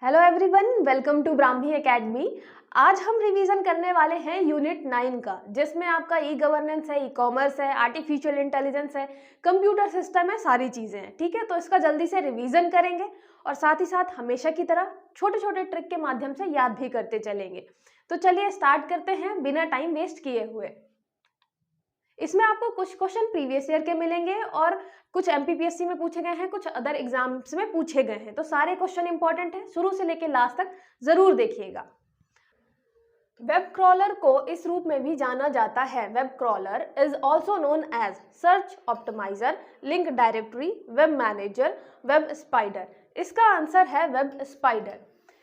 Hello everyone, welcome to Brahmi academy. आज हम revision करने वाले हैं यूनिट 9 का, जिसमें आपका ई गवर्नेंस है, ई कॉमर्स है, आर्टिफिशियल इंटेलिजेंस है, कंप्यूटर सिस्टम है, सारी चीज़ें हैं। ठीक है, तो इसका जल्दी से रिवीजन करेंगे और साथ ही साथ हमेशा की तरह छोटे छोटे ट्रिक के माध्यम से याद भी करते चलेंगे। तो चलिए स्टार्ट करते हैं बिना टाइम वेस्ट किए हुए। इसमें आपको कुछ क्वेश्चन प्रीवियस ईयर के मिलेंगे और कुछ एमपीपीएससी में पूछे गए हैं, कुछ अदर एग्जाम्स में पूछे गए हैं। तो सारे क्वेश्चन इंपॉर्टेंट हैं, शुरू से लेकर लास्ट तक जरूर देखिएगा। वेब क्रॉलर को इस रूप में भी जाना जाता है। Web crawler is also known as search optimiser, link directory, web manager, web spider. इसका आंसर है वेब स्पाइडर।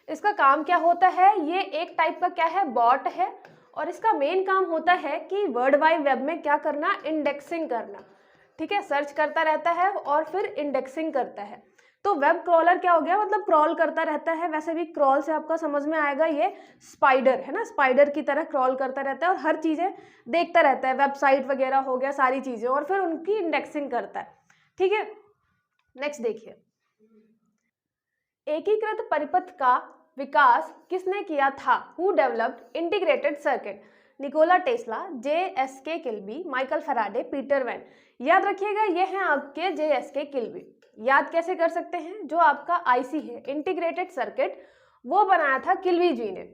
इसका काम क्या होता है? ये एक टाइप का क्या है? बॉट है और इसका मेन काम होता है कि वर्ल्ड वाइड वेब में क्या करना? इंडेक्सिंग करना। ठीक है, सर्च करता रहता है और फिर इंडेक्सिंग करता है। तो वेब क्रॉलर क्या हो गया? मतलब क्रॉल करता रहता है। वैसे भी क्रॉल से आपका समझ में आएगा, ये स्पाइडर है ना, स्पाइडर की तरह क्रॉल करता रहता है और हर चीज़ें देखता रहता है, वेबसाइट वगैरह हो गया, सारी चीज़ें, और फिर उनकी इंडेक्सिंग करता है। ठीक है, नेक्स्ट देखिए। एकीकृत परिपथ का विकास किसने किया था? Who developed integrated circuit? Nikola Tesla, JSK. Kilby, Michael Faraday, Peter Van. याद रखिएगा, ये हैं आपके जे.एस.के. किल्बी। याद कैसे कर सकते हैं? जो आपका आईसी है, इंटीग्रेटेड सर्किट, वो बनाया था किल्बी जी ने।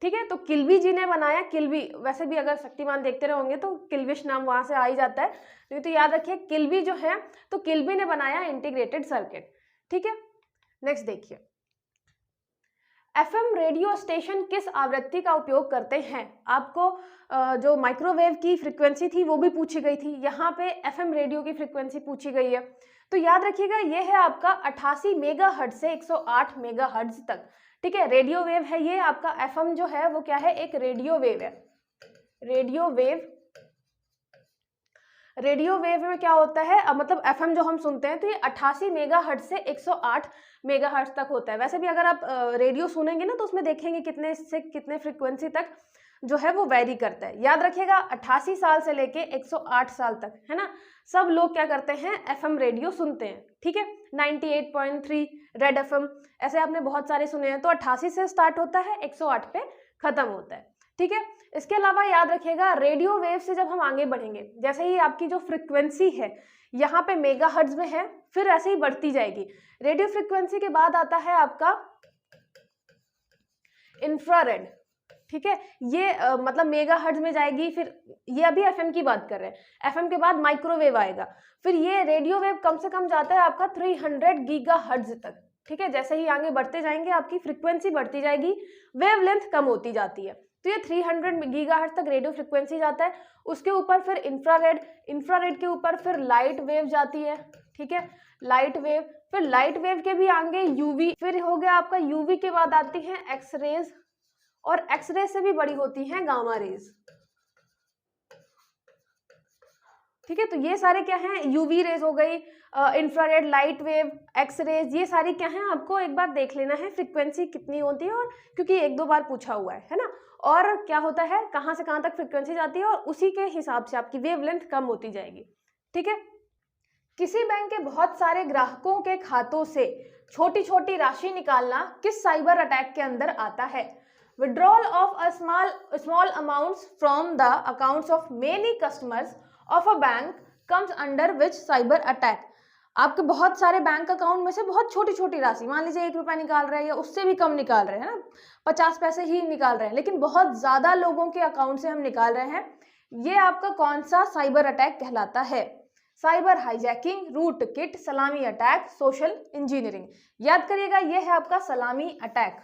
ठीक है, तो किल्बी जी ने बनाया। किल्बी, वैसे भी अगर शक्तिमान देखते रहोगे तो किल्विश नाम वहां से आ ही जाता है, नहीं तो याद रखिए किल्बी जो है, तो किल्बी ने बनाया इंटीग्रेटेड सर्किट। ठीक है, नेक्स्ट देखिए। एफएम रेडियो स्टेशन किस आवृत्ति का उपयोग करते हैं? आपको जो माइक्रोवेव की फ्रीक्वेंसी थी वो भी पूछी गई थी, यहाँ पे एफएम रेडियो की फ्रीक्वेंसी पूछी गई है। तो याद रखिएगा, ये है आपका 88 मेगाहर्ट्ज से 108 मेगाहर्ट्ज तक। ठीक है, रेडियो वेव है ये आपका। एफएम जो है वो क्या है? एक रेडियो वेव है। रेडियो वेव, रेडियो वेव में क्या होता है? मतलब एफएम जो हम सुनते हैं तो ये 88 मेगाहर्ट्ज से 108 मेगाहर्ट्ज तक होता है। वैसे भी अगर आप रेडियो सुनेंगे ना तो उसमें देखेंगे कितने से कितने फ्रीक्वेंसी तक जो है वो वेरी करता है। याद रखिएगा, 88 साल से लेके 108 साल तक, है ना, सब लोग क्या करते हैं? एफएम रेडियो सुनते हैं। ठीक है, 98.3 रेड एफएम, ऐसे आपने बहुत सारे सुने हैं। तो 88 से स्टार्ट होता है, 108 पे खत्म होता है। ठीक है, इसके अलावा याद रखिएगा, रेडियो वेव से जब हम आगे बढ़ेंगे, जैसे ही आपकी जो फ्रीक्वेंसी है यहाँ पे मेगाहर्ट्ज में है, फिर ऐसे ही बढ़ती जाएगी। रेडियो फ्रीक्वेंसी के बाद आता है आपका इंफ्रारेड। ठीक है, ये मतलब मेगाहर्ट्ज में जाएगी। फिर ये अभी एफएम की बात कर रहे हैं, एफएम के बाद माइक्रोवेव आएगा। फिर ये रेडियो वेव कम से कम जाता है आपका 300 गीगाहर्ट्ज तक। ठीक है, जैसे ही आगे बढ़ते जाएंगे आपकी फ्रीक्वेंसी बढ़ती जाएगी, वेवलेंथ कम होती जाती है। तो ये 300 गीगाहर्ट्ज तक रेडियो फ्रीक्वेंसी जाता है। उसके ऊपर फिर इंफ्रारेड, इंफ्रारेड के ऊपर फिर लाइट वेव जाती है। ठीक है, लाइट वेव, फिर लाइट वेव के भी आगे यूवी, फिर हो गया आपका यूवी के बाद आती है एक्सरेज, और एक्सरे से भी बड़ी होती हैं गामा रेज। ठीक है, तो ये सारे क्या हैं? यूवी रेज हो गई, infrared, light wave, X rays, ये सारी क्या हैं? आपको एक बार देख लेना है फ्रीक्वेंसी कितनी होती है, और क्योंकि एक दो बार पूछा हुआ है ना। और क्या होता है, कहाँ से कहाँ तक फ्रीक्वेंसी जाती है, और उसी के हिसाब से आपकी वेवलेंथ कम होती जाएगी। ठीक है, किसी बैंक के बहुत सारे ग्राहकों के खातों से छोटी छोटी राशि निकालना किस साइबर अटैक के अंदर आता है? Withdrawal of a small amounts from the accounts of many customers of a bank comes under which cyber attack? आपके बहुत सारे बैंक अकाउंट में से बहुत छोटी छोटी राशि, मान लीजिए 1 रुपया निकाल रहे हैं या उससे भी कम निकाल रहे हैं ना, 50 पैसे ही निकाल रहे हैं, लेकिन बहुत ज्यादा लोगों के अकाउंट से हम निकाल रहे हैं, ये आपका कौन सा साइबर अटैक कहलाता है? साइबर हाईजैकिंग, रूट किट, सलामी अटैक, सोशल इंजीनियरिंग। याद करिएगा, ये है आपका सलामी अटैक।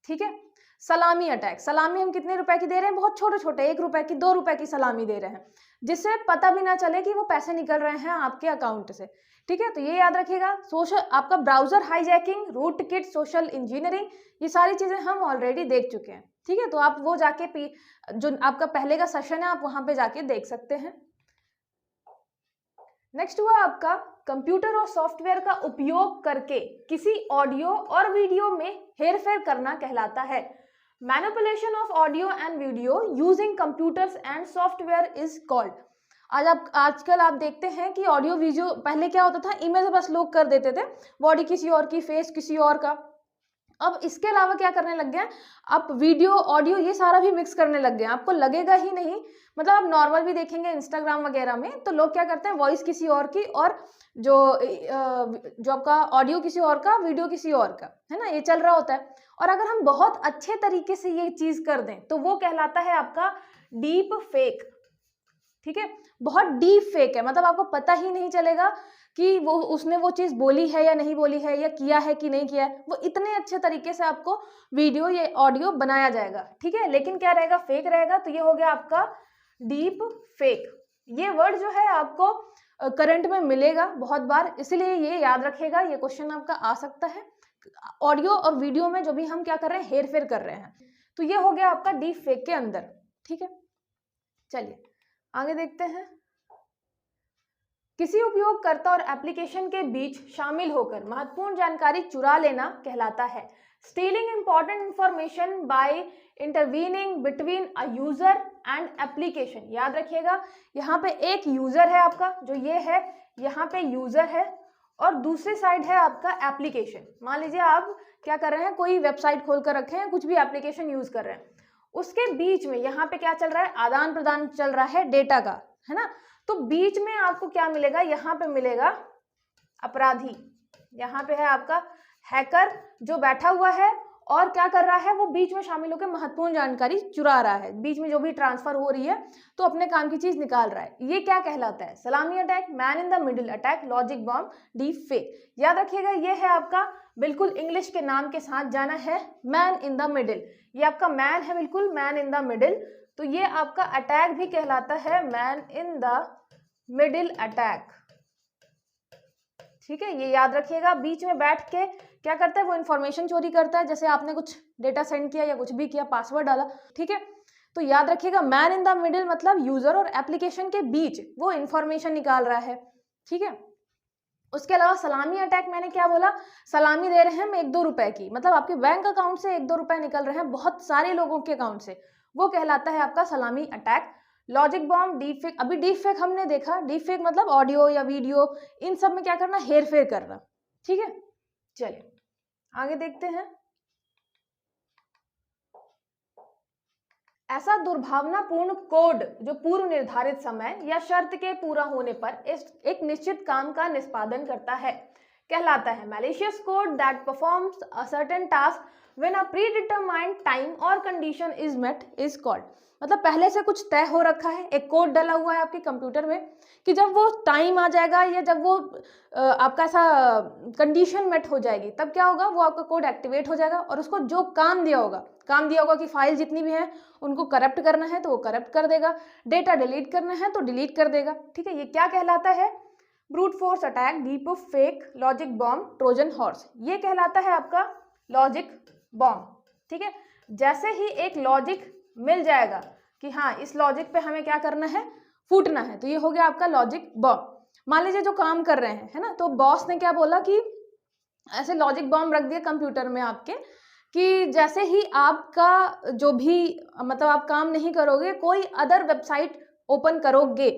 ठीक है, सलामी अटैक। सलामी हम कितने रुपए की दे रहे हैं? बहुत छोटे छोटे, 1 रुपए की, 2 रुपए की सलामी दे रहे हैं, जिससे पता भी ना चले कि वो पैसे निकल रहे हैं आपके अकाउंट से। ठीक है, तो ये याद रखिएगा। सोशल, आपका browser hijacking, root kit, social engineering, ये सारी चीजें हम ऑलरेडी देख चुके हैं। ठीक है, तो आप वो जाके जो आपका पहले का सेशन है आप वहां पे जाके देख सकते हैं। नेक्स्ट हुआ आपका कंप्यूटर और सॉफ्टवेयर का उपयोग करके किसी ऑडियो और वीडियो में हेरफेर करना कहलाता है। Manipulation of audio and video using computers and software is called. आजकल आप देखते हैं कि ऑडियो वीडियो, पहले क्या होता था, इमेज बस लोग कर देते थे, बॉडी किसी और की, फेस किसी और का, अब इसके अलावा क्या करने लग गए हैं, आप वीडियो ऑडियो ये सारा भी मिक्स करने लग गए हैं। आपको लगेगा ही नहीं, मतलब आप नॉर्मल भी देखेंगे इंस्टाग्राम वगैरह में तो लोग क्या करते हैं, वॉइस किसी और की और जो जो आपका ऑडियो किसी और का, वीडियो किसी और का, है ना, ये चल रहा होता है। और अगर हम बहुत अच्छे तरीके से ये चीज कर दें तो वो कहलाता है आपका डीप फेक। ठीक है, बहुत डीप फेक है, मतलब आपको पता ही नहीं चलेगा कि वो उसने वो चीज बोली है या नहीं बोली है, या किया है कि नहीं किया है। वो इतने अच्छे तरीके से आपको वीडियो या ऑडियो बनाया जाएगा, ठीक है, लेकिन क्या रहेगा, फेक रहेगा। तो ये हो गया आपका डीप फेक। ये वर्ड जो है आपको करंट में मिलेगा बहुत बार, इसलिए ये याद रखेगा, ये क्वेश्चन आपका आ सकता है। ऑडियो और वीडियो में जो भी हम क्या कर रहे हैं, हेर फेर कर रहे हैं। तो ये हो गया आपका डीप फेक के अंदर। ठीक है, चलिए आगे देखते हैं। किसी उपयोगकर्ता और एप्लीकेशन के बीच शामिल होकर महत्वपूर्ण जानकारी चुरा लेना कहलाता है stealing important information bye intervening between a user and application. याद रखिएगा, यहाँ पे एक यूजर है आपका, जो ये है, यहाँ पे यूजर है, और दूसरी साइड है आपका एप्लीकेशन। मान लीजिए आप क्या कर रहे हैं, कोई वेबसाइट खोल कर रखे हैं, कुछ भी एप्लीकेशन यूज कर रहे हैं, उसके बीच में यहाँ पे क्या चल रहा है, आदान प्रदान चल रहा है डेटा का, है ना। तो बीच में आपको क्या मिलेगा, यहाँ पे मिलेगा अपराधी, यहाँ पे है आपका हैकर जो बैठा हुआ है और क्या कर रहा है, वो बीच में शामिल होकर महत्वपूर्ण जानकारी चुरा रहा है, बीच में जो भी ट्रांसफर हो रही है तो अपने काम की चीज निकाल रहा है। ये क्या कहलाता है, सलामी attack, man in the middle attack, logic bomb, deep fake. याद रखिएगा, ये है आपका बिल्कुल इंग्लिश के नाम के साथ जाना है, मैन इन द मिडिल। ये आपका मैन है, बिल्कुल मैन इन द मिडिल। तो ये आपका अटैक भी कहलाता है man in the middle attack. ठीक है, ये याद रखिएगा। बीच में बैठ के क्या करता है, वो इंफॉर्मेशन चोरी करता है, जैसे आपने कुछ डेटा सेंड किया या कुछ भी किया, पासवर्ड डाला, ठीक है। तो याद रखिएगा, मैन इन द मिडिल मतलब यूजर और एप्लीकेशन के बीच वो इंफॉर्मेशन निकाल रहा है, ठीक है। उसके अलावा सलामी अटैक, मैंने क्या बोला, सलामी दे रहे हैं हम 1-2 रुपए की, मतलब आपके बैंक अकाउंट से 1-2 रुपए निकल रहे हैं बहुत सारे लोगों के अकाउंट से, वो कहलाता है आपका सलामी attack. Logic bomb, deep fake, अभी डीप फेक हमने देखा, डीप फेक मतलब ऑडियो या वीडियो, इन सब में क्या करना, हेर फेर करना, ठीक है। चलिए आगे देखते हैं। ऐसा दुर्भावनापूर्ण कोड जो पूर्व निर्धारित समय या शर्त के पूरा होने पर एक निश्चित काम का निष्पादन करता है कहलाता है malicious code that performs a certain task when a predetermined time और condition is met is called. मतलब पहले से कुछ तय हो रखा है, एक कोड डला हुआ है आपके कंप्यूटर में कि जब वो टाइम आ जाएगा या जब वो आपका ऐसा कंडीशन मेट हो जाएगी, तब क्या होगा, वो आपका कोड एक्टिवेट हो जाएगा और उसको जो काम दिया होगा कि फाइल जितनी भी हैं उनको करप्ट करना है तो वो करप्ट कर देगा, डेटा डिलीट करना है तो डिलीट कर देगा, ठीक है। ये क्या कहलाता है, brute force attack, deep fake, logic bomb, Trojan horse, ये कहलाता है आपका लॉजिक बॉम्ब, ठीक है। जैसे ही एक लॉजिक मिल जाएगा कि हाँ इस लॉजिक पे हमें क्या करना है, फूटना है, तो ये हो गया आपका लॉजिक बॉम्ब। मान लीजिए जो काम कर रहे हैं, है ना, तो बॉस ने क्या बोला कि ऐसे लॉजिक बॉम्ब रख दिया कंप्यूटर में आपके कि जैसे ही आपका जो भी मतलब आप काम नहीं करोगे, कोई अदर वेबसाइट ओपन करोगे,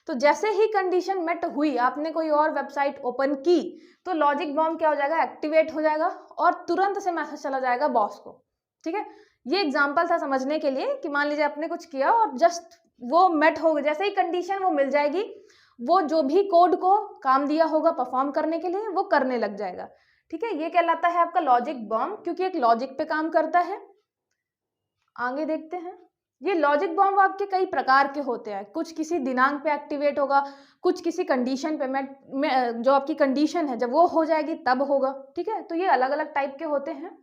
तो जैसे ही कंडीशन मेट हुई, आपने कोई और वेबसाइट ओपन की, तो लॉजिक बॉम्ब क्या हो जाएगा, एक्टिवेट हो जाएगा और तुरंत से मैसेज चला जाएगा बॉस को, ठीक है। ये एग्जांपल था समझने के लिए कि मान लीजिए आपने कुछ किया और जस्ट वो मेट हो गया, जैसे ही कंडीशन वो मिल जाएगी, वो जो भी कोड को काम दिया होगा परफॉर्म करने के लिए वो करने लग जाएगा, ठीक है। ये कहलाता है आपका लॉजिक बॉम्ब, क्योंकि एक लॉजिक पे काम करता है। आगे देखते हैं। ये लॉजिक बॉम्ब आपके कई प्रकार के होते हैं, कुछ किसी दिनांक पे एक्टिवेट होगा, कुछ किसी कंडीशन पे में जो आपकी कंडीशन है जब वो हो जाएगी तब होगा, ठीक है। तो ये अलग अलग टाइप के होते हैं।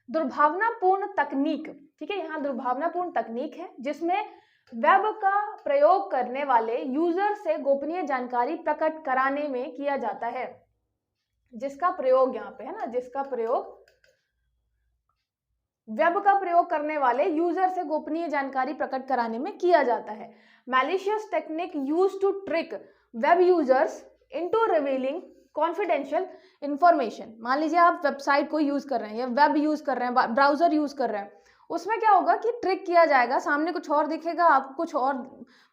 दुर्भावनापूर्ण तकनीक, ठीक है, यहाँ दुर्भावनापूर्ण तकनीक है जिसमें वेब का प्रयोग करने वाले यूजर से गोपनीय जानकारी प्रकट कराने में किया जाता है, जिसका प्रयोग यहाँ पे है ना, जिसका प्रयोग वेब का प्रयोग करने वाले यूजर से गोपनीय जानकारी प्रकट कराने में किया जाता है। Malicious technique use to trick web users into revealing confidential information. मान लीजिए आप वेबसाइट को यूज कर रहे हैं या वेब यूज कर रहे हैं, ब्राउजर यूज कर रहे हैं, उसमें क्या होगा कि ट्रिक किया जाएगा, सामने कुछ और दिखेगा, आपको कुछ और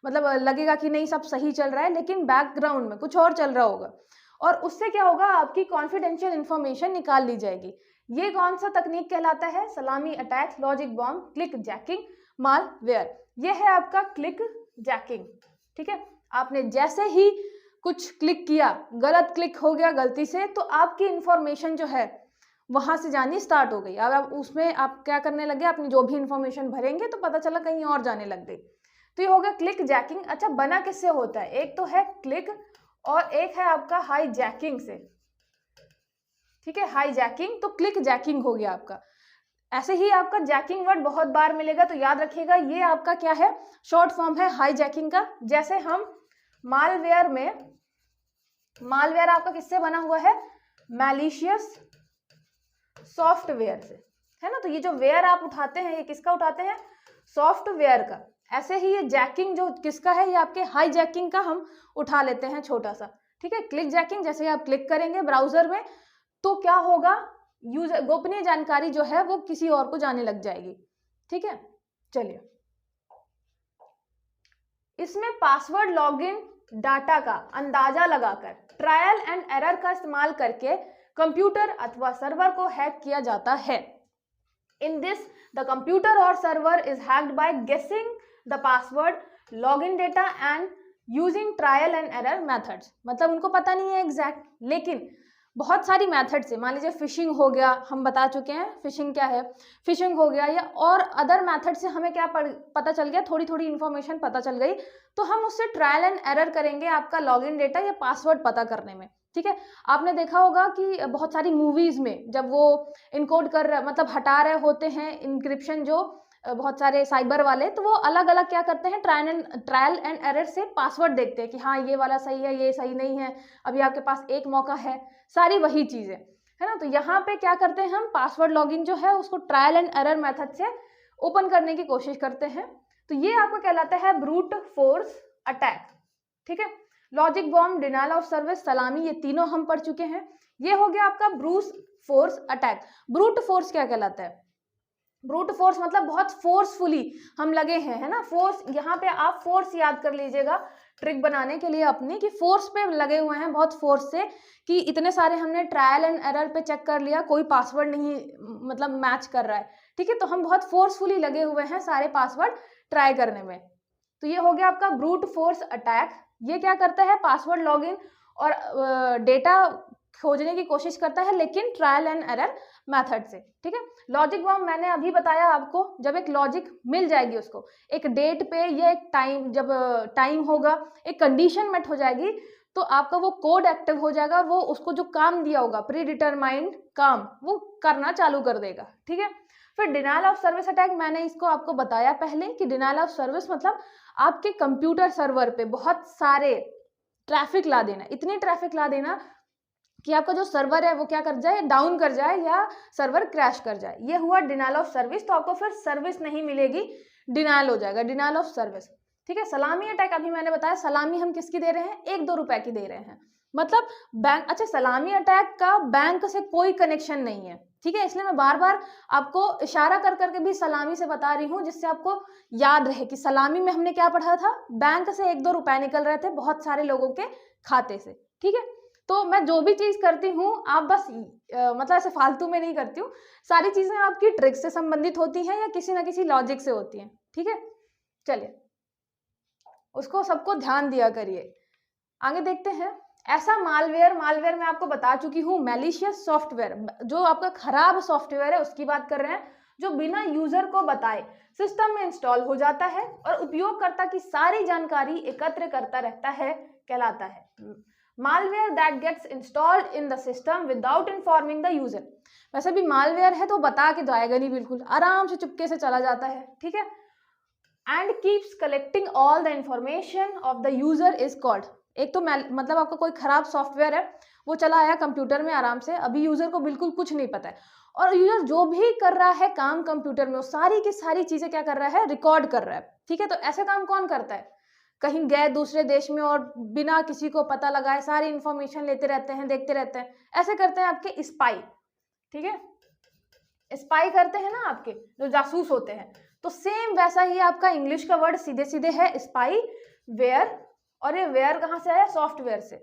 मतलब लगेगा कि नहीं सब सही चल रहा है, लेकिन बैकग्राउंड में कुछ और चल रहा होगा और उससे क्या होगा, आपकी कॉन्फिडेंशियल इंफॉर्मेशन निकाल ली जाएगी। ये कौन सा तकनीक कहलाता है? सलामी attack, logic bomb, click jacking, malware. ये है आपका क्लिक जैकिंग। ठीक है, आपने जैसे ही कुछ क्लिक किया, गलत क्लिक हो गया गलती से, तो आपकी इंफॉर्मेशन जो है वहां से जानी स्टार्ट हो गई। अब आप उसमें आप क्या करने लगे, अपनी जो भी इंफॉर्मेशन भरेंगे तो पता चला कहीं और जाने लग गई। तो ये हो गया क्लिक जैकिंग। अच्छा, बना किससे होता है? एक तो है क्लिक और एक है आपका हाई जैकिंग से। ठीक है, हाई जैकिंग, तो क्लिक जैकिंग हो गया आपका। ऐसे ही आपका जैकिंग वर्ड बहुत बार मिलेगा, तो याद रखिएगा ये आपका क्या है? शॉर्ट फॉर्म है हाई जैकिंग का। जैसे हम मालवेयर में, मालवेयर आपका किससे बना हुआ है? मैलिशियस सॉफ्टवेयर से, है ना। तो ये जो वेयर आप उठाते हैं, ये किसका उठाते हैं? सॉफ्टवेयर का। ऐसे ही ये जैकिंग जो किसका है? ये आपके हाई जैकिंग का हम उठा लेते हैं छोटा सा। ठीक है, क्लिक जैकिंग, जैसे ही आप क्लिक करेंगे ब्राउजर में तो क्या होगा? यूजर गोपनीय जानकारी जो है वो किसी और को जाने लग जाएगी। ठीक है, चलिए इसमें पासवर्ड लॉगिन डाटा का अंदाजा लगाकर ट्रायल एंड एरर का इस्तेमाल करके कंप्यूटर अथवा सर्वर को हैक किया जाता है। इन दिस द कंप्यूटर और server is hacked by guessing the password, login data and using trial and error methods. मतलब उनको पता नहीं है एग्जैक्ट, लेकिन बहुत सारी मेथड से, मान लीजिए फिशिंग हो गया, हम बता चुके हैं फिशिंग क्या है, फिशिंग हो गया, या और अदर मेथड से हमें क्या पता चल गया, थोड़ी थोड़ी इन्फॉर्मेशन पता चल गई, तो हम उससे ट्रायल एंड एरर करेंगे आपका लॉगिन डेटा या पासवर्ड पता करने में। ठीक है, आपने देखा होगा कि बहुत सारी मूवीज में जब वो इनकोड कर मतलब हटा रहे होते हैं इंक्रिप्शन, जो बहुत सारे साइबर वाले, तो वो अलग अलग क्या करते हैं, ट्रायल एंड एरर से पासवर्ड देखते हैं कि हाँ ये वाला सही है, ये सही नहीं है, अभी आपके पास एक मौका है, सारी वही चीजें, है ना। तो यहाँ पे क्या करते हैं हम, पासवर्ड लॉगिन जो है उसको ट्रायल एंड एरर मेथड से ओपन करने की कोशिश करते हैं। तो ये आपको कहलाता है ब्रूट फोर्स अटैक। ठीक है, logic bomb, denial of service, सलामी, ये तीनों हम पढ़ चुके हैं। ये हो गया आपका brute force attack. Brute force क्या कहलाता है? ब्रूट फोर्स मतलब बहुत फोर्सफुली हम लगे हैं, है ना। फोर्स, यहाँ पे आप फोर्स याद कर लीजिएगा ट्रिक बनाने के लिए अपनी, कि फोर्स पे लगे हुए हैं बहुत फोर्स से, कि इतने सारे हमने ट्रायल एंड एरर पे चेक कर लिया, कोई पासवर्ड नहीं मतलब मैच कर रहा है। ठीक है, तो हम बहुत फोर्सफुली लगे हुए हैं सारे पासवर्ड ट्राई करने में। तो ये हो गया आपका ब्रूट फोर्स अटैक। ये क्या करता है? पासवर्ड लॉगिन और डेटा खोजने की कोशिश करता है, लेकिन ट्रायल एंड एरर मेथड से। ठीक है, लॉजिक बॉम्ब मैंने अभी बताया आपको, जब एक लॉजिक मिल जाएगी उसको एक डेट पे या एक टाइम, जब टाइम होगा, एक कंडीशन मेट हो जाएगी, तो आपका वो कोड एक्टिव हो जाएगा और वो उसको जो काम दिया होगा प्री डिटरमाइंड काम, वो करना चालू कर देगा। ठीक है, फिर डिनायल ऑफ सर्विस अटैक, मैंने इसको आपको बताया पहले कि डिनायल ऑफ सर्विस मतलब आपके कंप्यूटर सर्वर पे बहुत सारे ट्रैफिक ला देना, इतनी ट्रैफिक ला देना कि आपका जो सर्वर है वो क्या कर जाए, डाउन कर जाए या सर्वर क्रैश कर जाए। ये हुआ डिनायल ऑफ सर्विस। तो आपको फिर सर्विस नहीं मिलेगी, डिनायल हो जाएगा, डिनायल ऑफ सर्विस। ठीक है, सलामी अटैक अभी मैंने बताया, सलामी हम किसकी दे रहे हैं? 1-2 रुपए की दे रहे हैं, मतलब बैंक। अच्छा, सलामी अटैक का बैंक से कोई कनेक्शन नहीं है। ठीक है, इसलिए मैं बार बार आपको इशारा कर करके भी सलामी से बता रही हूँ, जिससे आपको याद रहे कि सलामी में हमने क्या पढ़ा था, बैंक से 1-2 रुपए निकल रहे थे बहुत सारे लोगों के खाते से। ठीक है, तो मैं जो भी चीज करती हूँ आप बस मतलब ऐसे फालतू में नहीं करती हूँ, सारी चीजें आपकी ट्रिक से संबंधित होती हैं या किसी ना किसी लॉजिक से होती हैं। ठीक है, चलिए उसको सबको ध्यान दिया करिए। आगे देखते हैं। ऐसा मालवेयर, मालवेयर मैं आपको बता चुकी हूँ, मैलिशियस सॉफ्टवेयर, जो आपका खराब सॉफ्टवेयर है उसकी बात कर रहे हैं, जो बिना यूजर को बताए सिस्टम में इंस्टॉल हो जाता है और उपयोगकर्ता की सारी जानकारी एकत्र करता रहता है, कहलाता है malware that gets installed in the system without informing the user. वैसे भी मालवेयर है तो बता के जाएगा नहीं, बिल्कुल आराम से चुपके से चला जाता है। ठीक है, and keeps collecting all the information of the user is called. एक तो मतलब आपका कोई खराब सॉफ्टवेयर है, वो चला आया कंप्यूटर में आराम से, अभी यूजर को बिल्कुल कुछ नहीं पता है, और यूजर जो भी कर रहा है काम कंप्यूटर में, वो सारी की सारी चीजें क्या कर रहा है, रिकॉर्ड कर रहा है। ठीक है, तो ऐसे काम कौन करता है? कहीं गए दूसरे देश में और बिना किसी को पता लगाए सारी इंफॉर्मेशन लेते रहते हैं, देखते रहते हैं, ऐसे करते हैं आपके स्पाई। ठीक है, स्पाई करते हैं ना आपके जो जासूस होते हैं, तो सेम वैसा ही आपका इंग्लिश का वर्ड सीधे सीधे है स्पाई वेयर, और ये वेयर कहाँ से आया? सॉफ्टवेयर से,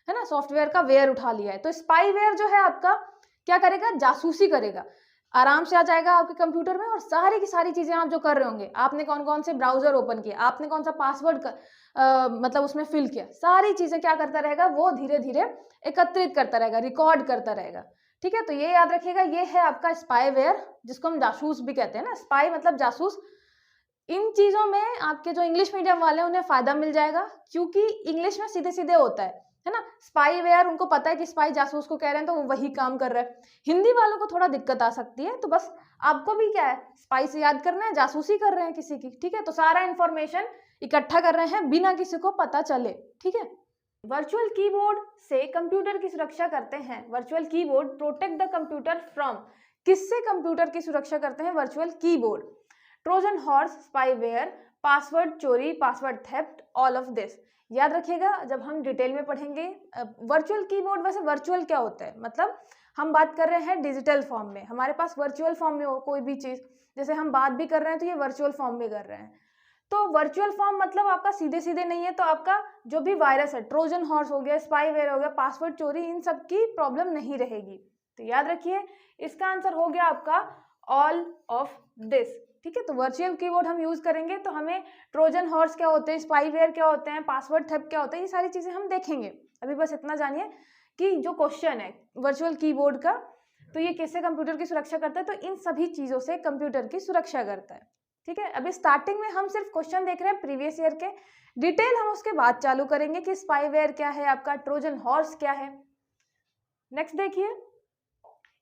है ना, सॉफ्टवेयर का वेयर उठा लिया है। तो स्पाई वेयर जो है आपका क्या करेगा, जासूसी करेगा। आराम से आ जाएगा आपके कंप्यूटर में और सारी की सारी चीजें आप जो कर रहे होंगे, आपने कौन कौन से ब्राउजर ओपन किए, आपने कौन सा पासवर्ड मतलब उसमें फिल किया, सारी चीजें क्या करता रहेगा, वो धीरे धीरे एकत्रित करता रहेगा, रिकॉर्ड करता रहेगा। ठीक है, तो ये याद रखिएगा, ये है आपका स्पाईवेयर, जिसको हम जासूस भी कहते हैं ना, स्पाई मतलब जासूस। इन चीजों में आपके जो इंग्लिश मीडियम वाले हैं उन्हें फायदा मिल जाएगा, क्योंकि इंग्लिश में सीधे सीधे होता है ना। स्पाईवेयर, उनको पता है कि स्पाई जासूस को कह रहे हैं तो वो वही काम कर रहा है। हिंदी वालों को थोड़ा दिक्कत आ सकती है, तो बस आपको भी क्या है, स्पाई से याद करना है, जासूसी कर रहे हैं किसी की। ठीक है, तो सारा इंफॉर्मेशन इकट्ठा कर रहे हैं बिना किसी को पता चले। ठीक है, वर्चुअल कीबोर्ड से कंप्यूटर की सुरक्षा करते हैं। Virtual keyboard protect the computer from, किससे कंप्यूटर की सुरक्षा करते हैं virtual keyboard? Trojan horse, spyware, password चोरी, password theft, all of this. याद रखिएगा, जब हम डिटेल में पढ़ेंगे वर्चुअल कीबोर्ड, वैसे वर्चुअल क्या होता है, मतलब हम बात कर रहे हैं डिजिटल फॉर्म में, हमारे पास वर्चुअल फॉर्म में हो कोई भी चीज, जैसे हम बात भी कर रहे हैं तो ये वर्चुअल फॉर्म में कर रहे हैं। तो वर्चुअल फॉर्म मतलब आपका सीधे सीधे नहीं है, तो आपका जो भी वायरस है, ट्रोजन हॉर्स हो गया, स्पाईवेयर हो गया, पासवर्ड चोरी, इन सब की प्रॉब्लम नहीं रहेगी। तो याद रखिए, इसका आंसर हो गया आपका ऑल ऑफ दिस। ठीक है, तो वर्चुअल कीबोर्ड हम यूज करेंगे तो हमें ट्रोजन हॉर्स क्या होते हैं, स्पाईवेयर क्या होते हैं, पासवर्ड थेफ्ट क्या होते हैं, ये सारी चीजें हम देखेंगे। अभी बस इतना जानिए कि जो क्वेश्चन है वर्चुअल कीबोर्ड का, तो ये किससे कंप्यूटर की सुरक्षा करता है, तो इन सभी चीजों से कंप्यूटर की सुरक्षा करता है। ठीक है, अभी स्टार्टिंग में हम सिर्फ क्वेश्चन देख रहे हैं प्रीवियस ईयर के, डिटेल हम उसके बाद चालू करेंगे कि स्पाईवेयर क्या है, आपका ट्रोजन हॉर्स क्या है। नेक्स्ट देखिए,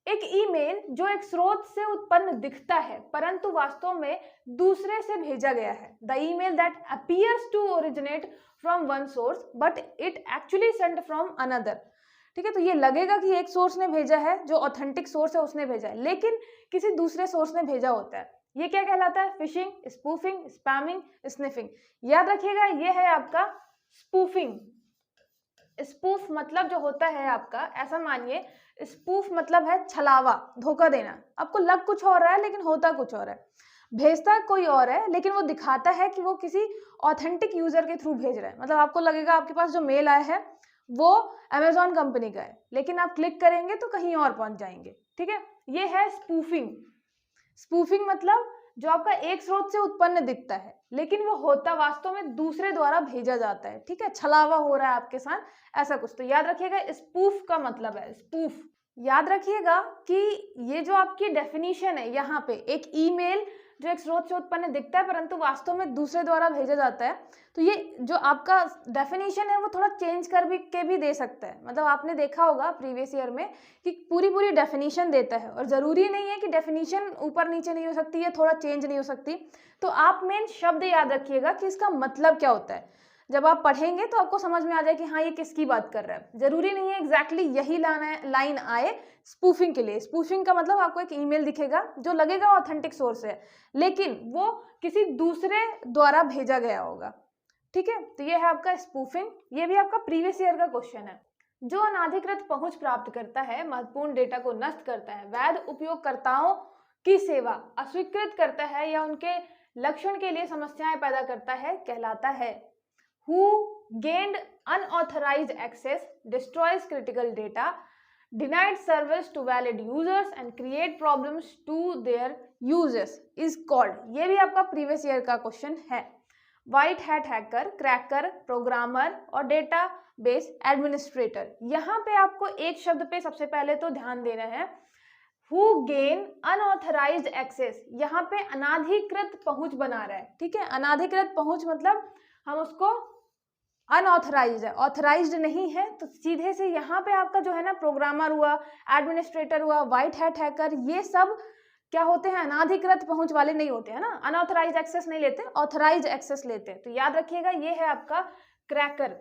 एक ईमेल जो एक स्रोत से उत्पन्न दिखता है परंतु वास्तव में दूसरे से भेजा गया है। The email that appears to originate from one source but it actually sent from another. ठीक है, तो ये लगेगा कि एक सोर्स ने भेजा है, जो ऑथेंटिक सोर्स है उसने भेजा है, लेकिन किसी दूसरे सोर्स ने भेजा होता है। ये क्या कहलाता है? Fishing, spoofing, spamming, sniffing. याद रखिएगा, ये है आपका स्पूफिंग। स्पूफ मतलब जो होता है आपका, ऐसा मानिए, स्पूफ मतलब है छलावा, धोखा देना। आपको लग कुछ और रहा है लेकिन होता कुछ और है, भेजता कोई और है लेकिन वो दिखाता है कि वो किसी ऑथेंटिक यूजर के थ्रू भेज रहा है। मतलब आपको लगेगा आपके पास जो मेल आया है वो अमेजॉन कंपनी का है, लेकिन आप क्लिक करेंगे तो कहीं और पहुंच जाएंगे। ठीक है, ये है स्पूफिंग। स्पूफिंग मतलब जो आपका एक स्रोत से उत्पन्न दिखता है लेकिन वो होता वास्तव में दूसरे द्वारा भेजा जाता है। ठीक है, छलावा हो रहा है आपके साथ, ऐसा कुछ। तो याद रखिएगा, स्पूफ का मतलब है स्पूफ। याद रखिएगा कि ये जो आपकी डेफिनेशन है, यहाँ पे एक ईमेल जो एक स्रोत से उत्पन्न दिखता है परंतु वास्तव में दूसरे द्वारा भेजा जाता है, तो ये जो आपका डेफिनेशन है वो थोड़ा चेंज के भी दे सकता है। मतलब आपने देखा होगा प्रीवियस ईयर में कि पूरी डेफिनेशन देता है, और जरूरी नहीं है कि डेफिनेशन ऊपर नीचे नहीं हो सकती, या थोड़ा चेंज नहीं हो सकती। तो आप मेन शब्द याद रखिएगा कि इसका मतलब क्या होता है। जब आप पढ़ेंगे तो आपको समझ में आ जाए कि हाँ, ये किसकी बात कर रहा है। जरूरी नहीं है एग्जैक्टली यही लाइन आए स्पूफिंग के लिए। स्पूफिंग का मतलब आपको एक ईमेल दिखेगा जो लगेगा ऑथेंटिक सोर्स है, लेकिन वो किसी दूसरे द्वारा भेजा गया होगा। ठीक है, तो ये है आपका स्पूफिंग। ये भी आपका प्रीवियस ईयर का क्वेश्चन है। जो अनाधिकृत पहुंच प्राप्त करता है, महत्वपूर्ण डेटा को नष्ट करता है, वैध उपयोगकर्ताओं की सेवा अस्वीकृत करता है या उनके लक्षण के लिए समस्याएं पैदा करता है, कहलाता है who gained unauthorized access, destroys critical data, denied service to valid users and create problems to their users is called। ये भी आपका प्रीवियस ईयर का क्वेश्चन है। White hat hacker, cracker, programmer और डेटा बेस एडमिनिस्ट्रेटर। यहाँ पे आपको एक शब्द पे सबसे पहले तो ध्यान देना है, who gain unauthorized access। यहाँ पे अनाधिकृत पहुंच बना रहा है। ठीक है, अनाधिकृत पहुंच मतलब हम उसको अनऑथराइज्ड है, ऑथराइज्ड नहीं है, तो सीधे से यहाँ पे आपका जो है ना, प्रोग्रामर हुआ, एडमिनिस्ट्रेटर हुआ, व्हाइट हैट हैकर, ये सब क्या होते हैं? अनाधिकृत पहुंच वाले नहीं होते हैं ना, अनऑथराइज्ड एक्सेस नहीं लेते, ऑथराइज्ड एक्सेस लेते हैं। तो याद रखिएगा, ये है आपका क्रैकर।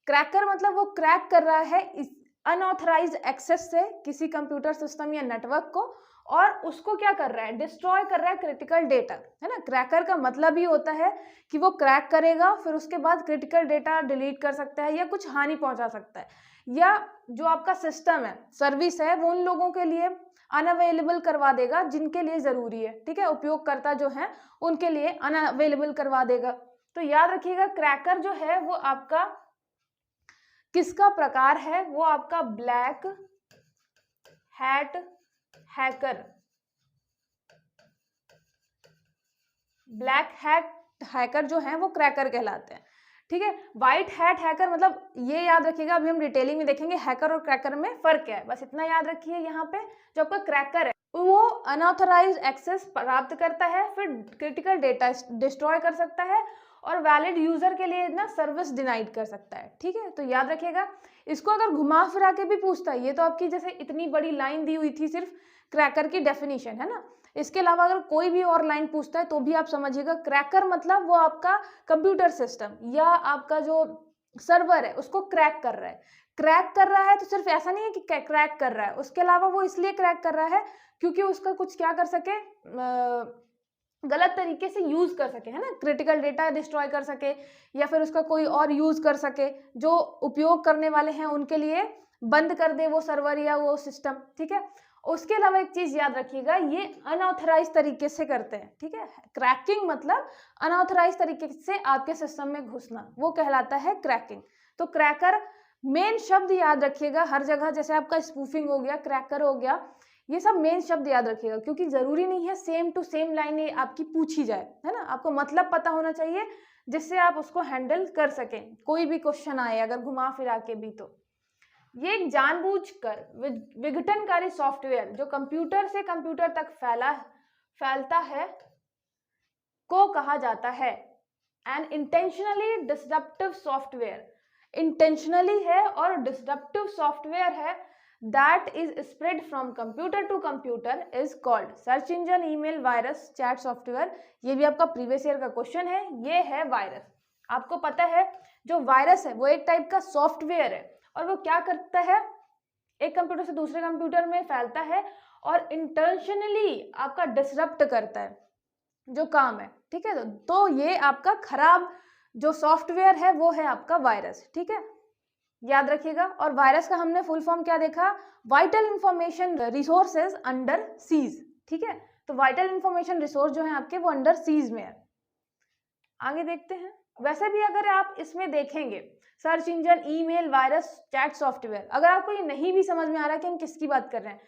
क्रैकर मतलब वो क्रैक कर रहा है इस अनऑथराइज्ड एक्सेस से किसी कंप्यूटर सिस्टम या नेटवर्क को, और उसको क्या कर रहा है? डिस्ट्रॉय कर रहा है क्रिटिकल डेटा, है ना। क्रैकर का मतलब ही होता है कि वो क्रैक करेगा, फिर उसके बाद क्रिटिकल डेटा डिलीट कर सकता है या कुछ हानि पहुंचा सकता है, या जो आपका सिस्टम है, सर्विस है, वो उन लोगों के लिए अनअवेलेबल करवा देगा जिनके लिए जरूरी है। ठीक है, उपयोगकर्ता जो है उनके लिए अनअवेलेबल करवा देगा। तो याद रखिएगा, क्रैकर जो है वो आपका किसका प्रकार है? वो आपका black hat hacker, black hat hacker जो है वो क्रैकर कहलाते हैं, ठीक है। व्हाइट हैट हैकर मतलब ये याद रखिएगा, अभी हम डिटेलिंग में देखेंगे हैकर और क्रैकर में फर्क क्या है, बस इतना याद रखिए। यहाँ पे जो आपका क्रैकर है वो अनऑथराइज्ड एक्सेस प्राप्त करता है, फिर क्रिटिकल डेटा डिस्ट्रॉय कर सकता है और वैलिड यूजर के लिए ना सर्विस डिनाइड कर सकता है, ठीक है। तो याद रखिएगा, इसको अगर घुमा फिरा के भी पूछता है, ये तो आपकी जैसे इतनी बड़ी लाइन दी हुई थी सिर्फ क्रैकर की डेफिनेशन, है ना। इसके अलावा अगर कोई भी और लाइन पूछता है तो भी आप समझिएगा क्रैकर मतलब वो आपका कंप्यूटर सिस्टम या आपका जो सर्वर है उसको क्रैक कर रहा है। क्रैक कर रहा है तो सिर्फ ऐसा नहीं है कि क्रैक कर रहा है, उसके अलावा वो इसलिए क्रैक कर रहा है क्योंकि उसका कुछ क्या कर सके, गलत तरीके से यूज कर सके, है ना, क्रिटिकल डेटा डिस्ट्रॉय कर सके या फिर उसका कोई और यूज कर सके, जो उपयोग करने वाले हैं उनके लिए बंद कर दे वो सर्वर या वो सिस्टम, ठीक है। उसके अलावा एक चीज याद रखिएगा, ये अनऑथराइज तरीके से करते हैं, ठीक है। क्रैकिंग मतलब अनऑथराइज तरीके से आपके सिस्टम में घुसना, वो कहलाता है क्रैकिंग। तो क्रैकर मेन शब्द याद रखिएगा हर जगह, जैसे आपका स्पूफिंग हो गया, क्रैकर हो गया, ये सब मेन शब्द याद रखिएगा, क्योंकि जरूरी नहीं है सेम टू सेम लाइन आपकी पूछी जाए, है ना। आपको मतलब पता होना चाहिए जिससे आप उसको हैंडल कर सकें, कोई भी क्वेश्चन आए अगर घुमा फिरा के भी। तो ये एक जानबूझकर विघटनकारी सॉफ्टवेयर जो कंप्यूटर से कंप्यूटर तक फैलता है को कहा जाता है an intentionally disruptive software. Intentionally है और डिसरप्टिव सॉफ्टवेयर है that is spread from computer to computer is called search engine, email, virus, chat software. ये भी आपका प्रीवियस ईयर का क्वेश्चन है, ये है वायरस। आपको पता है जो वायरस है वो एक टाइप का सॉफ्टवेयर है और वो क्या करता है, एक कंप्यूटर से दूसरे कंप्यूटर में फैलता है और इंटेंशनली आपका डिसरप्ट करता है जो काम है, ठीक है। तो ये आपका खराब जो सॉफ्टवेयर है वो है आपका वायरस, ठीक है, याद रखिएगा। और वायरस का हमने फुल फॉर्म क्या देखा, vital information resources under seize, ठीक है। तो वाइटल इंफॉर्मेशन रिसोर्स जो है आपके वो अंडर सीज में है। आगे देखते हैं। वैसे भी अगर आप इसमें देखेंगे search engine, email, virus, chat software, अगर आपको ये नहीं भी समझ में आ रहा है कि हम किसकी बात कर रहे हैं,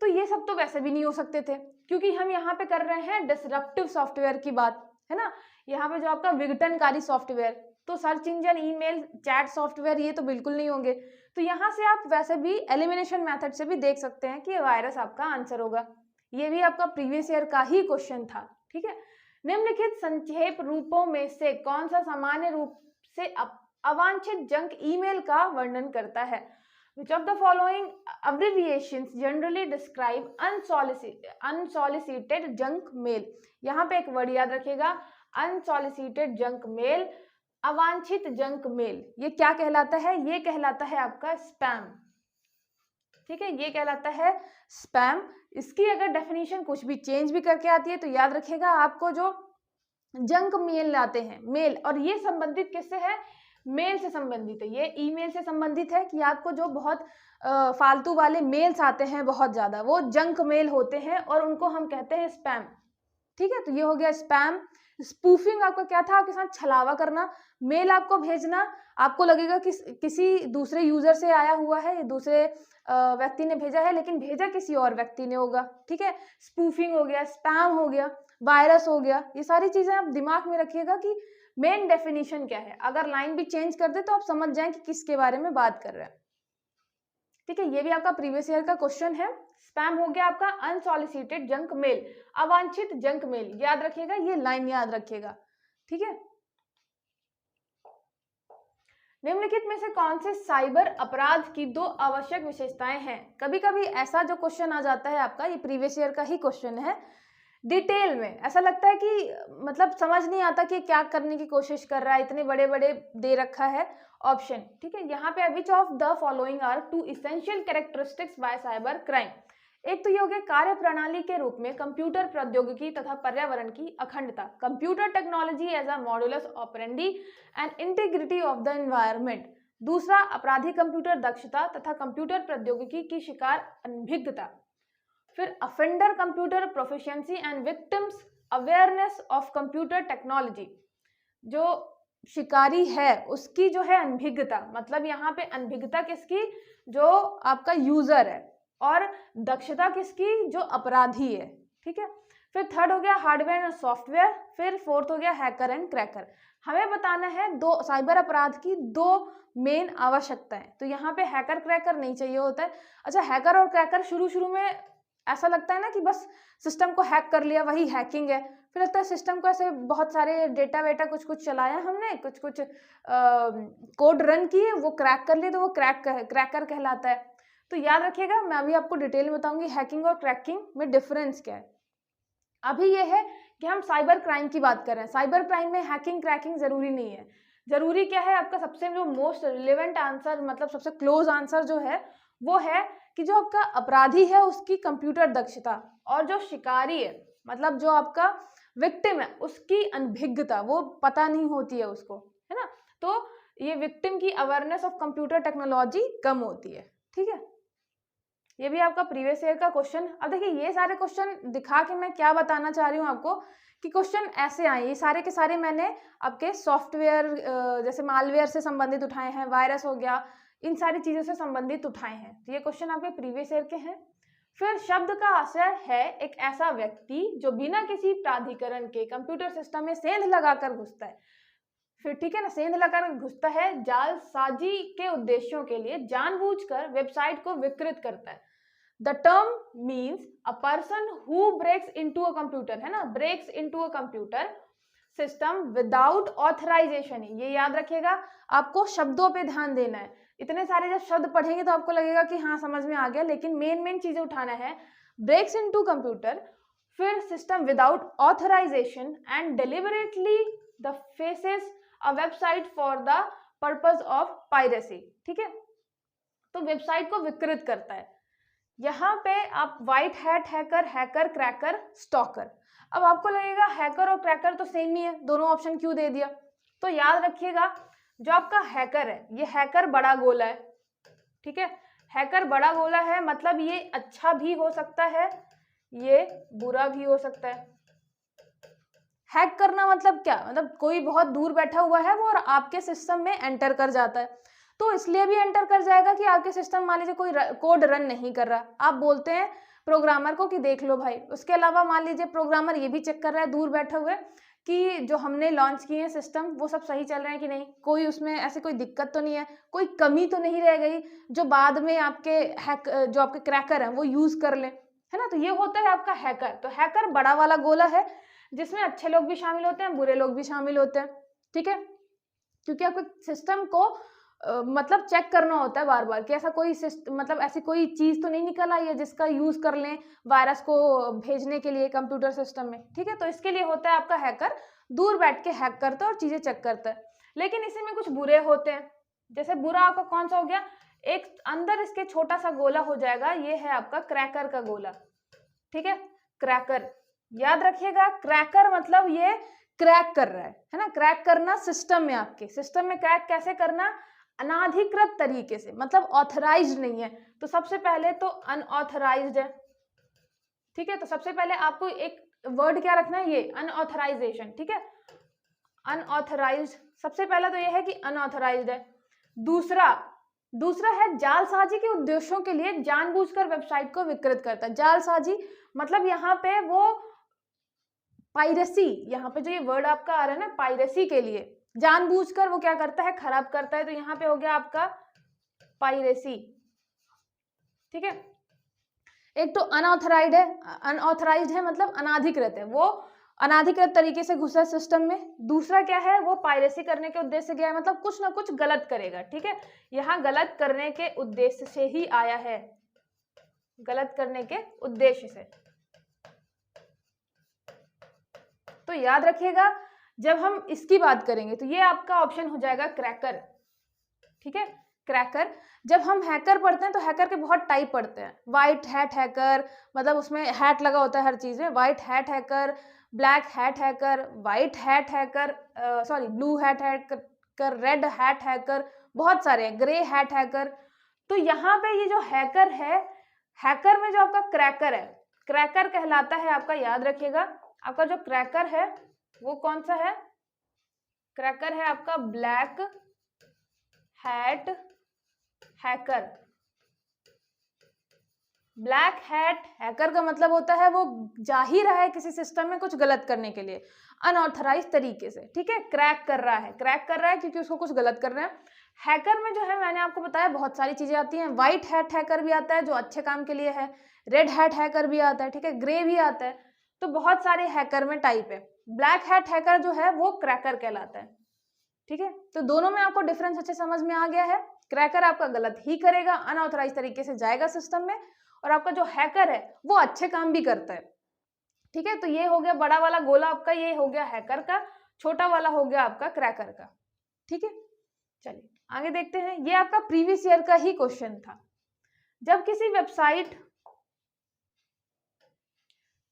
तो ये सब तो वैसे भी नहीं हो सकते थे, क्योंकि हम यहाँ पे कर रहे हैं डिसरप्टिव सॉफ्टवेयर की बात, है ना। यहाँ पे जो आपका विघटनकारी सॉफ्टवेयर, तो search engine, email, chat software ये तो बिल्कुल नहीं होंगे। तो यहाँ से आप वैसे भी एलिमिनेशन मेथड से भी देख सकते हैं कि वायरस आपका आंसर होगा। ये भी आपका प्रीवियस ईयर का ही क्वेश्चन था, ठीक है। निम्नलिखित संक्षेप रूपों में से कौन सा सामान्य रूप से अवांछित जंक ईमेल का वर्णन करता है? Which of the following abbreviations generally describe unsolicited junk mail? यहाँ पे एक वर्ड याद रखिएगा, अनसॉलिसिटेड जंक मेल, अवांछित जंक मेल। ये क्या कहलाता है? ये कहलाता है आपका स्पैम, ठीक है, ये कहलाता है स्पैम। इसकी अगर डेफिनेशन कुछ भी चेंज भी करके आती है तो याद रखिएगा, आपको जो जंक मेल आते हैं, मेल, और ये संबंधित किससे है? मेल से संबंधित है, ये ईमेल से संबंधित है कि आपको जो बहुत फालतू वाले मेल्स आते हैं बहुत ज्यादा, वो जंक मेल होते हैं और उनको हम कहते हैं स्पैम, ठीक है। तो ये हो गया स्पैम। स्पूफिंग आपका क्या था? आपके साथ छलावा करना, मेल आपको भेजना, आपको लगेगा कि किसी दूसरे यूजर से आया हुआ है, दूसरे व्यक्ति ने भेजा है, लेकिन भेजा किसी और व्यक्ति ने होगा, ठीक है। स्पूफिंग हो गया, स्पैम हो गया, वायरस हो गया, ये सारी चीजें आप दिमाग में रखिएगा कि मेन डेफिनेशन क्या है। अगर लाइन भी चेंज कर दे तो आप समझ जाएं कि किसके बारे में बात कर रहे हैं, ठीक है। ये भी आपका प्रीवियस ईयर का क्वेश्चन है। स्पैम हो गया आपका अनसॉलिसिटेड जंक मेल, अवांछित जंक मेल, याद रखिएगा, ये लाइन याद रखिएगा, ठीक है। निम्नलिखित में से कौन से साइबर अपराध की दो आवश्यक विशेषताएं हैं? कभी कभी ऐसा जो क्वेश्चन आ जाता है आपका, ये प्रीवियस ईयर का ही क्वेश्चन है, डिटेल में ऐसा लगता है कि मतलब समझ नहीं आता कि क्या करने की कोशिश कर रहा है, इतने बड़े बड़े दे रखा है ऑप्शन, ठीक है। यहाँ पे which of the following are two essential characteristics by cyber crime? एक तो ये हो गया कार्य प्रणाली के रूप में कंप्यूटर प्रौद्योगिकी तथा पर्यावरण की अखंडता, computer technology as a modulus operandi and integrity of the environment. दूसरा, अपराधी कंप्यूटर दक्षता तथा कंप्यूटर प्रौद्योगिकी की शिकार अनभिज्ञता। फिर offender computer proficiency and victims awareness of computer technology. जो शिकारी है उसकी जो है अनभिज्ञता, मतलब यहाँ पे अनभिज्ञता किसकी? जो आपका यूजर है, और दक्षता किसकी, जो अपराधी है, ठीक है। फिर थर्ड हो गया हार्डवेयर एंड सॉफ्टवेयर, फिर फोर्थ हो गया हैकर एंड क्रैकर। हमें बताना है दो साइबर अपराध की दो मेन आवश्यकताएं, तो यहाँ पे हैकर क्रैकर नहीं चाहिए होता है। अच्छा, हैकर और क्रैकर शुरू शुरू में ऐसा लगता है ना कि बस सिस्टम को हैक कर लिया वही हैकिंग है, फिर लगता है सिस्टम को ऐसे बहुत सारे डेटा वेटा कुछ कुछ चलाया हमने, कुछ कुछ कोड रन किए, वो क्रैक कर लिए तो वो क्रैकर कहलाता है। तो याद रखिएगा, मैं अभी आपको डिटेल में बताऊंगी हैकिंग और क्रैकिंग में डिफरेंस क्या है। अभी ये है कि हम साइबर क्राइम की बात कर रहे हैं। साइबर क्राइम में हैकिंग क्रैकिंग जरूरी नहीं है। जरूरी क्या है, आपका सबसे जो मोस्ट रिलेवेंट आंसर, मतलब सबसे क्लोज आंसर जो है वो है कि जो आपका अपराधी है उसकी कंप्यूटर दक्षता, और जो शिकारी है मतलब जो आपका विक्टिम है उसकी अनभिज्ञता, वो पता नहीं होती है उसको, है ना। तो ये विक्टिम की अवेयरनेस ऑफ कंप्यूटर टेक्नोलॉजी कम होती है, ठीक है। ये भी आपका प्रीवियस ईयर का क्वेश्चन। अब देखिए ये सारे क्वेश्चन दिखा के मैं क्या बताना चाह रही हूँ आपको कि क्वेश्चन ऐसे आए, ये सारे के सारे मैंने आपके सॉफ्टवेयर जैसे मालवेयर से संबंधित उठाए हैं, वायरस हो गया, इन सारी चीजों से संबंधित उठाए हैं। तो ये क्वेश्चन आपके प्रीवियस ईयर के हैं। फिर शब्द का आशय है एक ऐसा व्यक्ति जो बिना किसी प्राधिकरण के कंप्यूटर सिस्टम में सेंध लगाकर घुसता है। फिर ठीक है ना, सेंध लगाकर घुसता है, जालसाजी के उद्देश्यों के लिए जानबूझकर वेबसाइट को विकृत करता है। The term means a person who breaks into a computer, है ना, breaks into a computer system without authorisation. ये याद रखिएगा, आपको शब्दों पे ध्यान देना है। इतने सारे जब शब्द पढ़ेंगे तो आपको लगेगा कि हाँ समझ में आ गया, लेकिन मेन चीजें उठाना है। ब्रेक्स इनटू कंप्यूटर, फिर system without authorisation and deliberately defaces a website for the purpose of piracy, ठीक है। तो वेबसाइट को विकृत करता है। यहाँ पे आप white hat hacker, hacker cracker, stalker. अब आपको लगेगा हैकर और क्रैकर तो सेम ही है, दोनों ऑप्शन क्यों दे दिया। तो याद रखिएगा, जो आपका हैकर है ये हैकर बड़ा गोला है, ठीक है। हैकर बड़ा गोला है मतलब ये अच्छा भी हो सकता है, ये बुरा भी हो सकता है। हैक करना मतलब क्या, मतलब कोई बहुत दूर बैठा हुआ है वो और आपके सिस्टम में एंटर कर जाता है, तो इसलिए भी एंटर कर जाएगा कि आपके सिस्टम मान लीजिए कोई कोड रन नहीं कर रहा, आप बोलते हैं प्रोग्रामर को कि देख लो भाई। उसके अलावा मान लीजिए प्रोग्रामर ये भी चेक कर रहा है दूर बैठे हुए कि जो हमने लॉन्च किए हैं सिस्टम वो सब सही चल रहे हैं कि नहीं, कोई उसमें ऐसी कोई दिक्कत तो नहीं है, कोई कमी तो नहीं रह गई जो बाद में आपके जो आपके क्रैकर हैं वो यूज कर ले, है ना। तो ये होता है आपका हैकर। तो हैकर बड़ा वाला गोला है जिसमें अच्छे लोग भी शामिल होते हैं, बुरे लोग भी शामिल होते हैं, ठीक है। क्योंकि आपको सिस्टम को मतलब चेक करना होता है बार बार कि ऐसा कोई मतलब ऐसी कोई चीज तो नहीं निकल आई है जिसका यूज कर लें वायरस को भेजने के लिए कंप्यूटर सिस्टम में, ठीक है। तो इसके लिए होता है आपका हैकर, दूर बैठ के हैक करता है और चीजें चेक करता है। लेकिन इसी में कुछ बुरे होते हैं, जैसे बुरा आपका कौन सा हो गया, एक अंदर इसके छोटा सा गोला हो जाएगा, ये है आपका क्रैकर का गोला, ठीक है। क्रैकर याद रखिएगा, क्रैकर मतलब ये क्रैक कर रहा है ना। क्रैक करना सिस्टम में, आपके सिस्टम में क्रैक कैसे करना, अनाधिकृत तरीके से, मतलब ऑथराइज्ड नहीं है। तो सबसे पहले तो अनऑथराइज्ड है, ठीक है। तो सबसे पहले आपको एक वर्ड क्या रखना है, ये अनऑथराइजेशन, ठीक है। अनऑथराइज्ड, सबसे पहला तो ये है कि अनऑथराइज्ड है। दूसरा है जालसाजी के उद्देश्यों के लिए जानबूझकर वेबसाइट को विकृत करता है। जालसाजी मतलब यहाँ पे वो पायरेसी, यहाँ पे जो ये वर्ड आपका आ रहा है ना, पायरेसी के लिए जानबूझकर वो क्या करता है, खराब करता है। तो यहाँ पे हो गया आपका पायरेसी, ठीक है। एक तो अनऑथराइज्ड है मतलब अनाधिकृत है, वो अनाधिकृत तरीके से घुसा है सिस्टम में। दूसरा क्या है, वो पायरेसी करने के उद्देश्य से गया है, मतलब कुछ ना कुछ गलत करेगा, ठीक है। यहाँ गलत करने के उद्देश्य से ही आया है, गलत करने के उद्देश्य से। तो याद रखिएगा, जब हम इसकी बात करेंगे तो ये आपका ऑप्शन हो जाएगा क्रैकर, ठीक है। क्रैकर, जब हम हैकर पढ़ते हैं तो हैकर के बहुत टाइप पढ़ते हैं। व्हाइट हैट हैकर, मतलब उसमें हैट लगा होता है हर चीज में, white hat hacker, black hat hacker, white hat hacker, sorry blue hat hacker, red hat hacker, बहुत सारे हैं, ग्रे हैट हैकर। तो यहाँ पे ये जो हैकर है, हैकर में जो आपका क्रैकर है, क्रैकर कहलाता है आपका, याद रखिएगा, आपका जो क्रैकर है वो कौन सा है, क्रैकर है आपका black hat hacker, black hat hacker का मतलब होता है वो जा ही रहा है किसी सिस्टम में कुछ गलत करने के लिए अनऑथराइज तरीके से, ठीक है, क्रैक कर रहा है क्योंकि उसको कुछ गलत करना है। हैकर में जो है मैंने आपको बताया बहुत सारी चीजें आती हैं। व्हाइट हैट हैकर भी आता है जो अच्छे काम के लिए है, रेड हैट हैकर भी आता है, ठीक है, ग्रे भी आता है। तो बहुत सारे हैकर में टाइप है। ब्लैक हैट हैकर जो है वो क्रैकर कहलाता है, ठीक है। तो दोनों में आपको डिफरेंस अच्छे समझ में आ गया है। क्रैकर आपका गलत ही करेगा, अनऑथराइज तरीके से जाएगा सिस्टम में, और आपका जो हैकर है वो अच्छे काम भी करता है, ठीक है। तो ये हो गया बड़ा वाला गोला आपका, ये हो गया हैकर का, छोटा वाला हो गया आपका क्रैकर का, ठीक है। चलिए आगे देखते हैं। ये आपका प्रीवियस ईयर का ही क्वेश्चन था। जब किसी वेबसाइट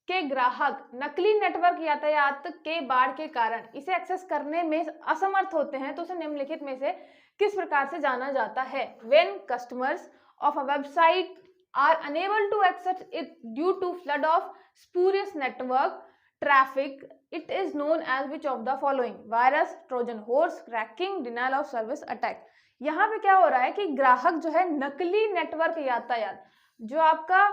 के ग्राहक नकली नेटवर्क यातायात के बाढ़ के कारण इसे एक्सेस करने में असमर्थ होते हैं तो उसे निम्नलिखित में से किस प्रकार से जाना जाता है? When customers of a website are unable to access it due to flood of spurious network traffic, it is known as which of the following? Virus, Trojan horse, cracking, denial of service attack। यहाँ पे क्या हो रहा है कि ग्राहक जो है नकली नेटवर्क यातायात, जो आपका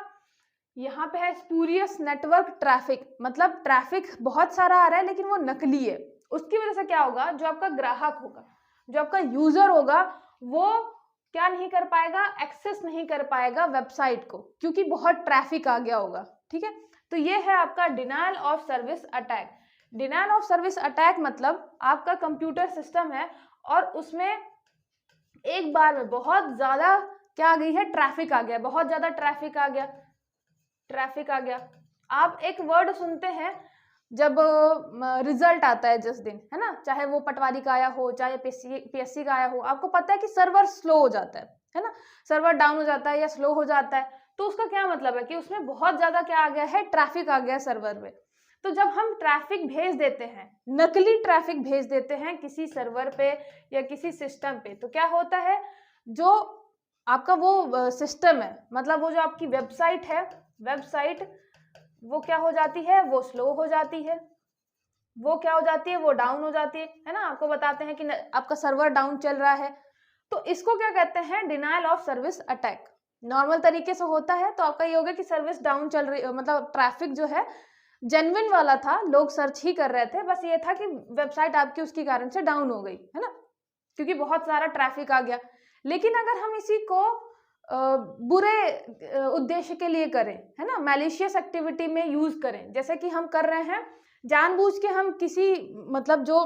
यहाँ पे है स्पूरियस नेटवर्क ट्रैफिक, मतलब ट्रैफिक बहुत सारा आ रहा है लेकिन वो नकली है, उसकी वजह से क्या होगा, जो आपका ग्राहक होगा, जो आपका यूजर होगा, वो क्या नहीं कर पाएगा, एक्सेस नहीं कर पाएगा वेबसाइट को, क्योंकि बहुत ट्रैफिक आ गया होगा, ठीक है। तो ये है आपका denial of service attack. Denial of service attack मतलब आपका कंप्यूटर सिस्टम है और उसमें एक बार में बहुत ज्यादा क्या आ गई है, ट्रैफिक आ गया, बहुत ज्यादा ट्रैफिक आ गया। आप एक वर्ड सुनते हैं जब रिजल्ट आता है जिस दिन, है ना, चाहे वो पटवारी का आया हो, चाहे पीएससी का आया हो, आपको पता है कि सर्वर स्लो हो जाता है ना, सर्वर डाउन हो जाता है या स्लो हो जाता है। तो उसका क्या मतलब है कि उसमें बहुत ज्यादा क्या आ गया है, ट्रैफिक आ गया है सर्वर में। तो जब हम ट्रैफिक भेज देते हैं, नकली ट्रैफिक भेज देते हैं किसी सर्वर पे या किसी सिस्टम पे, तो क्या होता है, जो आपका वो सिस्टम है, मतलब वो जो आपकी वेबसाइट है, वेबसाइट वो क्या हो जाती है, वो स्लो हो जाती है, वो क्या हो जाती है, वो डाउन हो जाती है ना। आपको बताते हैं कि आपका सर्वर डाउन चल रहा है, तो इसको क्या कहते हैं, denial of service attack. Normal तरीके से होता है तो आपका ये होगा कि सर्विस डाउन चल रही, मतलब ट्रैफिक जो है जेन्युइन वाला था, लोग सर्च ही कर रहे थे, बस ये था कि वेबसाइट आपकी उसके कारण से डाउन हो गई, है ना, क्योंकि बहुत सारा ट्रैफिक आ गया। लेकिन अगर हम इसी को बुरे उद्देश्य के लिए करें, है ना, मैलिशियस एक्टिविटी में यूज करें, जैसे कि हम कर रहे हैं जानबूझ के, हम किसी मतलब जो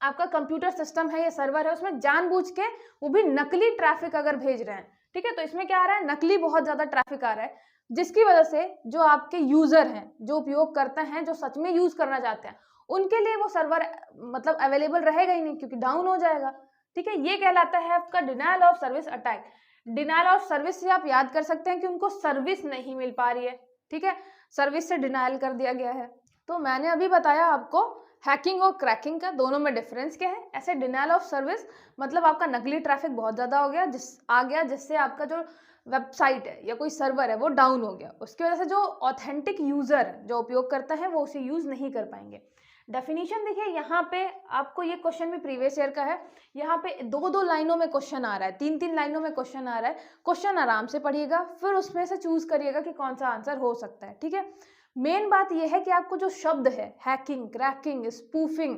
आपका कंप्यूटर सिस्टम है या सर्वर है उसमें जानबूझ के वो भी नकली ट्रैफिक अगर भेज रहे हैं, ठीक है, तो इसमें क्या आ रहा है, नकली बहुत ज्यादा ट्रैफिक आ रहा है, जिसकी वजह से जो आपके यूजर हैं, जो उपयोग करते हैं, जो सच में यूज करना चाहते हैं, उनके लिए वो सर्वर मतलब अवेलेबल रहेगा ही नहीं, क्योंकि डाउन हो जाएगा, ठीक है। ये कहलाता है आपका denial of service attack. Denial of service से आप याद कर सकते हैं कि उनको सर्विस नहीं मिल पा रही है, ठीक है, सर्विस से डिनायल कर दिया गया है। तो मैंने अभी बताया आपको हैकिंग और क्रैकिंग का दोनों में डिफरेंस क्या है। ऐसे डिनायल ऑफ सर्विस मतलब आपका नकली ट्रैफिक बहुत ज्यादा हो गया, जिससे आपका जो वेबसाइट है या कोई सर्वर है वो डाउन हो गया, उसकी वजह से जो ऑथेंटिक यूजर है, जो उपयोग करता है, वो उसे यूज नहीं कर पाएंगे। डेफिनेशन देखिए, यहाँ पे आपको ये क्वेश्चन भी प्रीवियस ईयर का है, यहाँ पे दो लाइनों में क्वेश्चन आ रहा है, तीन लाइनों में क्वेश्चन आ रहा है। क्वेश्चन आराम से पढ़िएगा, फिर उसमें से चूज करिएगा कि कौन सा आंसर हो सकता है, ठीक है। मेन बात यह है कि आपको जो शब्द है hacking, cracking, spoofing,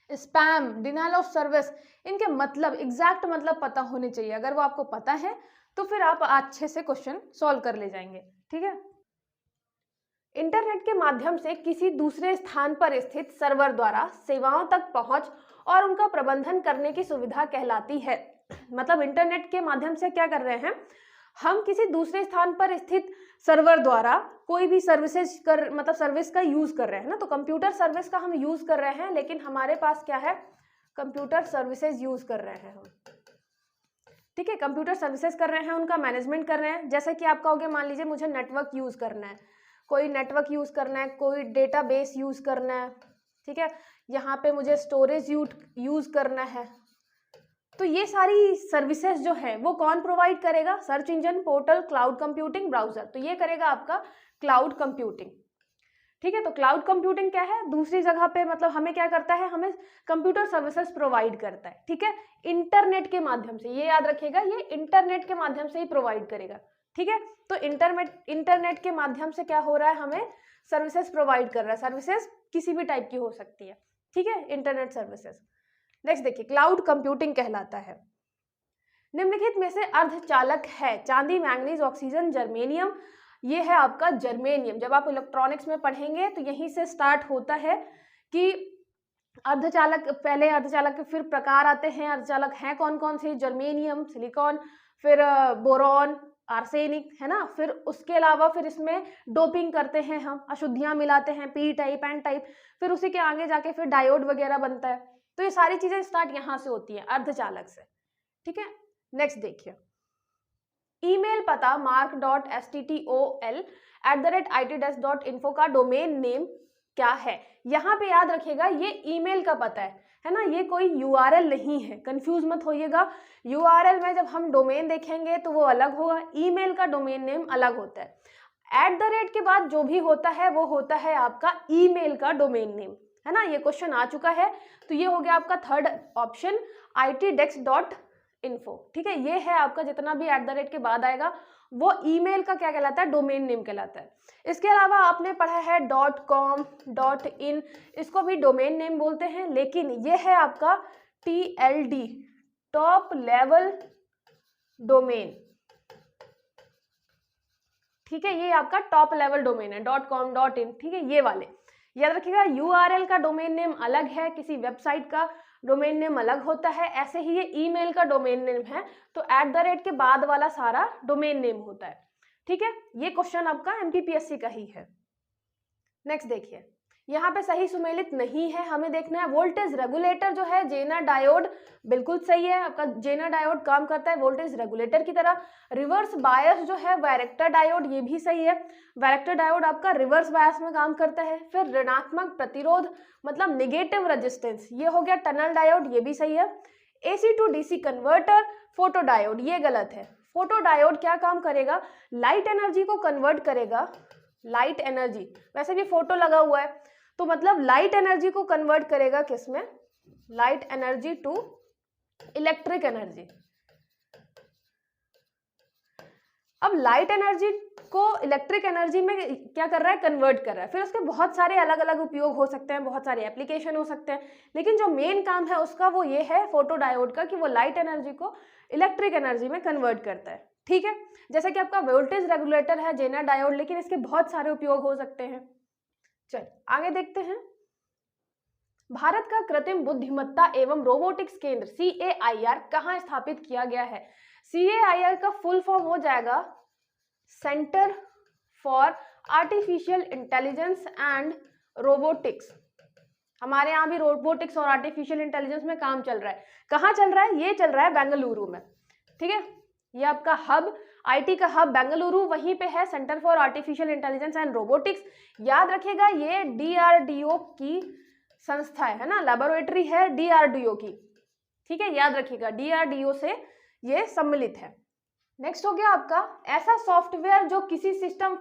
spam, denial of service, इनके मतलब एग्जैक्ट मतलब पता होने चाहिए। अगर वो आपको पता है तो फिर आप अच्छे से क्वेश्चन सॉल्व कर ले जाएंगे, ठीक है। इंटरनेट के माध्यम से किसी दूसरे स्थान पर स्थित सर्वर द्वारा सेवाओं तक पहुंच और उनका प्रबंधन करने की सुविधा कहलाती है। मतलब इंटरनेट के माध्यम से क्या कर रहे हैं, हम किसी दूसरे स्थान पर स्थित सर्वर द्वारा कोई भी मतलब सर्विस का यूज कर रहे हैं ना, तो कंप्यूटर सर्विस का हम यूज कर रहे हैं, लेकिन हमारे पास क्या है, कंप्यूटर सर्विसेज यूज कर रहे हैं हम, ठीक है, कंप्यूटर सर्विसेज कर रहे हैं, उनका मैनेजमेंट कर रहे हैं। जैसे कि आपका हो गया, मान लीजिए मुझे नेटवर्क यूज करना है, कोई नेटवर्क यूज करना है, कोई डेटाबेस यूज करना है, ठीक है, यहाँ पे मुझे स्टोरेज यूज करना है, तो ये सारी सर्विसेज जो है वो कौन प्रोवाइड करेगा, search engine, portal, cloud computing, browser, तो ये करेगा आपका क्लाउड कंप्यूटिंग, ठीक है। तो क्लाउड कंप्यूटिंग क्या है, दूसरी जगह पे मतलब हमें क्या करता है, हमें कंप्यूटर सर्विसेज प्रोवाइड करता है, ठीक है, इंटरनेट के माध्यम से, ये याद रखिएगा, ये इंटरनेट के माध्यम से ही प्रोवाइड करेगा, ठीक है, तो इंटरनेट के माध्यम से क्या हो रहा है, हमें सर्विसेज प्रोवाइड कर रहा है। सर्विसेज किसी भी टाइप की हो सकती है, ठीक है, इंटरनेट सर्विसेज। नेक्स्ट देखिए, क्लाउड कंप्यूटिंग कहलाता है। निम्नलिखित में से अर्धचालक है, चांदी, मैंगनीज, ऑक्सीजन, जर्मेनियम। ये है आपका जर्मेनियम। जब आप इलेक्ट्रॉनिक्स में पढ़ेंगे तो यहीं से स्टार्ट होता है कि अर्धचालक, पहले अर्धचालक के फिर प्रकार आते हैं, अर्धचालक हैं कौन कौन से, जर्मेनियम, सिलिकॉन, फिर बोरॉन, आर्सेनिक, है ना। फिर उसके अलावा फिर इसमें डोपिंग करते हैं हम, अशुद्धियां मिलाते हैं, पी टाइप, एन टाइप, फिर उसी के आगे जाके फिर डायोड वगैरह बनता है। तो ये सारी चीजें स्टार्ट यहाँ से होती हैं, अर्धचालक से, ठीक है। नेक्स्ट देखिए, ईमेल पता mark.stol@itdesk.info का डोमेन नेम क्या है। यहाँ पे याद रखिएगा ये ईमेल का पता है ना, ये कोई यूआरएल नहीं है, कंफ्यूज मत होइएगा। यूआरएल में जब हम डोमेन देखेंगे तो वो अलग होगा, ईमेल का डोमेन नेम अलग होता है। @ के बाद जो भी होता है वो होता है आपका ईमेल का डोमेन नेम, है ना। ये क्वेश्चन आ चुका है, तो ये हो गया आपका थर्ड ऑप्शन, itdesk.info, ठीक है। ये है आपका जितना भी @ के बाद आएगा वो ईमेल का क्या कहलाता है, डोमेन नेम कहलाता है। इसके अलावा आपने पढ़ा है .com, .in, इसको भी डोमेन नेम बोलते हैं, लेकिन ये है आपका TLD, टॉप लेवल डोमेन, ठीक है। ये आपका टॉप लेवल डोमेन है, .com, .in, ठीक है, ये वाले याद रखिएगा। यूआरएल का डोमेन नेम अलग है, किसी वेबसाइट का डोमेन नेम अलग होता है, ऐसे ही ये ईमेल का डोमेन नेम है, तो @ के बाद वाला सारा डोमेन नेम होता है, ठीक है। ये क्वेश्चन आपका MPPSC का ही है। नेक्स्ट देखिए, यहाँ पे सही सुमेलित नहीं है, हमें देखना है वोल्टेज रेगुलेटर जो है, जेना डायोड बिल्कुल सही है आपका, जेना डायोड काम करता है वोल्टेज रेगुलेटर की तरह। रिवर्स बायस जो है वैरेक्टर डायोड, ये भी सही है, वैरेक्टर डायोड आपका रिवर्स बायस में काम करता है। फिर ऋणात्मक प्रतिरोध मतलब निगेटिव रेजिस्टेंस, ये हो गया टनल डायोड, ये भी सही है। AC to DC converter, photo diode, ये गलत है। फोटो डायोड क्या काम करेगा, लाइट एनर्जी को कन्वर्ट करेगा, लाइट एनर्जी, वैसे भी फोटो लगा हुआ है तो मतलब लाइट एनर्जी को कन्वर्ट करेगा किसमें, light energy to electric energy. अब लाइट एनर्जी को इलेक्ट्रिक एनर्जी में क्या कर रहा है, कन्वर्ट कर रहा है। फिर उसके बहुत सारे अलग अलग उपयोग हो सकते हैं, बहुत सारे एप्लीकेशन हो सकते हैं, लेकिन जो मेन काम है उसका वो ये है फोटो डायोड का कि वो लाइट एनर्जी को इलेक्ट्रिक एनर्जी में कन्वर्ट करता है, ठीक है। जैसे कि आपका वोल्टेज रेगुलेटर है जेना डायोड, लेकिन इसके बहुत सारे उपयोग हो सकते हैं। चल आगे देखते हैं, भारत का कृत्रिम बुद्धिमत्ता एवं रोबोटिक्स केंद्र CAIR कहाँ स्थापित किया गया है। CAIR का फुल फॉर्म हो जाएगा centre for artificial intelligence and robotics. हमारे यहाँ भी रोबोटिक्स और आर्टिफिशियल इंटेलिजेंस में काम चल रहा है। कहाँ चल रहा है, ये चल रहा है बेंगलुरु में, ठीक है। ये आपका हब, IT का हब बेंगलुरु, वहीं पे है centre for artificial intelligence and robotics. याद रखिएगा ये DRDO की संस्था है ना, लेबोरेटरी है DRDO की, ठीक है, याद रखिएगा DRDO से ये सम्मिलित है। नेक्स्ट हो गया आपका ऐसा सॉफ्टवेयर जो किसी सिस्टम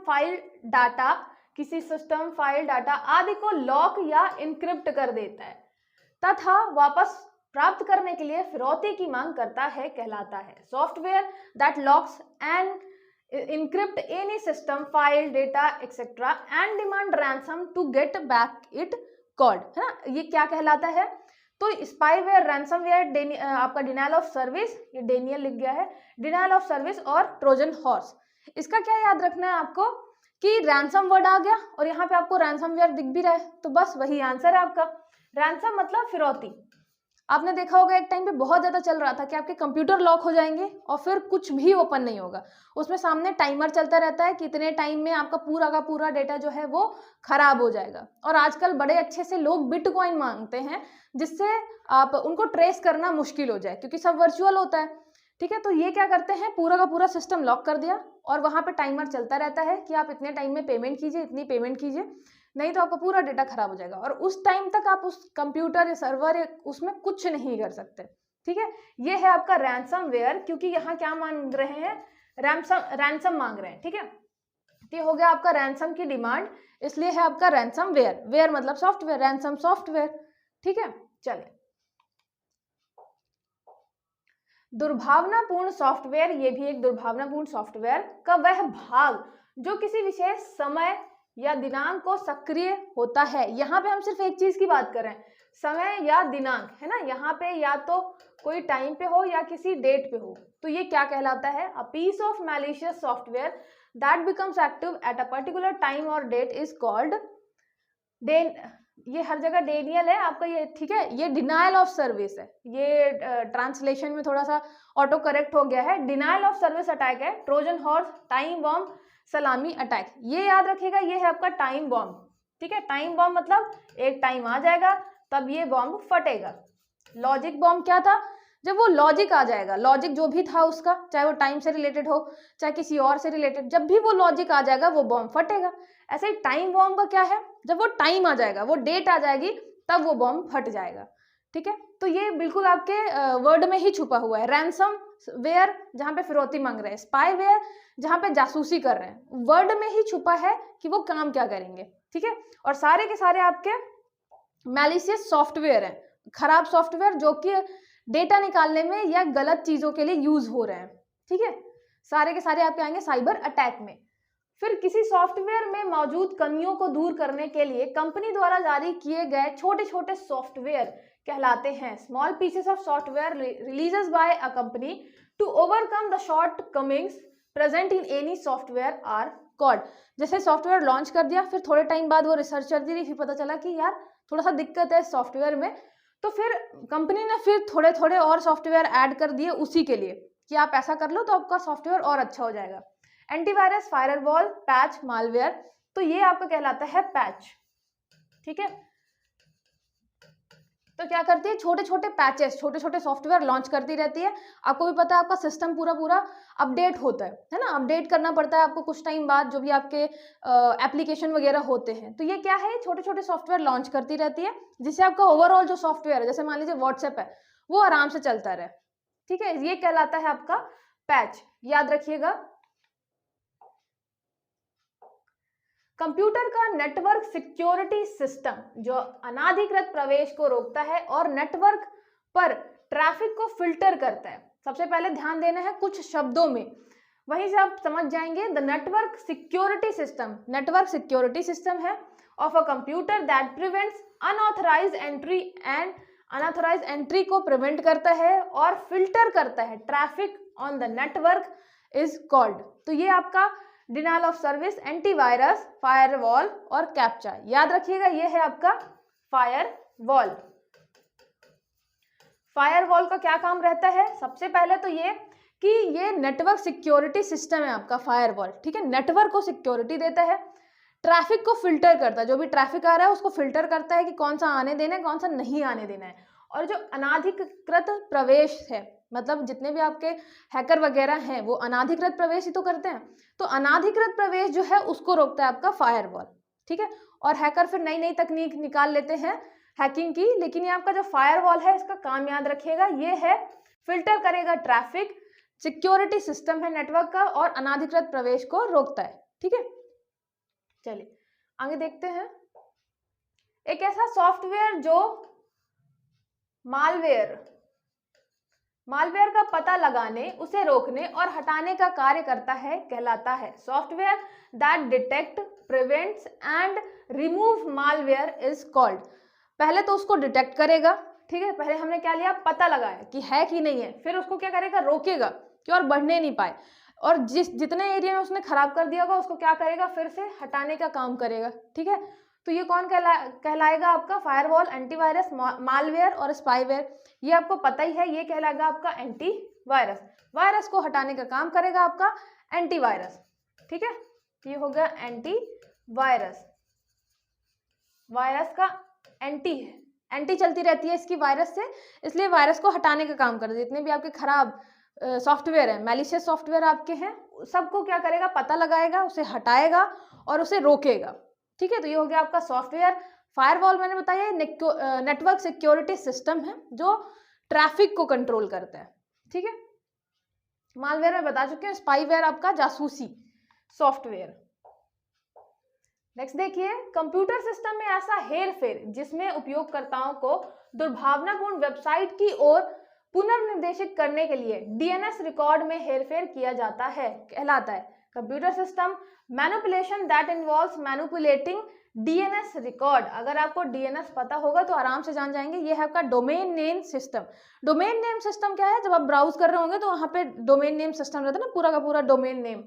फाइल डाटा आदि को लॉक या इनक्रिप्ट कर देता है तथा वापस प्राप्त करने के लिए फिरौती की मांग करता है, कहलाता है। Software that locks and encrypt any system file data etcetera and demand ransom to get back it called, है ना, ये क्या कहलाता है। तो स्पाईवेयर, रैंसमवेयर, आपका डिनायल ऑफ सर्विस, ये डेनियल लिख गया है, डिनायल ऑफ सर्विस और ट्रोजन हॉर्स। इसका क्या याद रखना है आपको कि रैंसम वर्ड आ गया और यहाँ पे आपको रैंसमवेयर दिख भी रहा है, तो बस वही आंसर है आपका। रैंसम मतलब फिरौती। आपने देखा होगा एक टाइम पे बहुत ज़्यादा चल रहा था कि आपके कंप्यूटर लॉक हो जाएंगे और फिर कुछ भी ओपन नहीं होगा, उसमें सामने टाइमर चलता रहता है कितने टाइम में आपका पूरा का पूरा डेटा जो है वो खराब हो जाएगा। और आजकल बड़े अच्छे से लोग बिटकॉइन मांगते हैं जिससे आप उनको ट्रेस करना मुश्किल हो जाए, क्योंकि सब वर्चुअल होता है, ठीक है। तो ये क्या करते हैं, पूरा का पूरा सिस्टम लॉक कर दिया और वहाँ पर टाइमर चलता रहता है कि आप इतने टाइम में पेमेंट कीजिए, इतनी पेमेंट कीजिए, नहीं तो आपका पूरा डेटा खराब हो जाएगा और उस टाइम तक आप उस कंप्यूटर या सर्वर या उसमें कुछ नहीं कर सकते, ठीक है। ये है आपका रैंसमवेयर, क्योंकि यहाँ क्या मांग रहे हैं, रैंसम मांग रहे हैं, ठीक है। ये हो गया आपका रैंसम की डिमांड, इसलिए है आपका रैंसमवेयर, वेयर मतलब सॉफ्टवेयर, रैंसम सॉफ्टवेयर, ठीक है। चलिए दुर्भावनापूर्ण सॉफ्टवेयर, ये भी एक दुर्भावनापूर्ण सॉफ्टवेयर का वह भाग जो किसी विशेष समय या दिनांक को सक्रिय होता है। यहाँ पे हम सिर्फ एक चीज की बात कर रहे हैं, समय या दिनांक, है ना। यहाँ पे या तो कोई टाइम पे हो या किसी डेट पे हो, तो ये क्या कहलाता है? A piece of malicious software that becomes active at a particular time और डेट इज कॉल्ड ये हर जगह डेनियल है आपका ये, ठीक है। ये डिनायल ऑफ सर्विस है, ये ट्रांसलेशन में थोड़ा सा ऑटो करेक्ट हो गया है। डिनायल ऑफ सर्विस अटैक है, ट्रोजन हॉर्स, टाइम बॉम्ब, सलामी अटैक। ये याद रखिएगा, ये है आपका टाइम बॉम्ब, ठीक है। टाइम बॉम्ब मतलब एक टाइम आ जाएगा तब ये बॉम्ब फटेगा। लॉजिक बॉम्ब क्या था? जब वो लॉजिक आ जाएगा, लॉजिक जो भी था उसका, चाहे वो टाइम से रिलेटेड हो चाहे किसी और से रिलेटेड, जब भी वो लॉजिक आ जाएगा वो बॉम्ब फटेगा। ऐसे ही टाइम बॉम्ब का क्या है? जब वो टाइम आ जाएगा, वो डेट आ जाएगी, तब वो बॉम्ब फट जाएगा, ठीक है। तो ये बिल्कुल आपके वर्ड में ही छुपा हुआ है। रैंसम वेयर जहाँ पे फिरौती मांग रहे हैं, स्पाई वेयर जहाँ पे जासूसी कर रहे हैं, वर्ड में ही छुपा है कि वो काम क्या करेंगे, ठीक है। और सारे के सारे आपके मैलिशियस सॉफ्टवेयर हैं, खराब सॉफ्टवेयर जो कि डेटा निकालने में या गलत चीजों के लिए यूज हो रहे हैं, ठीक है। सारे के सारे आपके आएंगे साइबर अटैक में। फिर किसी सॉफ्टवेयर में मौजूद कमियों को दूर करने के लिए कंपनी द्वारा जारी किए गए छोटे छोटे सॉफ्टवेयर कहलाते हैं। Small pieces of software releases by a company to overcome the shortcomings present in any software are called. जैसे सॉफ्टवेयर लॉन्च कर दिया, फिर थोड़े टाइम बाद वो रिसर्च करती रही, फिर पता चला कि यार थोड़ा सा दिक्कत है सॉफ्टवेयर में, तो फिर कंपनी ने फिर थोड़े थोड़े और सॉफ्टवेयर ऐड कर दिए उसी के लिए कि आप ऐसा कर लो तो आपका सॉफ्टवेयर और अच्छा हो जाएगा। एंटीवायरस, फायरवॉल, पैच, मालवेयर, तो ये आपका कहलाता है पैच, ठीक है। तो क्या करती है? छोटे छोटे पैचेस, छोटे छोटे सॉफ्टवेयर लॉन्च करती रहती है। आपको भी पता है आपका सिस्टम पूरा पूरा अपडेट होता है ना, अपडेट करना पड़ता है आपको कुछ टाइम बाद, जो भी आपके एप्लीकेशन वगैरह होते हैं। तो ये क्या है? छोटे छोटे सॉफ्टवेयर लॉन्च करती रहती है जिससे आपका ओवरऑल जो सॉफ्टवेयर है, जैसे मान लीजिए व्हाट्सएप है, वो आराम से चलता रहे, ठीक है। ये कहलाता है आपका पैच, याद रखिएगा। कंप्यूटर का नेटवर्क सिक्योरिटी सिस्टम जो अनाधिकृत प्रवेश को रोकता है और नेटवर्क पर ट्रैफिक को फिल्टर करता है। सबसे पहले ध्यान देना है कुछ शब्दों में, वहीं से आप समझ जाएंगे। The network security system, network security system है of a computer that prevents unauthorized entry and unauthorized entry को प्रिवेंट करता है और फिल्टर करता है traffic on the network is called. तो ये आपका denial of service, antivirus, firewall और कैप्चा, याद रखिएगा ये है आपका फायरवॉल। फायरवॉल का क्या काम रहता है? सबसे पहले तो ये कि ये नेटवर्क सिक्योरिटी सिस्टम है आपका फायरवॉल, ठीक है। नेटवर्क को सिक्योरिटी देता है, ट्रैफिक को फिल्टर करता है, जो भी ट्रैफिक आ रहा है उसको फिल्टर करता है कि कौन सा आने देना है, कौन सा नहीं आने देना है। और जो अनाधिकृत प्रवेश है, मतलब जितने भी आपके हैकर वगैरह हैं वो अनाधिकृत प्रवेश ही तो करते हैं, तो अनाधिकृत प्रवेश जो है उसको रोकता है आपका फायरवॉल, ठीक है। और हैकर फिर नई नई तकनीक निकाल लेते हैं हैकिंग की, लेकिन ये आपका जो फायरवॉल है इसका काम याद रखिएगा, ये है फिल्टर करेगा ट्रैफिक, सिक्योरिटी सिस्टम है नेटवर्क का और अनाधिकृत प्रवेश को रोकता है, ठीक है। चलिए आगे देखते हैं। एक ऐसा सॉफ्टवेयर जो मालवेयर का पता लगाने, उसे रोकने और हटाने का कार्य करता है कहलाता है software that detect, prevents and remove malware is called. पहले तो उसको डिटेक्ट करेगा, ठीक है। पहले हमने क्या लिया? पता लगाया कि है कि नहीं है, फिर उसको क्या करेगा? रोकेगा कि और बढ़ने नहीं पाए, और जितने एरिया में उसने खराब कर दिया होगा उसको क्या करेगा? फिर से हटाने का काम करेगा, ठीक है। तो ये कौन कहलाएगा आपका? फायरवॉल, एंटीवायरस, मालवेयर और स्पाईवेयर, ये आपको पता ही है, ये कहलाएगा आपका एंटीवायरस। वायरस को हटाने का काम करेगा आपका एंटीवायरस, ठीक है। ये हो गया एंटीवायरस, वायरस का एंटी है, एंटी चलती रहती है इसकी वायरस से, इसलिए वायरस को हटाने का काम करता है। जितने भी आपके खराब सॉफ्टवेयर है, मैलिशियस सॉफ्टवेयर आपके हैं, सबको क्या करेगा? पता लगाएगा, उसे हटाएगा और उसे रोकेगा, ठीक है। तो ये हो गया आपका सॉफ्टवेयर। फायरवॉल मैंने बताया नेटवर्क सिक्योरिटी सिस्टम है जो ट्रैफिक को कंट्रोल करता है, ठीक है। मालवेयर में बता चुके हैं, स्पाईवेयर आपका जासूसी सॉफ्टवेयर। नेक्स्ट देखिए, कंप्यूटर सिस्टम में ऐसा हेर फेर जिसमें उपयोगकर्ताओं को दुर्भावनापूर्ण वेबसाइट की ओर पुनर्निर्देशित करने के लिए डीएनएस रिकॉर्ड में हेरफेर किया जाता है कहलाता है computer system manipulation that involves manipulating DNS record. अगर आपको डीएनएस पता होगा तो आराम से जान जाएंगे, ये है आपका domain name system. Domain name system क्या है, जब आप ब्राउज कर रहे होंगे तो वहां पे डोमेन नेम सिस्टम रहता है ना, पूरा का पूरा डोमेन नेम,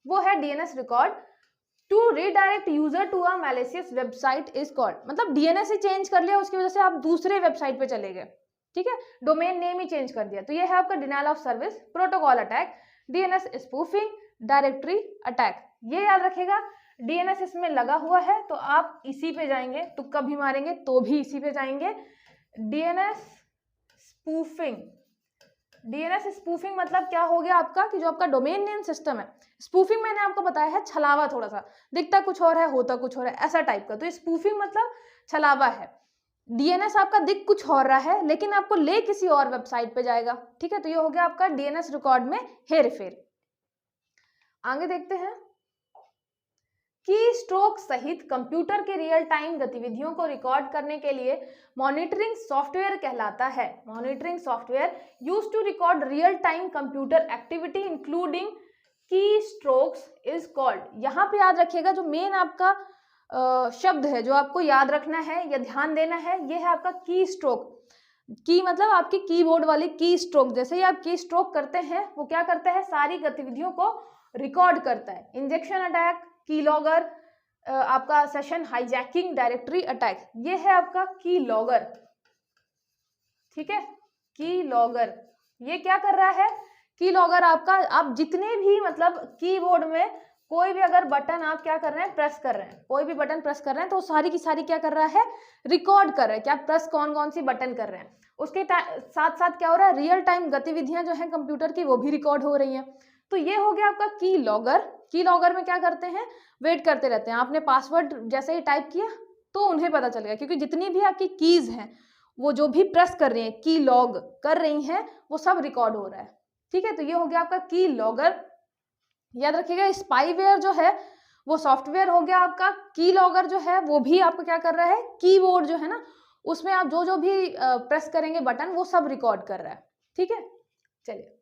वो है DNS record. To redirect user to a malicious website is called, मतलब डीएनएस ही चेंज कर लिया उसकी वजह से आप दूसरे वेबसाइट पे चले गए, ठीक है, डोमेन नेम ही चेंज कर दिया, तो ये है आपका denial of service, protocol attack, DNS spoofing, directory attack. ये याद रखेगा, डीएनएस इसमें लगा हुआ है तो आप इसी पे जाएंगे, तुक्का भी मारेंगे तो भी इसी पे जाएंगे। डीएनएस स्पूफिंग, डीएनएस स्पूफिंग मतलब क्या हो गया आपका कि जो आपका डोमेन नेम सिस्टम है, स्पूफिंग मैंने आपको बताया है छलावा, थोड़ा सा दिखता कुछ और है होता कुछ और है ऐसा टाइप का, तो स्पूफिंग मतलब छलावा है। डीएनएस आपका दिख कुछ और रहा है लेकिन आपको ले किसी और वेबसाइट पे जाएगा, ठीक है, तो ये हो गया आपका डीएनएस रिकॉर्ड में हेरफेर। आगे देखते हैं, की स्ट्रोक सहित कंप्यूटर के रियल टाइम गतिविधियों को रिकॉर्ड करने के लिए मॉनिटरिंग सॉफ्टवेयर कहलाता है। Monitoring software used to record real time computer activity including key strokes is called. यहाँ पे याद रखिएगा जो मेन आपका शब्द है जो आपको याद रखना है या ध्यान देना है, ये है आपका की स्ट्रोक। की मतलब आपकी कीबोर्ड वाली की स्ट्रोक, जैसे ही आप की स्ट्रोक करते हैं वो क्या करता है, सारी गतिविधियों को रिकॉर्ड करता है। इंजेक्शन अटैक, की लॉगर, आपका सेशन हाईजैकिंग, डायरेक्टरी अटैक, ये है आपका की लॉगर, ठीक है, की लॉगर। ये क्या कर रहा है, की लॉगर आपका, आप जितने भी मतलब कीबोर्ड में कोई भी अगर बटन आप क्या कर रहे हैं, प्रेस कर रहे हैं, कोई भी बटन प्रेस कर रहे हैं तो सारी की सारी क्या कर रहा है, रिकॉर्ड कर रहे हैं कि आप प्रेस कौन कौन सी बटन कर रहे हैं। उसके साथ साथ क्या हो रहा है, रियल टाइम गतिविधियां जो हैं कंप्यूटर की वो भी रिकॉर्ड हो रही हैं। तो ये हो गया आपका की लॉगर। की लॉगर में क्या करते हैं, वेट करते रहते हैं, आपने पासवर्ड जैसे ही टाइप किया तो उन्हें पता चल गया, क्योंकि जितनी भी आपकी कीज हैं वो जो भी प्रेस कर रही हैं, की लॉग कर रही हैं, वो सब रिकॉर्ड हो रहा है, ठीक है, तो ये हो गया आपका की लॉगर। याद रखिएगा स्पाईवेयर जो है वो सॉफ्टवेयर हो गया आपका, की लॉगर जो है वो भी आपको क्या कर रहा है, कीबोर्ड जो है ना उसमें आप जो जो भी प्रेस करेंगे बटन वो सब रिकॉर्ड कर रहा है, ठीक है। चलिए,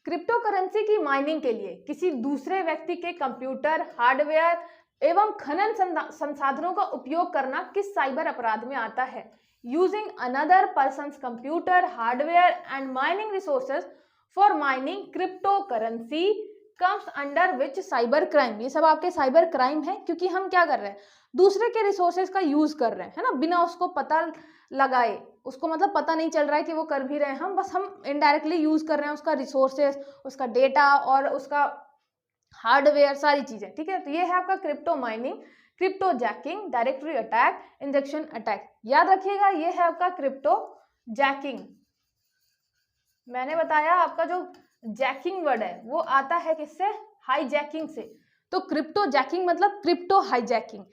क्रिप्टो करेंसी की माइनिंग के लिए किसी दूसरे व्यक्ति के कंप्यूटर, हार्डवेयर एवं खनन संसाधनों का उपयोग करना किस साइबर अपराध में आता है। Using another persons computer, hardware and mining resources for mining crypto currency comes under which cyber crime. ये सब आपके साइबर क्राइम है, क्योंकि हम क्या कर रहे हैं, दूसरे के रिसोर्सेज का यूज कर रहे हैं, है ना, बिना उसको पता लगाए, उसको मतलब पता नहीं चल रहा है कि वो कर भी रहे हैं, हम बस हम इनडायरेक्टली यूज कर रहे हैं उसका रिसोर्सेज, उसका डेटा और उसका हार्डवेयर, सारी चीजें, ठीक है। तो ये है आपका crypto mining, crypto jacking, directory attack, injection attack. याद रखिएगा ये है आपका क्रिप्टो जैकिंग। मैंने बताया आपका जो जैकिंग वर्ड है वो आता है किससे, हाईजैकिंग से। तो क्रिप्टो जैकिंग मतलब क्रिप्टो हाईजैकिंग,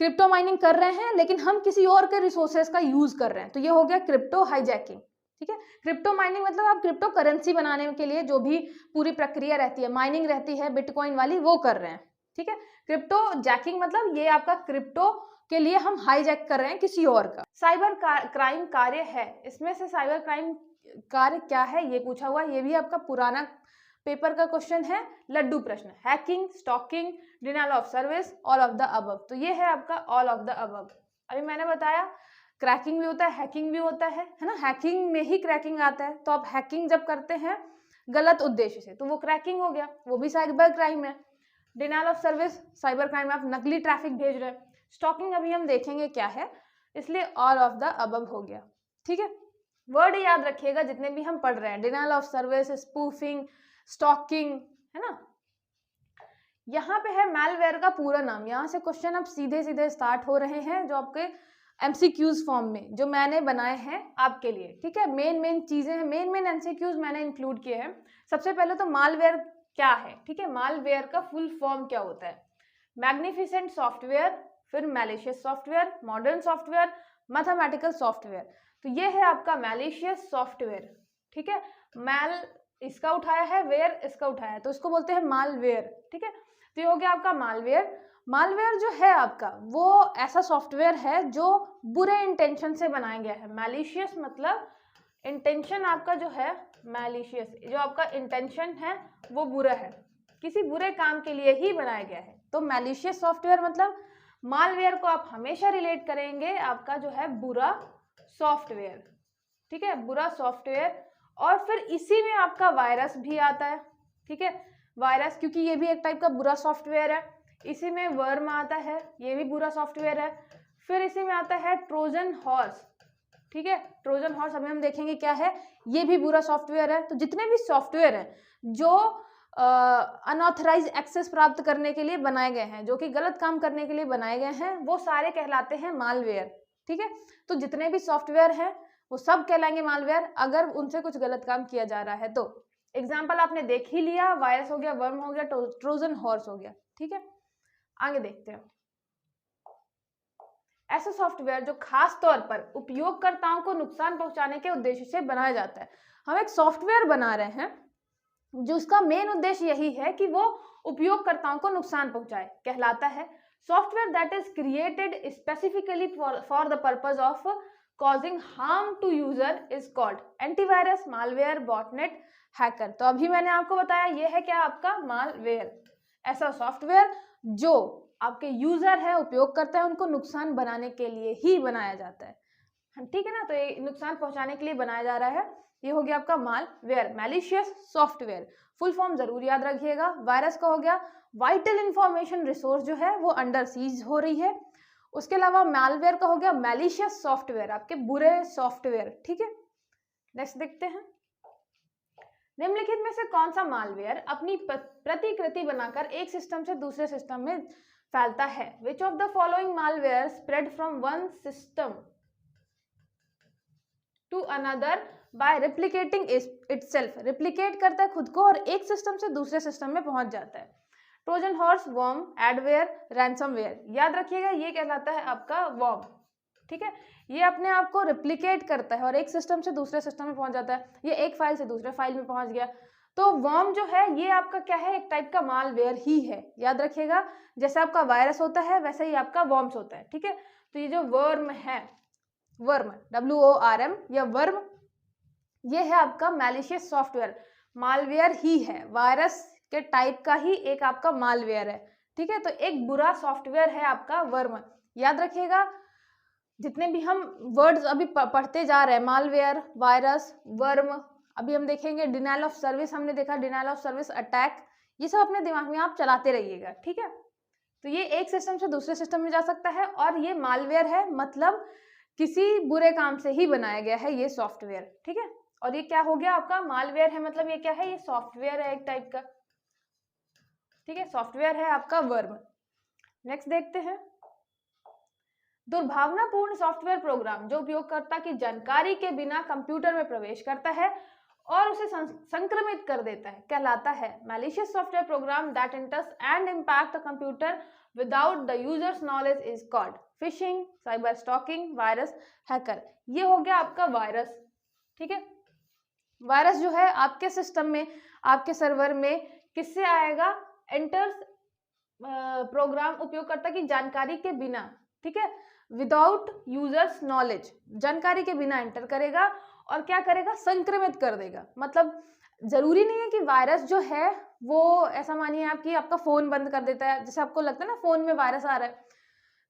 क्रिप्टो माइनिंग कर रहे हैं लेकिन हम किसी और के रिसोर्सेज का यूज कर रहे हैं, तो ये हो गया क्रिप्टो हाईजैकिंग, ठीक है। क्रिप्टो माइनिंग मतलब आप क्रिप्टो करेंसी बनाने के लिए जो भी पूरी प्रक्रिया रहती है, माइनिंग रहती है बिटकॉइन वाली, वो कर रहे हैं, ठीक है। क्रिप्टो जैकिंग मतलब ये आपका क्रिप्टो के लिए हम हाईजैक कर रहे हैं किसी और का। साइबर क्राइम कार्य है, इसमें से साइबर क्राइम कार्य क्या है ये पूछा हुआ, ये भी आपका पुराना पेपर का क्वेश्चन है, लड्डू प्रश्न। Hacking, stalking, denial of service, all of the above. तो ये है आपका ऑल ऑफ द अबव। अभी मैंने बताया क्रैकिंग भी होता है, हैकिंग भी होता है ना, हैकिंग में ही क्रैकिंग आता है, तो आप हैकिंग जब करते हैं गलत उद्देश्य से तो वो क्रैकिंग हो गया, वो भी साइबर क्राइम है। Denial of service cyber crime, आप नकली ट्रैफिक भेज रहे हैं। स्टॉकिंग अभी हम देखेंगे क्या है, इसलिए ऑल ऑफ द अबव हो गया, ठीक है। वर्ड याद रखिएगा जितने भी हम पढ़ रहे हैं, denial of service, spoofing, stalking, है ना। यहाँ पे है मैलवेयर का पूरा नाम, यहाँ से क्वेश्चन अब सीधे सीधे स्टार्ट हो रहे हैं जो आपके एमसीक्यूज फॉर्म में जो मैंने बनाए हैं आपके लिए, ठीक है। मेन चीजें हैं, मेन एमसीक्यूज मैंने इंक्लूड किए हैं। सबसे पहले तो मालवेयर क्या है, ठीक है, मालवेयर का फुल फॉर्म क्या होता है, मैग्निफिसेंट सॉफ्टवेयर, फिर malicious software, modern software, mathematical software. तो ये है आपका मैलिशियस सॉफ्टवेयर, ठीक है। मैल इसका उठाया है, वेयर इसका उठाया है, तो इसको बोलते हैं मालवेयर, ठीक है। तो ये हो गया आपका मालवेयर। मालवेयर जो है आपका वो ऐसा सॉफ्टवेयर है जो बुरे इंटेंशन से बनाया गया है। मैलिशियस मतलब इंटेंशन आपका जो है मैलिशियस, जो आपका इंटेंशन है वो बुरा है, किसी बुरे काम के लिए ही बनाया गया है। तो मैलिशियस सॉफ्टवेयर मतलब मालवेयर को आप हमेशा रिलेट करेंगे आपका जो है बुरा सॉफ्टवेयर, ठीक है, बुरा सॉफ्टवेयर। और फिर इसी में आपका वायरस भी आता है, ठीक है, वायरस, क्योंकि ये भी एक टाइप का बुरा सॉफ्टवेयर है। इसी में वर्म आता है, ये भी बुरा सॉफ्टवेयर है। फिर इसी में आता है ट्रोजन हॉर्स, ठीक है, ट्रोजन हॉर्स अभी हम देखेंगे क्या है, ये भी बुरा सॉफ्टवेयर है। तो जितने भी सॉफ्टवेयर हैं जो अनऑथराइज एक्सेस प्राप्त करने के लिए बनाए गए हैं, जो कि गलत काम करने के लिए बनाए गए हैं, वो सारे कहलाते हैं मालवेयर, ठीक है। तो जितने भी सॉफ्टवेयर हैं वो सब कहलाएंगे मालवेयर अगर उनसे कुछ गलत काम किया जा रहा है तो। एग्जाम्पल आपने देख ही लिया, वायरस हो गया, वर्म हो गया, ट्रोजन हॉर्स हो गया, ठीक है। आगे देखते हैं। ऐसा सॉफ्टवेयर जो खास तौर पर उपयोगकर्ताओं को नुकसान पहुंचाने के उद्देश्य से बनाया जाता है। हम एक सॉफ्टवेयर बना रहे हैं जो उसका मेन उद्देश्य यही है कि वो उपयोगकर्ताओं को नुकसान पहुंचाए, कहलाता है software that is created specifically for the purpose of causing harm to user is called antivirus, malware, botnet, hacker. तो अभी मैंने आपको बताया ये है क्या आपका मालवेयर, ऐसा सॉफ्टवेयर जो आपके यूजर है, उपयोगकर्ता है, उनको नुकसान बनाने के लिए ही बनाया जाता है, ठीक है ना। तो ये नुकसान पहुंचाने के लिए बनाया जा रहा है, ये हो गया आपका malware, malicious software. Full form जरूर याद रखिएगा। वायरस का हो गया वाइटल इंफॉर्मेशन रिसोर्स जो है वो अंडर सीज हो रही है। उसके अलावा मालवेयर का हो गया मैलिशियस सॉफ्टवेयर, आपके बुरे सॉफ्टवेयर, ठीक है। नेक्स्ट देखते हैं, निम्नलिखित में से कौन सा मालवेयर अपनी प्रतिकृति बनाकर एक सिस्टम से दूसरे सिस्टम में फैलता है? Which of the following malware spread from one system to another by replicating itself, replicate करता है खुद को और एक सिस्टम से दूसरे सिस्टम में पहुंच जाता है। Trojan horse, worm, adware, ransomware. याद रखिएगा ये कहलाता है आपका वर्म, ठीक है। ये अपने आप को रिप्लिकेट करता है और एक सिस्टम से दूसरे सिस्टम में पहुंच जाता है, ये एक फाइल से दूसरे फाइल में पहुंच गया। तो वर्म जो है ये आपका क्या है, एक टाइप का मालवेयर ही है, याद रखिएगा। जैसे आपका वायरस होता है वैसे ही आपका वर्म्स होता है, ठीक है। तो ये जो वर्म है, वर्म WORM या वर्म, ये है आपका मैलिशियस सॉफ्टवेयर, मालवेयर ही है, वायरस के टाइप का ही एक आपका मालवेयर है, ठीक है। तो एक बुरा सॉफ्टवेयर है आपका वर्म, याद रखिएगा। जितने भी हम वर्ड्स अभी पढ़ते जा रहे हैं, मालवेयर, वायरस, वर्म, अभी हम देखेंगे डिनायल ऑफ सर्विस, हमने देखा डिनायल ऑफ सर्विस अटैक, ये सब अपने दिमाग में आप चलाते रहिएगा, ठीक है। तो ये एक सिस्टम से दूसरे सिस्टम में जा सकता है और ये मालवेयर है, मतलब किसी बुरे काम से ही बनाया गया है ये सॉफ्टवेयर, ठीक है। और ये क्या हो गया आपका मालवेयर है, मतलब ये क्या है, ये सॉफ्टवेयर है एक टाइप का, ठीक है, सॉफ्टवेयर है आपका वर्म। नेक्स्ट देखते हैं, दुर्भावनापूर्ण सॉफ्टवेयर प्रोग्राम जो उपयोगकर्ता की जानकारी के बिना कंप्यूटर में प्रवेश करता है और उसे संक्रमित कर देता है, कहलाता है malicious software program that enters and impact the computer without the users knowledge is called fishing, cyber stalking, virus, hacker. ये हो गया आपका वायरस, ठीक है। वायरस जो है आपके सिस्टम में, आपके सर्वर में किससे आएगा, एंटर्स प्रोग्राम उपयोगकर्ता की जानकारी के बिना, ठीक है, विदाउट यूजर्स नॉलेज, जानकारी के बिना एंटर करेगा और क्या करेगा, संक्रमित कर देगा। मतलब जरूरी नहीं है कि वायरस जो है वो, ऐसा मानिए आप कि आपका फोन बंद कर देता है, जैसे आपको लगता है ना फोन में वायरस आ रहा है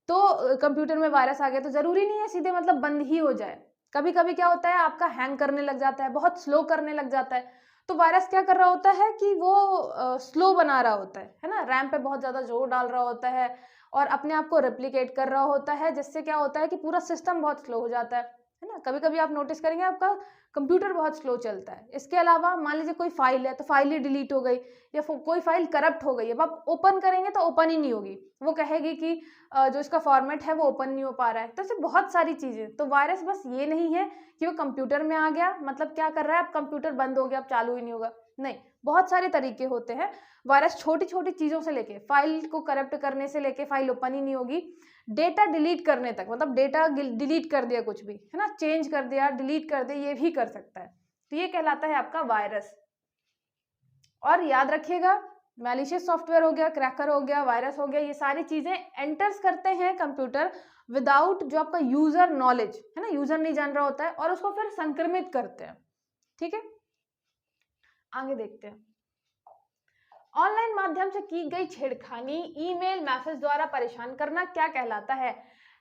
तो कंप्यूटर में वायरस आ गया, तो जरूरी नहीं है सीधे मतलब बंद ही हो जाए। कभी कभी क्या होता है आपका हैंग करने लग जाता है, बहुत स्लो करने लग जाता है, तो वायरस क्या कर रहा होता है कि वो स्लो बना रहा होता है ना, रैम पे बहुत ज़्यादा जोर डाल रहा होता है और अपने आप को रेप्लिकेट कर रहा होता है, जिससे क्या होता है कि पूरा सिस्टम बहुत स्लो हो जाता है ना। कभी कभी आप नोटिस करेंगे आपका कंप्यूटर बहुत स्लो चलता है। इसके अलावा मान लीजिए कोई फाइल है तो फाइल ही डिलीट हो गई या कोई फाइल करप्ट हो गई, अब आप ओपन करेंगे तो ओपन ही नहीं होगी, वो कहेगी कि जो इसका फॉर्मेट है वो ओपन नहीं हो पा रहा है। तो ऐसे बहुत सारी चीज़ें। तो वायरस बस ये नहीं है कि वो कंप्यूटर में आ गया मतलब क्या कर रहा है, अब कंप्यूटर बंद हो गया अब चालू ही नहीं होगा, नहीं, बहुत सारे तरीके होते हैं। वायरस छोटी छोटी चीज़ों से लेके, फाइल को करप्ट करने से लेके फाइल ओपन ही नहीं होगी, डेटा डिलीट करने तक, मतलब डेटा डिलीट कर दिया कुछ भी है ना, चेंज कर दिया, डिलीट कर दिया, ये भी कर सकता है। तो ये कहलाता है आपका वायरस। और याद रखिएगा मैलिशियस सॉफ्टवेयर हो गया, क्रैकर हो गया, वायरस हो गया, ये सारी चीजें एंटर्स करते हैं कंप्यूटर विदाउट जो आपका यूजर नॉलेज है ना, यूजर नहीं जान रहा होता है, और उसको फिर संक्रमित करते हैं। ठीक है, आगे देखते हैं। ऑनलाइन माध्यम से की गई छेड़खानी, ईमेल मैसेज द्वारा परेशान करना क्या कहलाता है?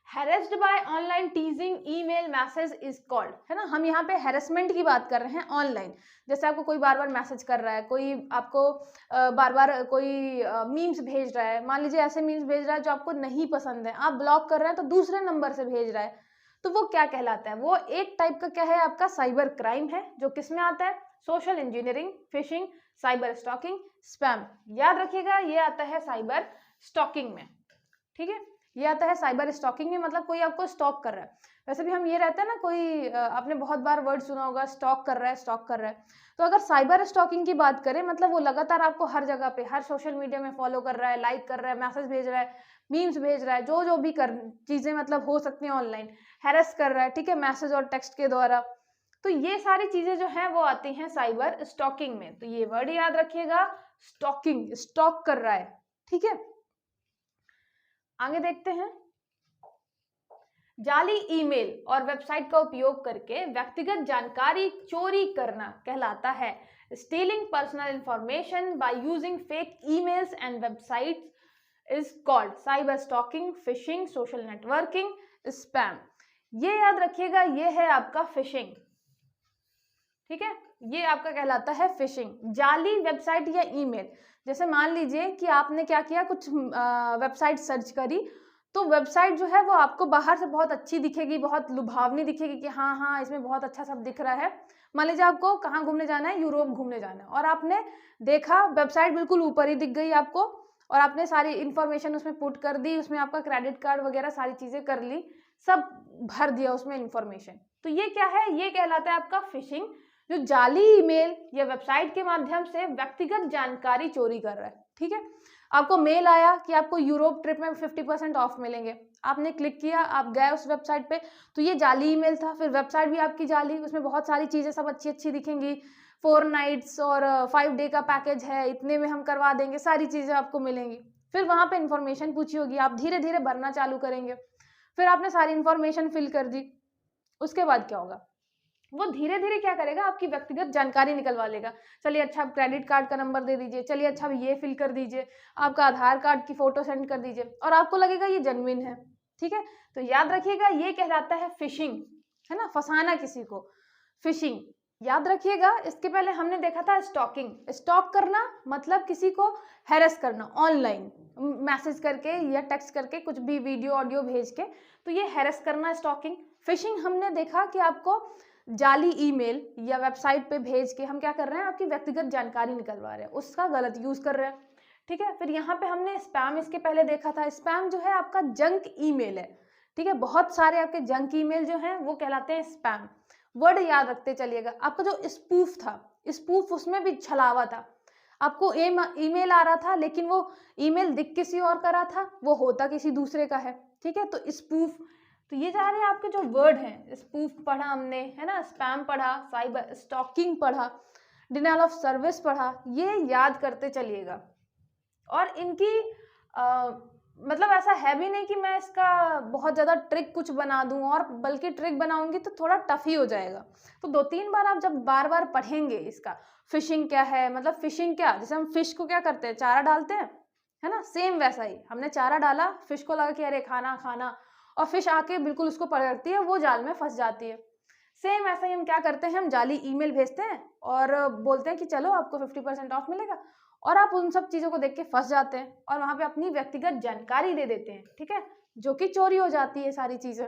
Harassed by online teasing email message is called, है ना। हम यहाँ पे हैरेसमेंट की बात कर रहे हैं ऑनलाइन, जैसे आपको कोई बार बार मैसेज कर रहा है, कोई आपको बार बार कोई मीम्स भेज रहा है, मान लीजिए ऐसे मीम्स भेज रहा है जो आपको नहीं पसंद है, आप ब्लॉक कर रहे हैं तो दूसरे नंबर से भेज रहा है, तो वो क्या कहलाता है? वो एक टाइप का क्या है, आपका साइबर क्राइम है, जो किस में आता है? Social engineering, fishing, cyber stalking, spam. याद रखिएगा ये आता है साइबर स्टॉकिंग में। ठीक है, ये आता है साइबर स्टॉकिंग में, मतलब कोई आपको स्टॉक कर रहा है। वैसे भी हम ये रहता है ना, कोई आपने बहुत बार वर्ड सुना होगा, स्टॉक कर रहा है, स्टॉक कर रहा है। तो अगर साइबर स्टॉकिंग की बात करें, मतलब वो लगातार आपको हर जगह पे, हर सोशल मीडिया में फॉलो कर रहा है, लाइक कर रहा है, मैसेज भेज रहा है, मीम्स भेज रहा है, जो जो भी कर चीजें मतलब हो सकती हैं ऑनलाइन, हैरेस कर रहा है, ठीक है, मैसेज और टेक्स्ट के द्वारा। तो ये सारी चीजें जो है वो आती हैं साइबर स्टॉकिंग में। तो ये वर्ड याद रखिएगा, स्टॉकिंग, स्टॉक कर रहा है। ठीक है, आगे देखते हैं। जाली ईमेल और वेबसाइट का उपयोग करके व्यक्तिगत जानकारी चोरी करना कहलाता है। Stealing personal information by using fake emails and websites is called cyber stalking, fishing, social networking, spam. ये याद रखिएगा, ये है आपका फिशिंग। ठीक है, ये आपका कहलाता है फिशिंग। जाली वेबसाइट या ईमेल, जैसे मान लीजिए कि आपने क्या किया, कुछ वेबसाइट सर्च करी, तो वेबसाइट जो है वो आपको बाहर से बहुत अच्छी दिखेगी, बहुत लुभावनी दिखेगी कि हाँ हाँ इसमें बहुत अच्छा सब दिख रहा है। मान लीजिए आपको कहाँ घूमने जाना है, यूरोप घूमने जाना है, और आपने देखा वेबसाइट बिल्कुल ऊपर ही दिख गई आपको, और आपने सारी इन्फॉर्मेशन उसमें पुट कर दी, उसमें आपका क्रेडिट कार्ड वगैरह सारी चीजें कर ली, सब भर दिया उसमें इन्फॉर्मेशन। तो ये क्या है? ये कहलाता है आपका फिशिंग, जो जाली ईमेल या वेबसाइट के माध्यम से व्यक्तिगत जानकारी चोरी कर रहा है। ठीक है, आपको मेल आया कि आपको यूरोप ट्रिप में 50% ऑफ मिलेंगे, आपने क्लिक किया, आप गए उस वेबसाइट पे, तो ये जाली ईमेल था, फिर वेबसाइट भी आपकी जाली, उसमें बहुत सारी चीजें सब अच्छी अच्छी दिखेंगी, 4 नाइट्स और 5 डे का पैकेज है, इतने में हम करवा देंगे, सारी चीजें आपको मिलेंगी। फिर वहां पे इन्फॉर्मेशन पूछी होगी, आप धीरे धीरे भरना चालू करेंगे, फिर आपने सारी इन्फॉर्मेशन फिल कर दी। उसके बाद क्या होगा? वो धीरे धीरे क्या करेगा, आपकी व्यक्तिगत जानकारी निकलवा लेगा। चलिए अच्छा, आप क्रेडिट कार्ड का नंबर दे दीजिए, चलिए अच्छा अब ये फिल कर दीजिए, आपका आधार कार्ड की फोटो सेंड कर दीजिए, और आपको लगेगा ये जेन्युइन है। ठीक है, तो याद रखिएगा ये कहलाता है फिशिंग, है ना, फंसाना किसी को, फिशिंग। याद रखिएगा, इसके पहले हमने देखा था स्टॉकिंग। स्टॉक करना मतलब किसी को हैरेस करना ऑनलाइन, मैसेज करके या टेक्स्ट करके, कुछ भी वीडियो ऑडियो भेज के, तो ये हैरेस करना स्टॉकिंग। फिशिंग हमने देखा कि आपको जाली ईमेल या वेबसाइट पे भेज के हम क्या कर रहे हैं, आपकी व्यक्तिगत जानकारी निकलवा रहे हैं, उसका गलत यूज कर रहे हैं। ठीक है, फिर यहाँ पे हमने स्पैम इसके पहले देखा था। स्पैम जो है आपका जंक ईमेल है। ठीक है, बहुत सारे आपके जंक ईमेल जो हैं वो कहलाते हैं स्पैम। वर्ड याद रखते चलिएगा। आपका जो स्पूफ था, स्पूफ उसमें भी छलावा था, आपको ईमेल आ रहा था लेकिन वो ईमेल दिख किसी और का रहा था, वो होता किसी दूसरे का है। ठीक है, तो स्पूफ, तो ये जा रहे हैं आपके जो वर्ड हैं, स्पूफ पढ़ा हमने, है ना, स्पैम पढ़ा, साइबर स्टॉकिंग पढ़ा, डिनायल ऑफ सर्विस पढ़ा, ये याद करते चलिएगा। और इनकी मतलब ऐसा है भी नहीं कि मैं इसका बहुत ज़्यादा ट्रिक कुछ बना दूं, और बल्कि ट्रिक बनाऊंगी तो थोड़ा टफ ही हो जाएगा। तो 2-3 बार आप जब बार बार पढ़ेंगे इसका, फिशिंग क्या है, मतलब फिशिंग क्या, जैसे हम फिश को क्या करते हैं, चारा डालते हैं, है ना, सेम वैसा ही हमने चारा डाला, फिश को लगा कि अरे खाना खाना, और फिश आके बिल्कुल उसको पकड़ती है, वो जाल में फंस जाती है। सेम ऐसा ही हम क्या करते हैं, हम जाली ईमेल भेजते हैं और बोलते हैं कि चलो आपको 50% ऑफ मिलेगा, और आप उन सब चीज़ों को देख के फंस जाते हैं और वहाँ पे अपनी व्यक्तिगत जानकारी दे देते हैं। ठीक है, जो कि चोरी हो जाती है सारी चीज़ें।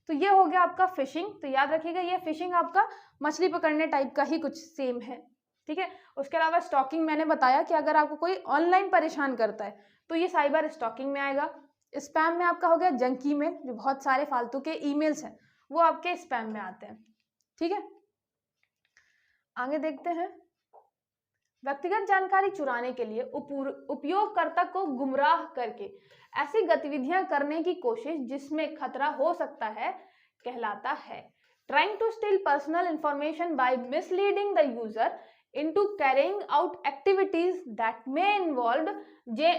तो ये हो गया आपका फिशिंग। तो याद रखिएगा, ये फिशिंग आपका मछली पकड़ने टाइप का ही कुछ सेम है। ठीक है, उसके अलावा स्टॉकिंग मैंने बताया कि अगर आपको कोई ऑनलाइन परेशान करता है तो ये साइबर स्टॉकिंग में आएगा। स्पैम में आपका हो गया जंक ईमेल, जो बहुत सारे फालतू के ईमेल्स हैं वो आपके स्पैम में आते हैं। ठीक है, आगे देखते हैं। व्यक्तिगत जानकारी चुराने के लिए उपयोगकर्ता को गुमराह करके ऐसी गतिविधियां करने की कोशिश जिसमें खतरा हो सकता है कहलाता है। Trying to steal personal information by misleading the user into carrying out activities that may involve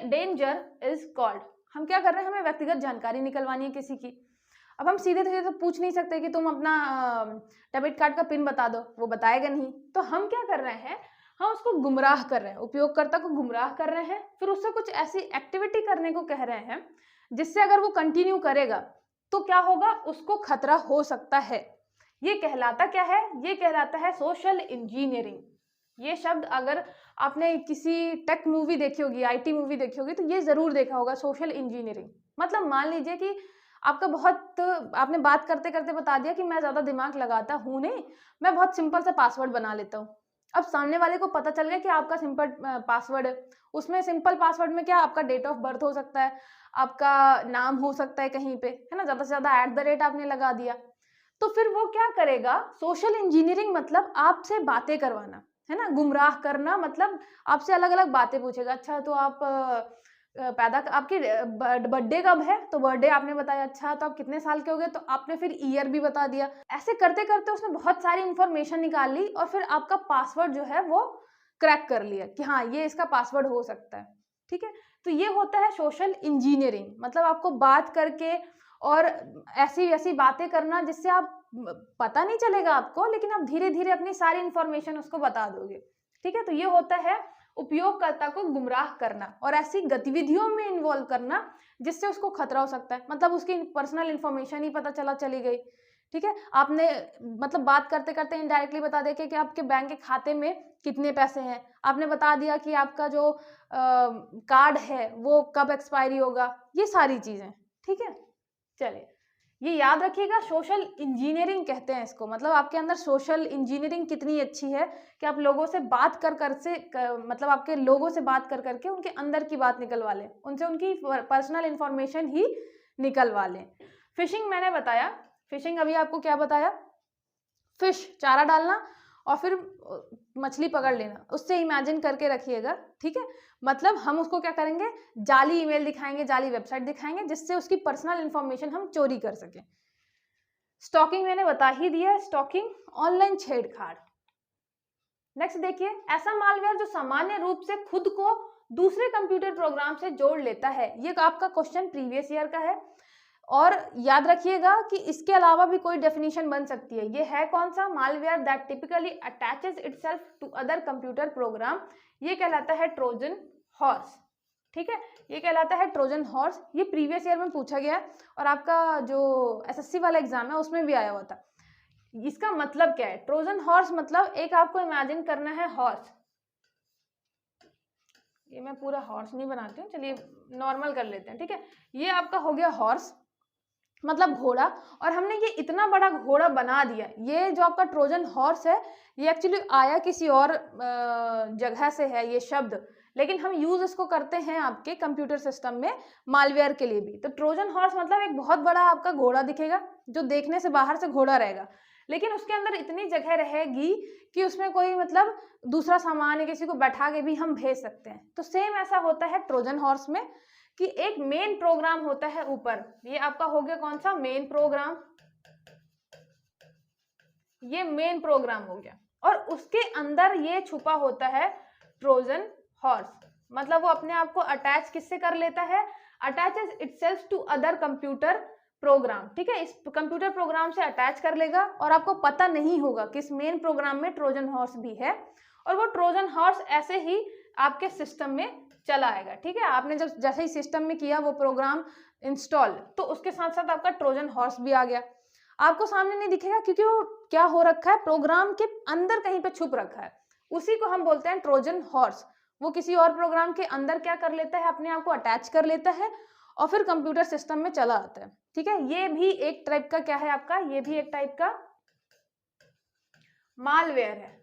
danger is called। हम क्या कर रहे हैं, हमें व्यक्तिगत जानकारी निकलवानी है किसी की। अब हम सीधे सीधे तो पूछ नहीं सकते कि तुम अपना डेबिट कार्ड का पिन बता दो, वो बताएगा नहीं। तो हम क्या कर रहे हैं, हम उसको गुमराह कर रहे हैं, उपयोगकर्ता को गुमराह कर रहे हैं, फिर उससे कुछ ऐसी एक्टिविटी करने को कह रहे हैं जिससे अगर वो कंटिन्यू करेगा तो क्या होगा, उसको खतरा हो सकता है। ये कहलाता क्या है, ये कहलाता है सोशल इंजीनियरिंग। ये शब्द अगर आपने किसी टेक मूवी देखी होगी, IT मूवी देखी होगी, तो ये जरूर देखा होगा, सोशल इंजीनियरिंग। मतलब मान लीजिए कि आपका बहुत, आपने बात करते करते बता दिया कि मैं ज्यादा दिमाग लगाता हूँ नहीं, मैं बहुत सिंपल सा पासवर्ड बना लेता हूँ। अब सामने वाले को पता चल गया कि आपका सिंपल पासवर्ड है, उसमें सिंपल पासवर्ड में क्या आपका डेट ऑफ बर्थ हो सकता है, आपका नाम हो सकता है कहीं पे, है ना, ज्यादा से ज्यादा @ आपने लगा दिया। तो फिर वो क्या करेगा, सोशल इंजीनियरिंग मतलब आपसे बातें करवाना, है ना, गुमराह करना, मतलब आपसे अलग अलग बातें पूछेगा। अच्छा तो आप आपकी बर्थडे कब है, तो बर्थडे आपने बताया। अच्छा तो आप कितने साल के हो गए, तो आपने फिर ईयर भी बता दिया। ऐसे करते करते उसने बहुत सारी इंफॉर्मेशन निकाल ली और फिर आपका पासवर्ड जो है वो क्रैक कर लिया कि हाँ ये इसका पासवर्ड हो सकता है। ठीक है, तो ये होता है सोशल इंजीनियरिंग। मतलब आपको बात करके और ऐसी वैसी बातें करना जिससे आप, पता नहीं चलेगा आपको, लेकिन आप धीरे धीरे अपनी सारी इंफॉर्मेशन उसको बता दोगे। ठीक है, तो ये होता है उपयोगकर्ता को गुमराह करना और ऐसी गतिविधियों में इन्वॉल्व करना जिससे उसको खतरा हो सकता है। मतलब उसकी पर्सनल इंफॉर्मेशन ही पता चली गई। ठीक है, आपने मतलब बात करते करते इनडायरेक्टली बता दिया कि आपके बैंक के खाते में कितने पैसे हैं, आपने बता दिया कि आपका जो कार्ड है वो कब एक्सपायरी होगा, ये सारी चीजें। ठीक है, चलिए ये याद रखिएगा, सोशल इंजीनियरिंग कहते हैं इसको। मतलब आपके अंदर सोशल इंजीनियरिंग कितनी अच्छी है कि आप लोगों से बात मतलब आपके लोगों से बात कर करके उनके अंदर की बात निकलवा लें, उनसे उनकी पर्सनल इंफॉर्मेशन ही निकलवा लें। फिशिंग मैंने बताया, फिशिंग अभी आपको क्या बताया, फिश चारा डालना और फिर मछली पकड़ लेना, उससे इमेजिन करके रखिएगा। ठीक है, मतलब हम उसको क्या करेंगे, जाली ईमेल दिखाएंगे, जाली वेबसाइट दिखाएंगे जिससे उसकी पर्सनल इंफॉर्मेशन हम चोरी कर सकें। स्टॉकिंग मैंने बता ही दिया है, स्टॉकिंग ऑनलाइन छेड़छाड़। नेक्स्ट देखिए, ऐसा मालवेयर जो सामान्य रूप से खुद को दूसरे कंप्यूटर प्रोग्राम से जोड़ लेता है। ये आपका क्वेश्चन प्रीवियस ईयर का है और याद रखिएगा कि इसके अलावा भी कोई डेफिनेशन बन सकती है। ये है कौन सा, malware that typically attaches itself to other computer program. ये कहलाता है ट्रोजन हॉर्स। ठीक है, ये कहलाता है ट्रोजन हॉर्स। ये प्रीवियस ईयर में पूछा गया है और आपका जो SSC वाला एग्जाम है उसमें भी आया हुआ था। इसका मतलब क्या है, ट्रोजन हॉर्स मतलब एक आपको इमेजिन करना है हॉर्स, ये मैं पूरा हॉर्स नहीं बनाती हूँ, चलिए नॉर्मल कर लेते हैं। ठीक है, ये आपका हो गया हॉर्स मतलब घोड़ा, और हमने ये इतना बड़ा घोड़ा बना दिया। ये जो आपका ट्रोजन हॉर्स है ये एक्चुअली आया किसी और जगह से है ये शब्द, लेकिन हम यूज इसको करते हैं आपके कंप्यूटर सिस्टम में मालवेयर के लिए भी। तो ट्रोजन हॉर्स मतलब एक बहुत बड़ा आपका घोड़ा दिखेगा जो देखने से बाहर से घोड़ा रहेगा, लेकिन उसके अंदर इतनी जगह रहेगी कि उसमें कोई मतलब दूसरा सामान है, किसी को बैठा के भी हम भेज सकते हैं। तो सेम ऐसा होता है ट्रोजन हॉर्स में कि एक मेन प्रोग्राम होता है ऊपर, ये आपका हो गया कौन सा, मेन प्रोग्राम। ये मेन प्रोग्राम हो गया और उसके अंदर ये छुपा होता है ट्रोजन हॉर्स। मतलब वो अपने आप को अटैच किससे कर लेता है, attaches itself to other computer program. ठीक है, इस कंप्यूटर प्रोग्राम से अटैच कर लेगा और आपको पता नहीं होगा कि इस मेन प्रोग्राम में ट्रोजन हॉर्स भी है, और वो ट्रोजन हॉर्स ऐसे ही आपके सिस्टम में चला आएगा। ठीक है, आपने जब जैसे ही सिस्टम में किया वो प्रोग्राम इंस्टॉल, तो उसके साथ साथ आपका ट्रोजन हॉर्स भी आ गया। आपको सामने नहीं दिखेगा क्योंकि वो क्या हो रखा है, प्रोग्राम के अंदर कहीं पे छुप रखा है, उसी को हम बोलते हैं ट्रोजन हॉर्स। वो किसी और प्रोग्राम के अंदर क्या कर लेता है, अपने आप को अटैच कर लेता है और फिर कंप्यूटर सिस्टम में चला आता है। ठीक है, ये भी एक टाइप का क्या है आपका, ये भी एक टाइप का मालवेयर है।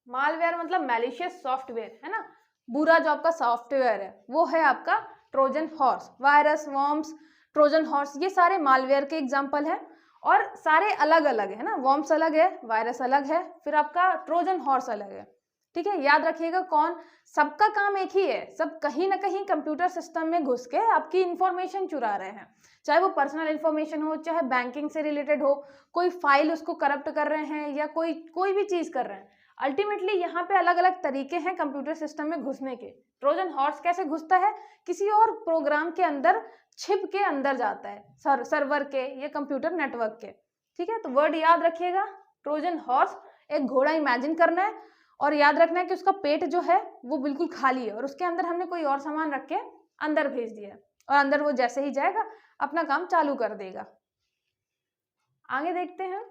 मालवेयर मतलब मैलिशियस सॉफ्टवेयर, है ना, बुरा जो आपका सॉफ्टवेयर है वो है आपका Trojan horse. Virus, worms, Trojan horse, ये सारे मालवेयर के एग्जांपल है और सारे अलग अलग है ना, वॉर्म्स अलग है, वायरस अलग है, फिर आपका ट्रोजन हॉर्स अलग है। ठीक है, याद रखिएगा कौन, सबका काम एक ही है, सब कहीं ना कहीं कंप्यूटर सिस्टम में घुस के आपकी इंफॉर्मेशन चुरा रहे हैं, चाहे वो पर्सनल इंफॉर्मेशन हो, चाहे बैंकिंग से रिलेटेड हो, कोई फाइल उसको करप्ट कर रहे हैं या कोई भी चीज कर रहे हैं। अल्टीमेटली यहाँ पे अलग अलग तरीके हैं कंप्यूटर सिस्टम में घुसने के। ट्रोजन हॉर्स कैसे घुसता है, किसी और प्रोग्राम के अंदर छिप के अंदर जाता है, सर्वर के या कंप्यूटर नेटवर्क के। ठीक है, तो वर्ड याद रखिएगा, ट्रोजन हॉर्स। एक घोड़ा इमेजिन करना है और याद रखना है कि उसका पेट जो है वो बिल्कुल खाली है और उसके अंदर हमने कोई और सामान रख के अंदर भेज दिया और अंदर वो जैसे ही जाएगा अपना काम चालू कर देगा। आगे देखते हैं।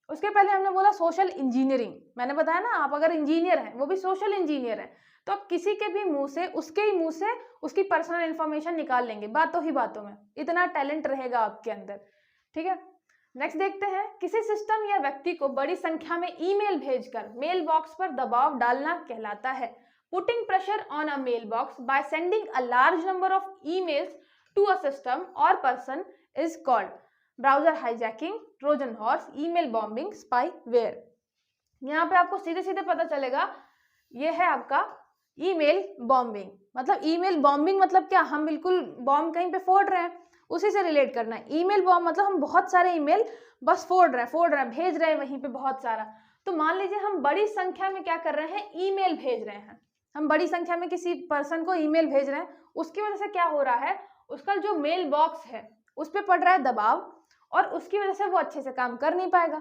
उसके पहले हमने बोला सोशल इंजीनियरिंग। मैंने बताया ना, आप अगर इंजीनियर हैं, वो भी सोशल इंजीनियर है, तो आप किसी के भी मुंह से, उसके ही मुंह से उसकी पर्सनल इंफॉर्मेशन निकाल लेंगे बातों ही बातों में। इतना टैलेंट रहेगा आपके अंदर। ठीक है, नेक्स्ट देखते हैं। किसी सिस्टम या व्यक्ति को बड़ी संख्या में ईमेल भेजकर मेल बॉक्स पर दबाव डालना कहलाता है। Putting pressure on a mail box by sending a large number of emails to a system और person is called browser hijacking, trojan horse, email bombing, spyware. यहाँ पे आपको सीधे सीधे पता चलेगा, ये है आपका ईमेल बॉम्बिंग। मतलब ईमेल बॉम्बिंग मतलब क्या, हम बिल्कुल बॉम्ब कहीं पे फोड़ रहे हैं, उसी से रिलेट करना है। ईमेल बॉम्ब मतलब हम बहुत सारे ईमेल बस फोड़ रहे हैं, भेज रहे हैं वहीं पे बहुत सारा। तो मान लीजिए हम बड़ी संख्या में क्या कर रहे हैं, ईमेल भेज रहे हैं। हम बड़ी संख्या में किसी पर्सन को ईमेल भेज रहे हैं, उसकी वजह से क्या हो रहा है, उसका जो मेल बॉक्स है उस पर पड़ रहा है दबाव और उसकी वजह से वो अच्छे से काम कर नहीं पाएगा।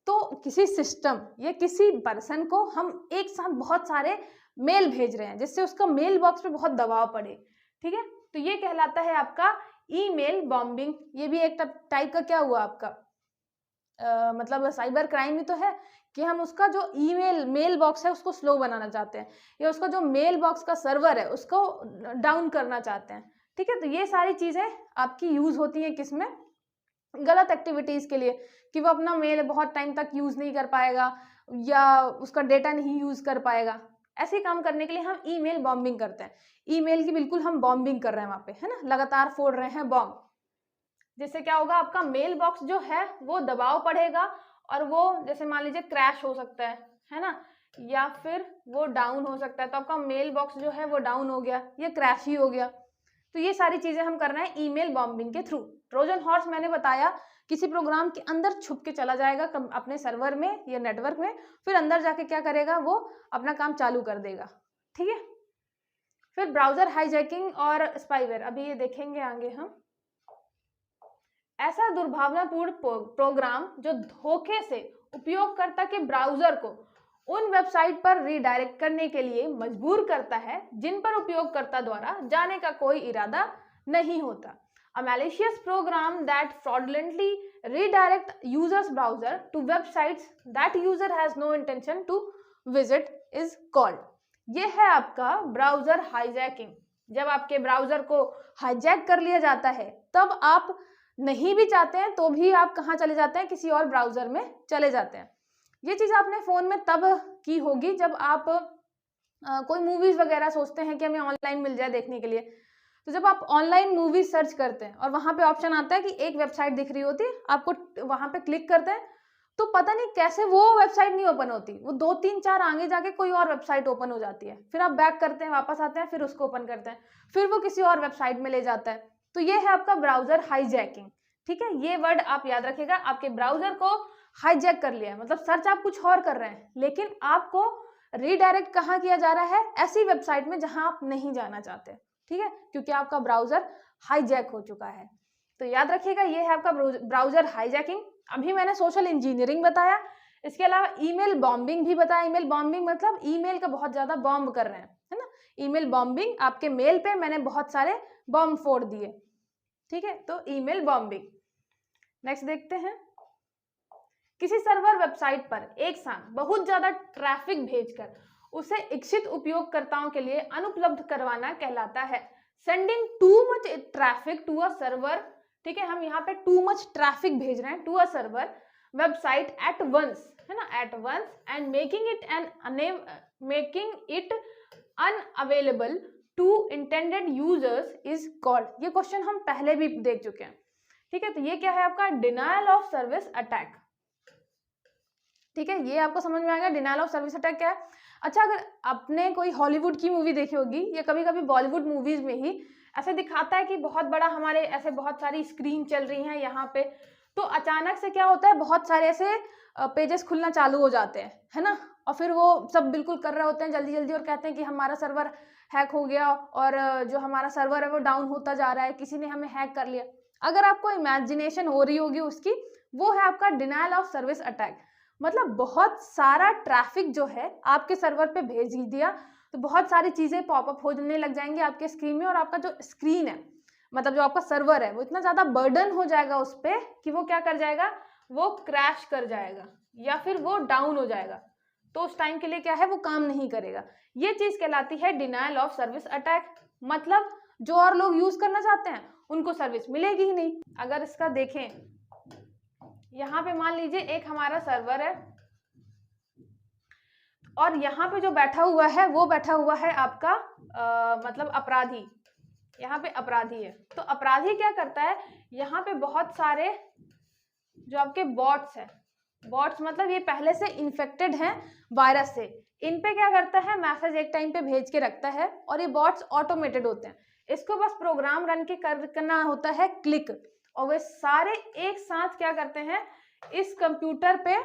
तो किसी सिस्टम या किसी पर्सन को हम एक साथ बहुत सारे मेल भेज रहे हैं जिससे उसका मेल बॉक्स पे बहुत दबाव पड़े। ठीक है, तो ये कहलाता है आपका ईमेल बॉम्बिंग। ये भी एक टाइप का क्या हुआ आपका मतलब साइबर क्राइम ही तो है कि हम उसका जो ईमेल मेल बॉक्स है उसको स्लो बनाना चाहते हैं या उसका जो मेल बॉक्स का सर्वर है उसको डाउन करना चाहते हैं। ठीक है, तो ये सारी चीजें आपकी यूज होती हैं किसमें, गलत एक्टिविटीज के लिए, कि वो अपना मेल बहुत टाइम तक यूज नहीं कर पाएगा या उसका डेटा नहीं यूज कर पाएगा। ऐसे काम करने के लिए हम ईमेल बॉम्बिंग करते हैं। ईमेल की बिल्कुल हम बॉम्बिंग कर रहे हैं वहां पे, है ना, लगातार फोड़ रहे हैं बॉम्ब। जिससे क्या होगा, आपका मेल बॉक्स जो है वो दबाव पड़ेगा और वो जैसे मान लीजिए क्रैश हो सकता है ना, या फिर वो डाउन हो सकता है। तो आपका मेल बॉक्स जो है वो डाउन हो गया या क्रैश ही हो गया। तो ये सारी चीजें हम कर रहे हैं ईमेल बॉम्बिंग के थ्रू। ट्रोजन हॉर्स मैंने बताया किसी प्रोग्राम के अंदर छुप के चला जाएगा अपने सर्वर में या नेटवर्क में, फिर अंदर जाके क्या करेगा, वो अपना काम चालू कर देगा। ठीक है, फिर ब्राउजर हाईजैकिंग और स्पाईवेयर, अभी ये देखेंगे आगे हम। ऐसा दुर्भावनापूर्ण प्रोग्राम जो धोखे से उपयोगकर्ता के ब्राउजर को उन वेबसाइट पर रीडायरेक्ट करने के लिए मजबूर करता है जिन पर उपयोगकर्ता द्वारा जाने का कोई इरादा नहीं होता। A malicious program that fraudulently redirect user's browser to websites that user has no intention to visit is called। ये है आपका ब्राउजर हाईजैकिंग। जब आपके ब्राउजर को हाईजैक कर लिया जाता है तब आप नहीं भी चाहते हैं तो भी आप कहाँ चले जाते हैं, किसी और ब्राउजर में चले जाते हैं। ये चीज आपने फोन में तब की होगी जब आप कोई मूवीज वगैरह सोचते हैं कि हमें ऑनलाइन मिल जाए देखने के लिए। तो जब आप ऑनलाइन मूवीज सर्च करते हैं और वहां पे ऑप्शन आता है कि एक वेबसाइट दिख रही होती है, आपको वहां पे क्लिक करते हैं तो पता नहीं कैसे वो वेबसाइट नहीं ओपन होती, वो 2-3-4 आगे जाके कोई और वेबसाइट ओपन हो जाती है। फिर आप बैक करते हैं, वापस आते हैं, फिर उसको ओपन करते हैं, फिर वो किसी और वेबसाइट में ले जाता है। तो ये है आपका ब्राउजर हाईजैकिंग। ठीक है, ये वर्ड आप याद रखिएगा। आपके ब्राउजर को हाईजैक कर लिया है, मतलब सर्च आप कुछ और कर रहे हैं लेकिन आपको रीडायरेक्ट कहाँ किया जा रहा है, ऐसी वेबसाइट में जहां आप नहीं जाना चाहते। ठीक है, क्योंकि आपका ब्राउजर हाईजैक हो चुका है। तो याद रखिएगा ये है आपका ब्राउजर हाईजैकिंग। अभी मैंने सोशल इंजीनियरिंग बताया, इसके अलावा ईमेल बॉम्बिंग भी बताया। ईमेल बॉम्बिंग मतलब ईमेल का बहुत ज्यादा बॉम्ब कर रहे हैं, है ना। ईमेल बॉम्बिंग, आपके मेल पे मैंने बहुत सारे बॉम्ब फोड़ दिए। ठीक है, तो ईमेल बॉम्बिंग। नेक्स्ट देखते हैं। किसी सर्वर वेबसाइट पर एक साथ बहुत ज्यादा ट्रैफिक भेजकर उसे इच्छित उपयोगकर्ताओं के लिए अनुपलब्ध करवाना कहलाता है sending too much traffic to a server. ठीक है, हम यहाँ पे टू मच ट्रैफिक भेज रहे हैं to a server website at once, है ना, at once, and making it unavailable to intended users is called. ये क्वेश्चन हम पहले भी देख चुके हैं। ठीक है, तो ये क्या है आपका डिनायल ऑफ सर्विस अटैक। ठीक है, ये आपको समझ में आएगा डिनायल ऑफ सर्विस अटैक क्या है। अच्छा, अगर आपने कोई हॉलीवुड की मूवी देखी होगी या कभी कभी बॉलीवुड मूवीज में ही ऐसे दिखाता है कि बहुत बड़ा हमारे ऐसे बहुत सारी स्क्रीन चल रही हैं यहाँ पे, तो अचानक से क्या होता है, बहुत सारे ऐसे पेजेस खुलना चालू हो जाते हैं, है ना, और फिर वो सब बिल्कुल कर रहे होते हैं जल्दी जल्दी और कहते हैं कि हमारा सर्वर हैक हो गया और जो हमारा सर्वर है वो डाउन होता जा रहा है, किसी ने हमें हैक कर लिया। अगर आपको इमेजिनेशन हो रही होगी उसकी, वो है आपका डिनायल ऑफ सर्विस अटैक। मतलब बहुत सारा ट्रैफिक जो है आपके सर्वर पे भेज दिया, तो बहुत सारी चीजें पॉपअप होने लग जाएंगी आपके स्क्रीन में, और आपका जो स्क्रीन है, मतलब जो आपका सर्वर है, वो इतना ज्यादा बर्डन हो जाएगा उस पर कि वो क्या कर जाएगा, वो क्रैश कर जाएगा या फिर वो डाउन हो जाएगा। तो उस टाइम के लिए क्या है, वो काम नहीं करेगा। ये चीज कहलाती है डिनायल ऑफ सर्विस अटैक। मतलब जो और लोग यूज करना चाहते हैं उनको सर्विस मिलेगी ही नहीं। अगर इसका देखें, यहाँ पे मान लीजिए एक हमारा सर्वर है और यहाँ पे जो बैठा हुआ है वो बैठा हुआ है आपका मतलब अपराधी। यहाँ पे अपराधी है, तो अपराधी क्या करता है, यहाँ पे बहुत सारे जो आपके बॉट्स हैं, बॉट्स मतलब ये पहले से इन्फेक्टेड हैं वायरस से, इन पे क्या करता है, मैसेज एक टाइम पे भेज के रखता है, और ये बॉट्स ऑटोमेटेड होते हैं। इसको बस प्रोग्राम रन के करना होता है क्लिक, और वे सारे एक साथ क्या करते हैं, इस कंप्यूटर पे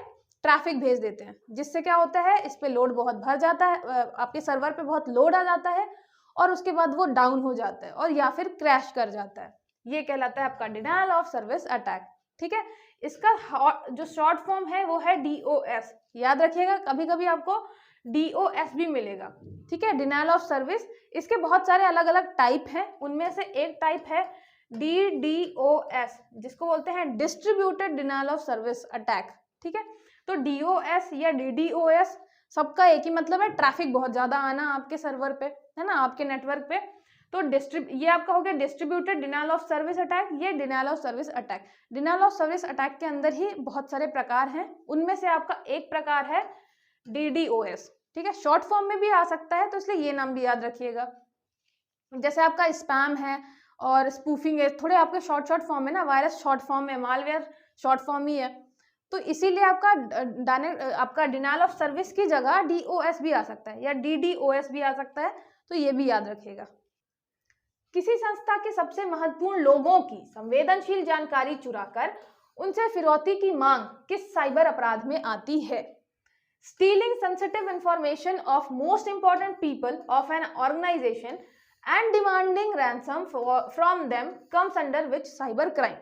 ट्रैफिक भेज देते हैं, जिससे क्या होता है, इस पे लोड बहुत भर जाता है, आपके सर्वर पे बहुत लोड आ जाता है, और उसके बाद वो डाउन हो जाता है और या फिर क्रैश कर जाता है। ये कहलाता है आपका डिनायल ऑफ सर्विस अटैक। ठीक है, इसका जो शॉर्ट फॉर्म है वो है DOS। याद रखिएगा, कभी कभी आपको DOS भी मिलेगा। ठीक है, डिनायल ऑफ सर्विस। इसके बहुत सारे अलग अलग टाइप हैं, उनमें से एक टाइप है DDoS, जिसको बोलते हैं distributed denial of service attack. ठीक है, तो DOS या DDoS सबका एक ही मतलब है, ट्रैफिक बहुत ज्यादा आना आपके सर्वर पे, है ना, आपके नेटवर्क पे। तो ये आपका हो गया distributed denial of service attack, ये denial of service attack. Denial of service attack के अंदर ही बहुत सारे प्रकार हैं, उनमें से आपका एक प्रकार है DDoS। ठीक है, शॉर्ट फॉर्म में भी आ सकता है, तो इसलिए ये नाम भी याद रखिएगा। जैसे आपका स्पैम है और स्पूफिंग है, थोड़े आपके शॉर्ट फॉर्म है ना, वायरस शॉर्ट फॉर्म है, मालवेयर शॉर्ट फॉर्म ही है, तो इसीलिए आपका डिनायल ऑफ सर्विस की जगह DOS भी आ सकता है या DDoS भी आ सकता है, तो ये भी याद रखिएगा। किसी संस्था के सबसे महत्वपूर्ण लोगों की संवेदनशील जानकारी चुराकर उनसे फिरौती की मांग किस साइबर अपराध में आती है? Stealing sensitive information of most important people of an organization and demanding ransom from them comes under which cyber crime?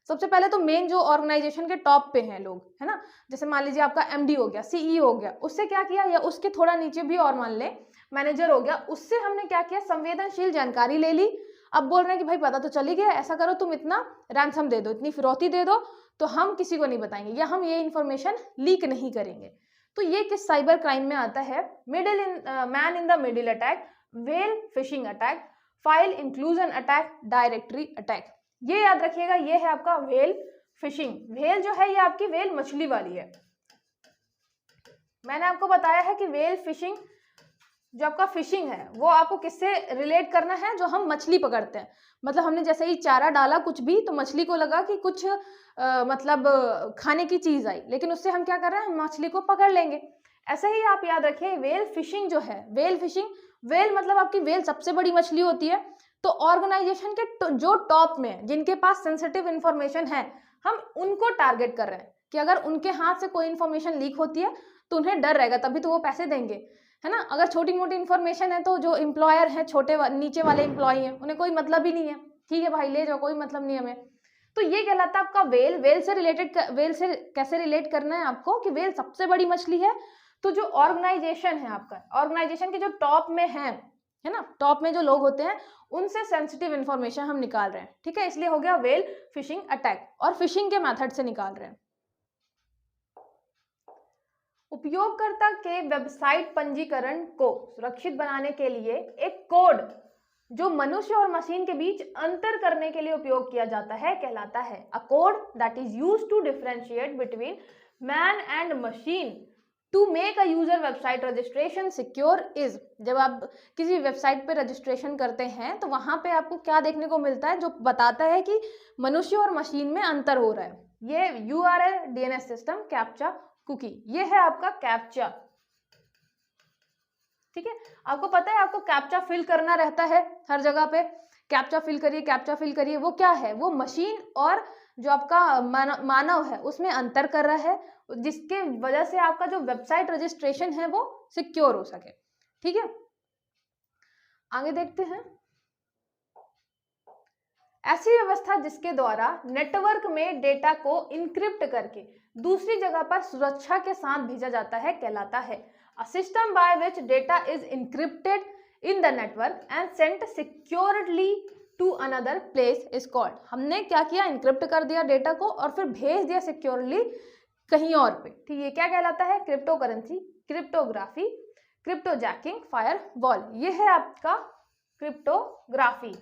सबसे पहले तो मेन जो ऑर्गेनाइजेशन के टॉप पे हैं लोग, है ना, जैसे मान लीजिए आपका MD हो गया, CEO हो गया, उससे क्या किया, या उसके थोड़ा नीचे भी और मान ले मैनेजर हो गया, उससे हमने क्या किया, संवेदनशील जानकारी ले ली। अब बोल रहे हैं कि भाई पता तो चली गया, ऐसा करो तुम इतना रैंसम दे दो, इतनी फिरौती दे दो, तो हम किसी को नहीं बताएंगे या हम ये इन्फॉर्मेशन लीक नहीं करेंगे। तो ये किस साइबर क्राइम में आता है? Man in the middle attack, whale phishing attack, file inclusion attack, directory attack. ये याद रखिएगा, ये है आपका व्हेल फिशिंग। व्हेल जो है ये आपकी व्हेल मछली वाली है। मैंने आपको बताया है कि व्हेल फिशिंग जो आपका फिशिंग है वो आपको किससे रिलेट करना है, जो हम मछली पकड़ते हैं, मतलब हमने जैसे ही चारा डाला कुछ भी, तो मछली को लगा कि कुछ मतलब खाने की चीज आई, लेकिन उससे हम क्या कर रहे हैं, मछली को पकड़ लेंगे। ऐसे ही आप याद रखिए, व्हेल फिशिंग जो है, व्हेल फिशिंग, व्हेल मतलब आपकी व्हेल सबसे बड़ी मछली होती है। तो ऑर्गेनाइजेशन के जो टॉप में, जिनके पास सेंसिटिव इंफॉर्मेशन है, हम उनको टारगेट कर रहे हैं कि अगर उनके हाथ से कोई इंफॉर्मेशन लीक होती है तो उन्हें डर रहेगा, तभी तो वो पैसे देंगे, है ना। अगर छोटी मोटी इंफॉर्मेशन है तो जो एम्प्लॉयर है, नीचे वाले एम्प्लॉय हैं, उन्हें कोई मतलब ही नहीं है, ठीक है भाई ले जाओ, कोई मतलब नहीं हमें। तो ये कहलाता है आपका व्हेल। व्हेल से कैसे रिलेट करना है आपको कि व्हेल सबसे बड़ी मछली है, तो जो ऑर्गेनाइजेशन है आपका, ऑर्गेनाइजेशन के जो टॉप में है ना, टॉप में जो लोग होते हैं, उनसे सेंसिटिव इंफॉर्मेशन हम निकाल रहे हैं। ठीक है, इसलिए हो गया व्हेल फिशिंग अटैक, और फिशिंग के मेथड से निकाल रहे हैं। उपयोगकर्ता के वेबसाइट पंजीकरण को सुरक्षित बनाने के लिए एक कोड जो मनुष्य और मशीन के बीच अंतर करने के लिए उपयोग किया जाता है कहलाता है a code that is used to differentiate between man and machine to make a user website registration secure is. जब आप किसी वेबसाइट पे रजिस्ट्रेशन करते हैं तो वहां पे आपको क्या देखने को मिलता है, जो बताता है कि मनुष्य और मशीन में अंतर हो रहा है। ये URL DNS system, captcha, cookie, ये है आपका कैप्चा। ठीक है, आपको पता है आपको कैप्चा फिल करना रहता है हर जगह पे, कैप्चा फिल करिए, कैप्चा फिल करिए। वो क्या है, वो मशीन और जो आपका मानव है उसमें अंतर कर रहा है, जिसके वजह से आपका जो वेबसाइट रजिस्ट्रेशन है वो सिक्योर हो सके। ठीक है, आगे देखते हैं। ऐसी व्यवस्था जिसके द्वारा नेटवर्क में डेटा को इनक्रिप्ट करके दूसरी जगह पर सुरक्षा के साथ भेजा जाता है कहलाता है a system by which data is encrypted in the network and sent securely to another place is called. हमने क्या किया, इनक्रिप्ट कर दिया डेटा को और फिर भेज दिया सिक्योरली कहीं और पे। ठीक है, क्या कहलाता है, क्रिप्टो करेंसी, क्रिप्टोग्राफी, क्रिप्टोजैकिंग, फायरवॉल। ये है आपका क्रिप्टोग्राफी।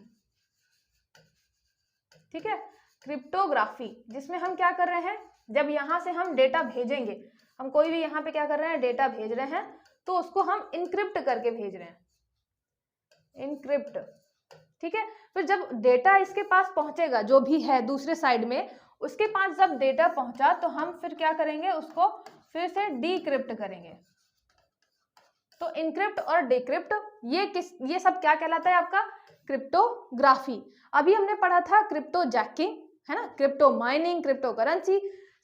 ठीक है, क्रिप्टोग्राफी जिसमें हम क्या कर रहे हैं, जब यहाँ से हम डेटा भेजेंगे, हम कोई भी यहाँ पे क्या कर रहे हैं, डेटा भेज रहे हैं, तो उसको हम इनक्रिप्ट करके भेज रहे हैं, इनक्रिप्ट। ठीक है, फिर जब डेटा इसके पास पहुंचेगा, जो भी है दूसरे साइड में, उसके पास जब डेटा पहुंचा तो हम फिर क्या करेंगे, उसको फिर से डीक्रिप्ट करेंगे। तो इनक्रिप्ट और डिक्रिप्ट ये सब क्या कहलाता है, आपका क्रिप्टोग्राफी। अभी हमने पढ़ा था क्रिप्टो जैकिंग, है ना, क्रिप्टो माइनिंग, क्रिप्टो करेंसी।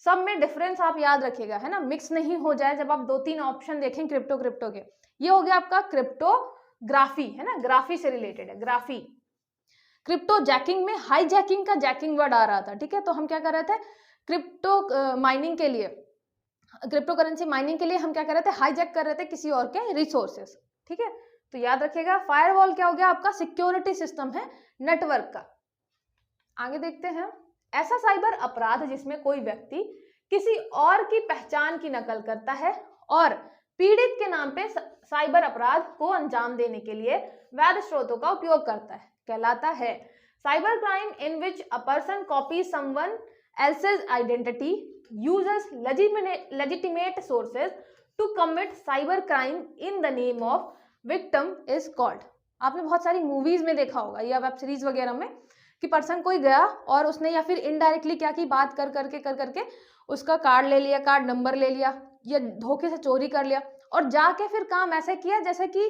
सब में डिफरेंस आप याद रखिएगा, है ना, मिक्स नहीं हो जाए जब आप 2-3 ऑप्शन देखें क्रिप्टो के। ये हो गया आपका क्रिप्टोग्राफी, है ना, ग्राफी से रिलेटेड है, ग्राफी। क्रिप्टो जैकिंग में हाई जैकिंग का जैकिंग वर्ड आ रहा था। ठीक है, तो हम क्या कर रहे थे, क्रिप्टो माइनिंग के लिए, क्रिप्टो करेंसी माइनिंग के लिए हम क्या कर रहे थे, हाईजैक कर रहे थे किसी और के रिसोर्सेस। ठीक है, तो याद रखिएगा। फायरवॉल क्या हो गया, आपका सिक्योरिटी सिस्टम है नेटवर्क का। आगे देखते हैं। ऐसा साइबर अपराध जिसमें कोई व्यक्ति किसी और की पहचान की नकल करता है और पीड़ित के नाम पे साइबर अपराध को अंजाम देने के लिए वैध स्रोतों का उपयोग करता है कहलाता है cyber crime in which a person copies someone else's identity, uses legitimate sources to commit cyber crime in the name of victim is called। आपने बहुत सारी मूवीज में देखा होगा या वेब सीरीज वगैरह में कि पर्सन कोई गया और उसने या फिर इनडायरेक्टली क्या की, बात कर करके उसका कार्ड ले लिया, कार्ड नंबर ले लिया या धोखे से चोरी कर लिया और जाके फिर काम ऐसे किया जैसे कि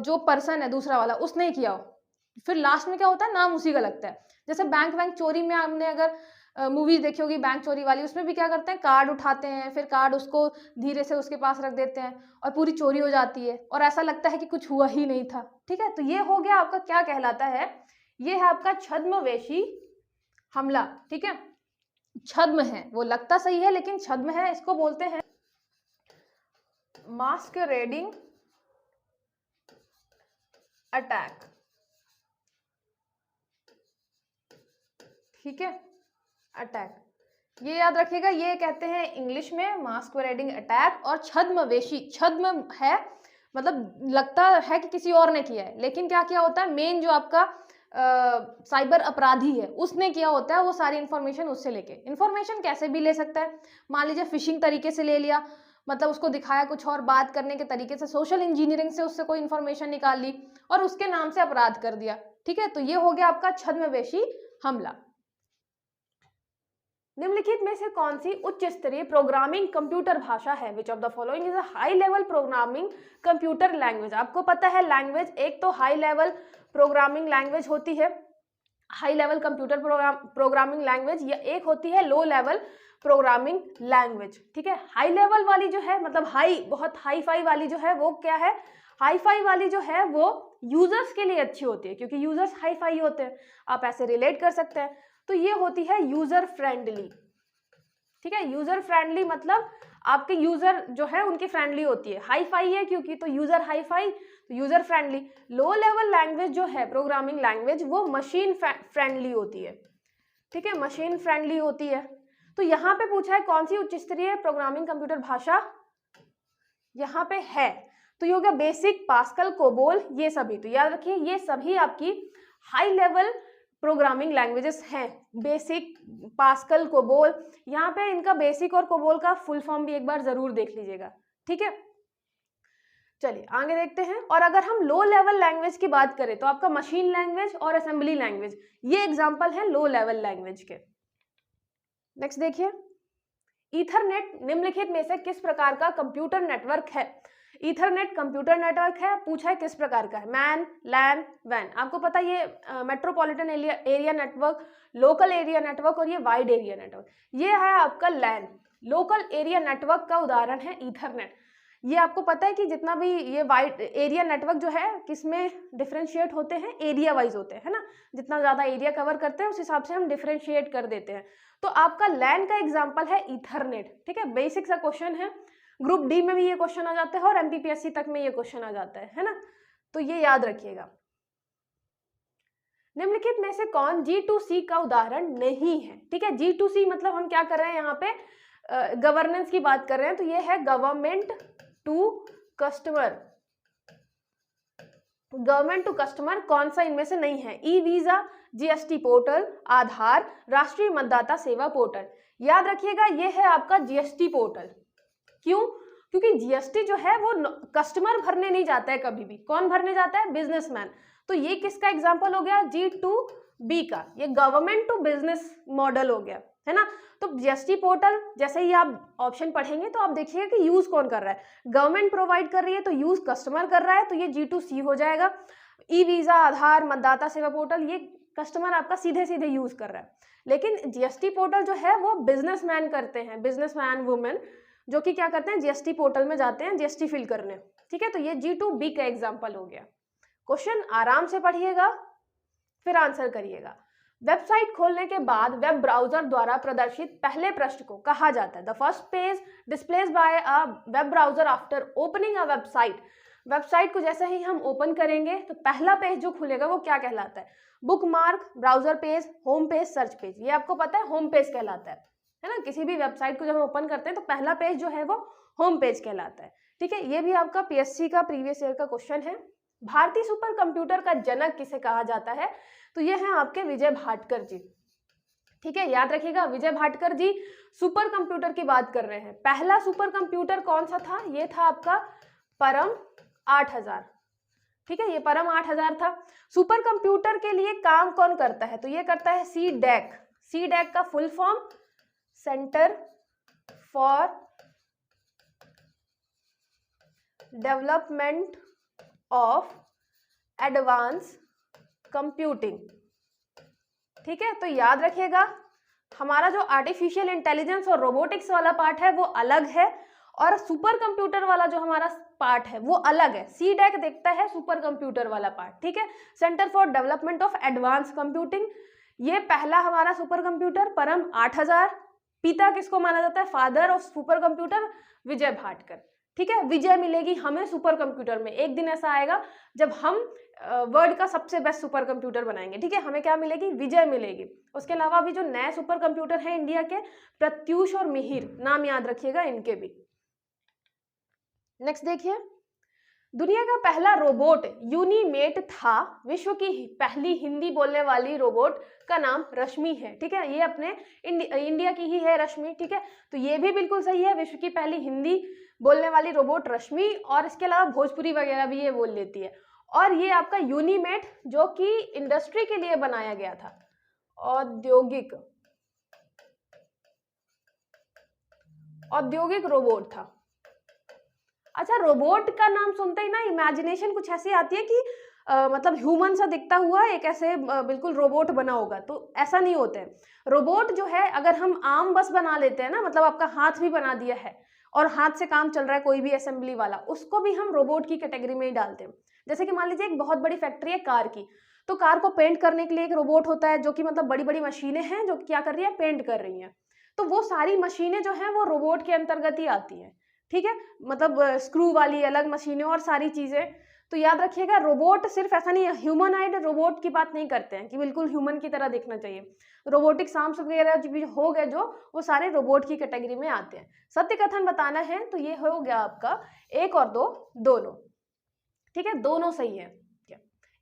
जो पर्सन है दूसरा वाला उसने ही किया हो। फिर लास्ट में क्या होता है, नाम उसी का लगता है। जैसे बैंक चोरी में आपने अगर मूवीज देखी होगी बैंक चोरी वाली, उसमें भी क्या करते हैं, कार्ड उठाते हैं, फिर कार्ड उसको धीरे से उसके पास रख देते हैं और पूरी चोरी हो जाती है और ऐसा लगता है कि कुछ हुआ ही नहीं था। ठीक है, तो ये हो गया आपका क्या कहलाता है, ये है आपका छद्मवेशी हमला। ठीक है, छद्म है, वो लगता सही है लेकिन छद्म है, इसको बोलते हैं मास्करेडिंग अटैक। ठीक है, अटैक, ये याद रखिएगा, ये कहते हैं इंग्लिश में मास्करेडिंग अटैक। और छद्मवेशी, छद्म है मतलब लगता है कि किसी और ने किया है, लेकिन क्या किया होता है, मेन जो आपका साइबर अपराधी है उसने किया होता है, वो सारी इंफॉर्मेशन उससे लेके। इंफॉर्मेशन कैसे भी ले सकता है, मान लीजिए फिशिंग तरीके से ले लिया, मतलब उसको दिखाया कुछ और, बात करने के तरीके से, सोशल इंजीनियरिंग से उससे कोई इंफॉर्मेशन निकाल ली और उसके नाम से अपराध कर दिया। ठीक है, तो ये हो गया आपका छद्मवेशी हमला। निम्नलिखित में से कौन सी उच्च स्तरीय प्रोग्रामिंग कंप्यूटर भाषा है? Which of the following is a high level programming computer language. आपको पता है लैंग्वेज, एक तो हाई लेवल प्रोग्रामिंग लैंग्वेज होती है, high level computer programming language, या एक होती है लो लेवल प्रोग्रामिंग लैंग्वेज। ठीक है, हाई लेवल वाली जो है, मतलब हाई, बहुत हाई फाई वाली जो है, वो क्या है, हाई फाई वाली जो है वो यूजर्स के लिए अच्छी होती है, क्योंकि यूजर्स हाई फाई होते हैं, आप ऐसे रिलेट कर सकते हैं। तो ये होती है यूजर फ्रेंडली। ठीक है, यूजर फ्रेंडली मतलब आपके यूजर जो है उनकी फ्रेंडली होती है। हाई फाई है क्योंकि, तो यूजर हाई फाई, तो user friendly. Low level language जो है प्रोग्रामिंग लैंग्वेज, वो मशीन फ्रेंडली होती है। ठीक है, मशीन फ्रेंडली होती है। तो यहाँ पे पूछा है कौन सी उच्च स्तरीय प्रोग्रामिंग कंप्यूटर भाषा, यहाँ पे है, तो ये हो गया बेसिक, पास्कल, कोबोल, ये सभी। तो याद रखिए ये सभी आपकी हाई लेवल प्रोग्रामिंग लैंग्वेजेस हैं, बेसिक, पास्कल, कोबोल। यहाँ पे इनका बेसिक और कोबोल का फुल फॉर्म भी एक बार जरूर देख लीजिएगा। ठीक है, चलिए आगे देखते हैं। और अगर हम लो लेवल लैंग्वेज की बात करें तो आपका मशीन लैंग्वेज और असेंबली लैंग्वेज, ये एग्जांपल है लो लेवल लैंग्वेज के। नेक्स्ट देखिए, ईथरनेट निम्नलिखित में से किस प्रकार का कंप्यूटर नेटवर्क है? ईथरनेट कंप्यूटर नेटवर्क है, पूछा है किस प्रकार का है, मैन, लैन, वैन। आपको पता है ये metropolitan area network, local area network और ये वाइड एरिया नेटवर्क। ये है आपका लैन, लोकल एरिया नेटवर्क का उदाहरण है ईथरनेट। ये आपको पता है कि जितना भी ये वाइड एरिया नेटवर्क जो है किसमें डिफरेंशिएट होते हैं, एरिया वाइज होते हैं, है ना। जितना ज़्यादा एरिया कवर करते हैं उस हिसाब से हम डिफरेंशिएट कर देते हैं। तो आपका लैन का एग्जाम्पल है ईथरनेट, ठीक है। बेसिक सा क्वेश्चन है, ग्रुप डी में भी ये क्वेश्चन आ जाता है और एमपीपीएससी तक में ये क्वेश्चन आ जाता है ना। तो ये याद रखिएगा। निम्नलिखित में से कौन G2C का उदाहरण नहीं है, ठीक है। G2C मतलब हम क्या कर रहे हैं यहाँ पे, गवर्नेंस की बात कर रहे हैं। तो ये है government to customer, government to customer कौन सा इनमें से नहीं है, e visa, GST portal, Aadhaar, राष्ट्रीय मतदाता सेवा पोर्टल। याद रखिएगा ये है आपका जीएसटी पोर्टल। क्यों? क्योंकि जीएसटी जो है वो कस्टमर भरने नहीं जाता है कभी भी, कौन भरने जाता है, बिजनेसमैन। तो ये किसका एग्जाम्पल हो गया, G2B का, ये गवर्नमेंट टू बिजनेस मॉडल हो गया, है ना। तो जीएसटी पोर्टल जैसे ही आप ऑप्शन पढ़ेंगे तो आप देखिएगा कि यूज कौन कर रहा है, गवर्नमेंट प्रोवाइड कर रही है तो यूज कस्टमर कर रहा है, तो ये G2C हो जाएगा। ई वीजा, आधार, मतदाता सेवा पोर्टल ये कस्टमर आपका सीधे सीधे यूज कर रहा है। लेकिन जीएसटी पोर्टल जो है वो बिजनेसमैन करते हैं, बिजनेसमैन वुमेन जो कि क्या करते हैं, जीएसटी पोर्टल में जाते हैं जीएसटी फिल करने, ठीक है। तो ये G2B का एग्जाम्पल हो गया। क्वेश्चन आराम से पढ़िएगा फिर आंसर करिएगा। वेबसाइट खोलने के बाद वेब ब्राउजर द्वारा प्रदर्शित पहले पृष्ठ को कहा जाता है, the first page displace bye a web browser after opening a website. Website को जैसे ही हम ओपन करेंगे तो पहला पेज जो खुलेगा वो क्या कहलाता है, bookmark, browser page, home page, search page. ये आपको पता है होम पेज कहलाता है ना। किसी भी वेबसाइट को जब हम ओपन करते हैं तो पहला पेज जो है वो होम पेज कहलाता है, ठीक है। ये भी आपका पीएससी का प्रीवियस ईयर का क्वेश्चन है। भारतीय सुपर कंप्यूटर का जनक किसे कहा जाता है, तो ये है आपके विजय भाटकर जी, ठीक है। याद रखिएगा विजय भाटकर जी सुपर कंप्यूटर की बात कर रहे हैं। पहला सुपर कंप्यूटर कौन सा था, ये था आपका परम 8000, ठीक है। ये परम 8000 था। सुपर कंप्यूटर के लिए काम कौन करता है, तो ये करता है CDAC। CDAC का full form centre for development of advance computing, ठीक है। तो याद रखिएगा हमारा जो आर्टिफिशियल इंटेलिजेंस और रोबोटिक्स वाला पार्ट है वो अलग है और सुपर कंप्यूटर वाला जो हमारा पार्ट है वो अलग है। CDAC देखता है सुपर कंप्यूटर वाला पार्ट, ठीक है, centre for development of advance computing. ये पहला हमारा सुपर कंप्यूटर परम 8000, पिता किसको माना जाता है, फादर ऑफ सुपर कंप्यूटर विजय भाटकर, ठीक है। विजय मिलेगी हमें सुपर कंप्यूटर में, एक दिन ऐसा आएगा जब हम वर्ल्ड का सबसे बेस्ट सुपर कंप्यूटर बनाएंगे, ठीक है। हमें क्या मिलेगी, विजय मिलेगी। उसके अलावा भी जो नए सुपर कंप्यूटर हैं इंडिया के, प्रत्यूष और मिहिर, नाम याद रखिएगा इनके भी। नेक्स्ट देखिए, दुनिया का पहला रोबोट यूनीमेट था। विश्व की पहली हिंदी बोलने वाली रोबोट का नाम रश्मि है, ठीक है। ये अपने इंडिया की ही है रश्मि, ठीक है। तो ये भी बिल्कुल सही है, विश्व की पहली हिंदी बोलने वाली रोबोट रश्मि, और इसके अलावा भोजपुरी वगैरह भी ये बोल लेती है। और ये आपका यूनीमेट जो कि इंडस्ट्री के लिए बनाया गया था, औद्योगिक रोबोट था। अच्छा, रोबोट का नाम सुनते ही ना इमेजिनेशन कुछ ऐसी आती है कि मतलब ह्यूमन सा दिखता हुआ एक ऐसे बिल्कुल रोबोट बना होगा, तो ऐसा नहीं होता है। रोबोट जो है अगर हम आम बस बना लेते हैं ना, मतलब आपका हाथ भी बना दिया है और हाथ से काम चल रहा है कोई भी असेंबली वाला, उसको भी हम रोबोट की कैटेगरी में ही डालते हैं। जैसे कि मान लीजिए एक बहुत बड़ी फैक्ट्री है कार की, तो कार को पेंट करने के लिए एक रोबोट होता है जो कि मतलब बड़ी बड़ी मशीनें हैं जो क्या कर रही है, पेंट कर रही हैं। तो वो सारी मशीनें जो हैं वो रोबोट के अंतर्गत ही आती हैं, ठीक है। मतलब स्क्रू वाली अलग मशीनें और सारी चीजें। तो याद रखिएगा रोबोट सिर्फ ऐसा नहीं है, ह्यूमनाइड रोबोट की बात नहीं करते हैं कि बिल्कुल ह्यूमन की तरह दिखना चाहिए। रोबोटिक आर्म्स वगैरह जो हो गए जो, वो सारे रोबोट की कैटेगरी में आते हैं। सत्य कथन बताना है तो ये हो गया आपका 1 और 2 दोनों, ठीक है, दोनों सही है।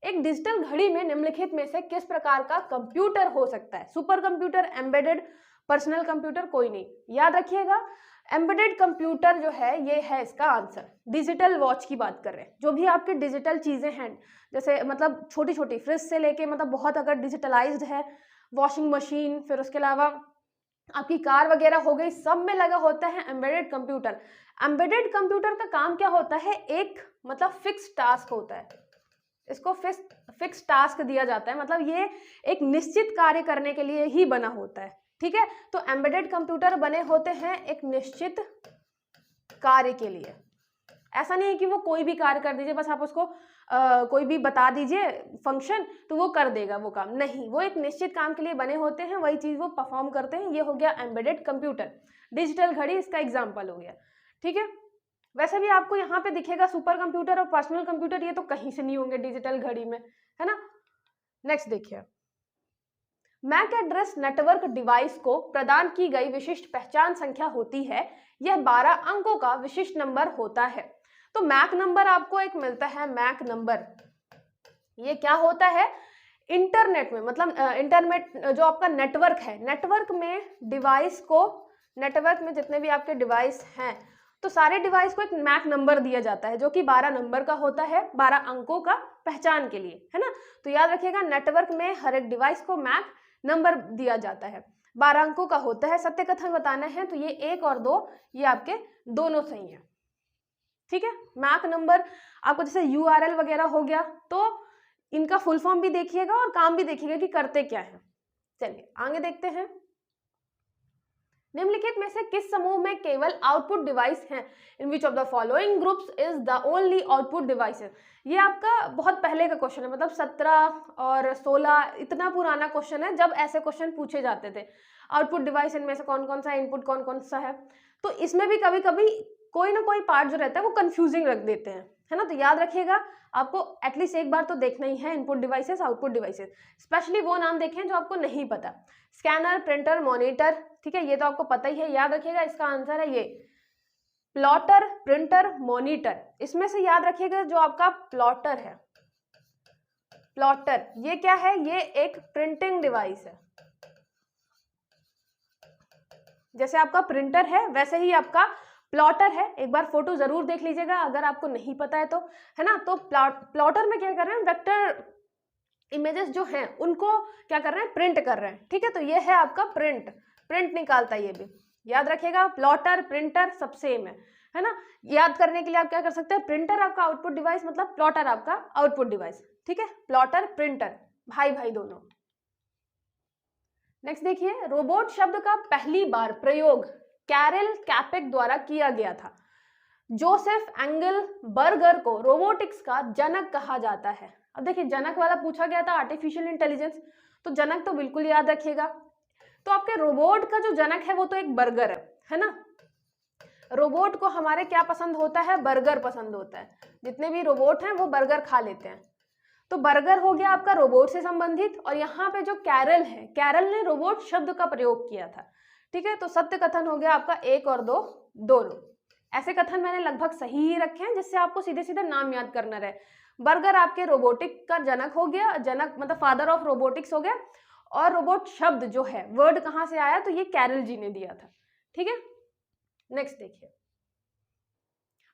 एक डिजिटल घड़ी में निम्नलिखित में से किस प्रकार का कंप्यूटर हो सकता है, super computer, embedded, personal computer, कोई नहीं। याद रखिएगा एम्बेडेड कंप्यूटर जो है ये है इसका आंसर। डिजिटल वॉच की बात कर रहे हैं, जो भी आपके डिजिटल चीजें हैं, जैसे मतलब छोटी छोटी फ्रिज से लेके मतलब बहुत अगर डिजिटलाइज्ड है, वॉशिंग मशीन, फिर उसके अलावा आपकी कार वगैरह हो गई, सब में लगा होता है एम्बेडेड कंप्यूटर। एम्बेडेड कंप्यूटर का काम क्या होता है, एक मतलब फिक्स टास्क होता है, इसको फिक्स टास्क दिया जाता है, मतलब ये एक निश्चित कार्य करने के लिए ही बना होता है, ठीक है। तो एम्बेडेड कंप्यूटर बने होते हैं एक निश्चित कार्य के लिए। ऐसा नहीं है कि वो कोई भी कार्य कर दीजिए, बस आप उसको कोई भी बता दीजिए फंक्शन तो वो कर देगा वो काम, नहीं, वो एक निश्चित काम के लिए बने होते हैं, वही चीज वो परफॉर्म करते हैं। ये हो गया एम्बेडेड कंप्यूटर। डिजिटल घड़ी इसका एग्जाम्पल हो गया, ठीक है। वैसे भी आपको यहाँ पे दिखेगा सुपर कंप्यूटर और पर्सनल कंप्यूटर, ये तो कहीं से नहीं होंगे डिजिटल घड़ी में, है ना। नेक्स्ट देखिए, मैक एड्रेस नेटवर्क डिवाइस को प्रदान की गई विशिष्ट पहचान संख्या होती है, यह 12 अंकों का विशिष्ट नंबर होता है। तो मैक नंबर आपको एक मिलता है, मैक नंबर, ये क्या होता है, इंटरनेट में, मतलब इंटरनेट जो आपका नेटवर्क है, नेटवर्क में डिवाइस को, नेटवर्क में जितने भी आपके डिवाइस हैं तो सारे डिवाइस को एक मैक नंबर दिया जाता है जो कि 12 नंबर का होता है, 12 अंकों का पहचान के लिए, है ना। तो याद रखिएगा नेटवर्क में हर एक डिवाइस को मैक नंबर दिया जाता है, 12 अंकों का होता है। सत्य कथन बताना है तो ये 1 और 2 ये आपके दोनों सही है, ठीक है। मैक नंबर आपको जैसे URL वगैरह हो गया तो इनका फुल फॉर्म भी देखिएगा और काम भी देखिएगा कि करते क्या है। चलिए आगे देखते हैं, निम्नलिखित में से किस समूह में केवल आउटपुट डिवाइस हैं, in which of the following groups is the only output devices. ये आपका बहुत पहले का क्वेश्चन है, मतलब 17 और 16 इतना पुराना क्वेश्चन है जब ऐसे क्वेश्चन पूछे जाते थे। आउटपुट डिवाइस इनमें से कौन कौन सा, इनपुट कौन कौन सा है। तो इसमें भी कभी कभी कोई ना कोई पार्ट जो रहता है वो कंफ्यूजिंग रख देते हैं, है ना। तो याद रखिएगा आपको एटलीस्ट एक बार तो देखना ही है input devices output devices, specially वो नाम देखें जो आपको नहीं पता, स्कैनर, प्रिंटर, मॉनिटर, ठीक है, ये तो आपको पता ही है। याद रखिएगा इसका आंसर है ये प्लॉटर, प्रिंटर, मॉनिटर। इसमें से याद रखिएगा जो आपका प्लॉटर है, प्लॉटर ये क्या है, ये एक प्रिंटिंग डिवाइस है। जैसे आपका प्रिंटर है वैसे ही आपका प्लॉटर है, एक बार फोटो जरूर देख लीजिएगा अगर आपको नहीं पता है तो, है ना। तो प्लॉटर में क्या कर रहे हैं, वेक्टर इमेजेस जो हैं उनको क्या कर रहे हैं, प्रिंट कर रहे हैं, ठीक है। तो ये है आपका प्रिंट निकालता है ये भी, याद रखिएगा। प्लॉटर, प्रिंटर सब सेम है ना। याद करने के लिए आप क्या कर सकते हैं, प्रिंटर आपका आउटपुट डिवाइस, मतलब प्लॉटर आपका आउटपुट डिवाइस, ठीक है। प्लॉटर, प्रिंटर भाई भाई दोनों। नेक्स्ट देखिए, रोबोट शब्द का पहली बार प्रयोग कैरल कैपेक द्वारा किया गया था। जोसेफ एंगलबर्गर को रोबोटिक्स का जनक कहा जाता है। अब देखिए जनक वाला पूछा गया था आर्टिफिशियल इंटेलिजेंस, तो जनक तो बिल्कुल याद रखिएगा। तो आपके रोबोट का जो जनक है वो तो एक बर्गर है ना। रोबोट को हमारे क्या पसंद होता है, बर्गर पसंद होता है, जितने भी रोबोट हैं वो बर्गर खा लेते हैं। तो बर्गर हो गया आपका रोबोट से संबंधित, और यहाँ पे जो कैरल है, कैरल ने रोबोट शब्द का प्रयोग किया था, ठीक है। तो सत्य कथन हो गया आपका 1 और 2 दोनों। ऐसे कथन मैंने लगभग सही ही रखे हैं जिससे आपको सीधे सीधे नाम याद करना रहे। बर्गर आपके रोबोटिक का जनक हो गया, जनक मतलब फादर ऑफ रोबोटिक्स हो गया, और रोबोट शब्द जो है वर्ड कहाँ से आया, तो ये कैरल जी ने दिया था, ठीक है। नेक्स्ट देखिए,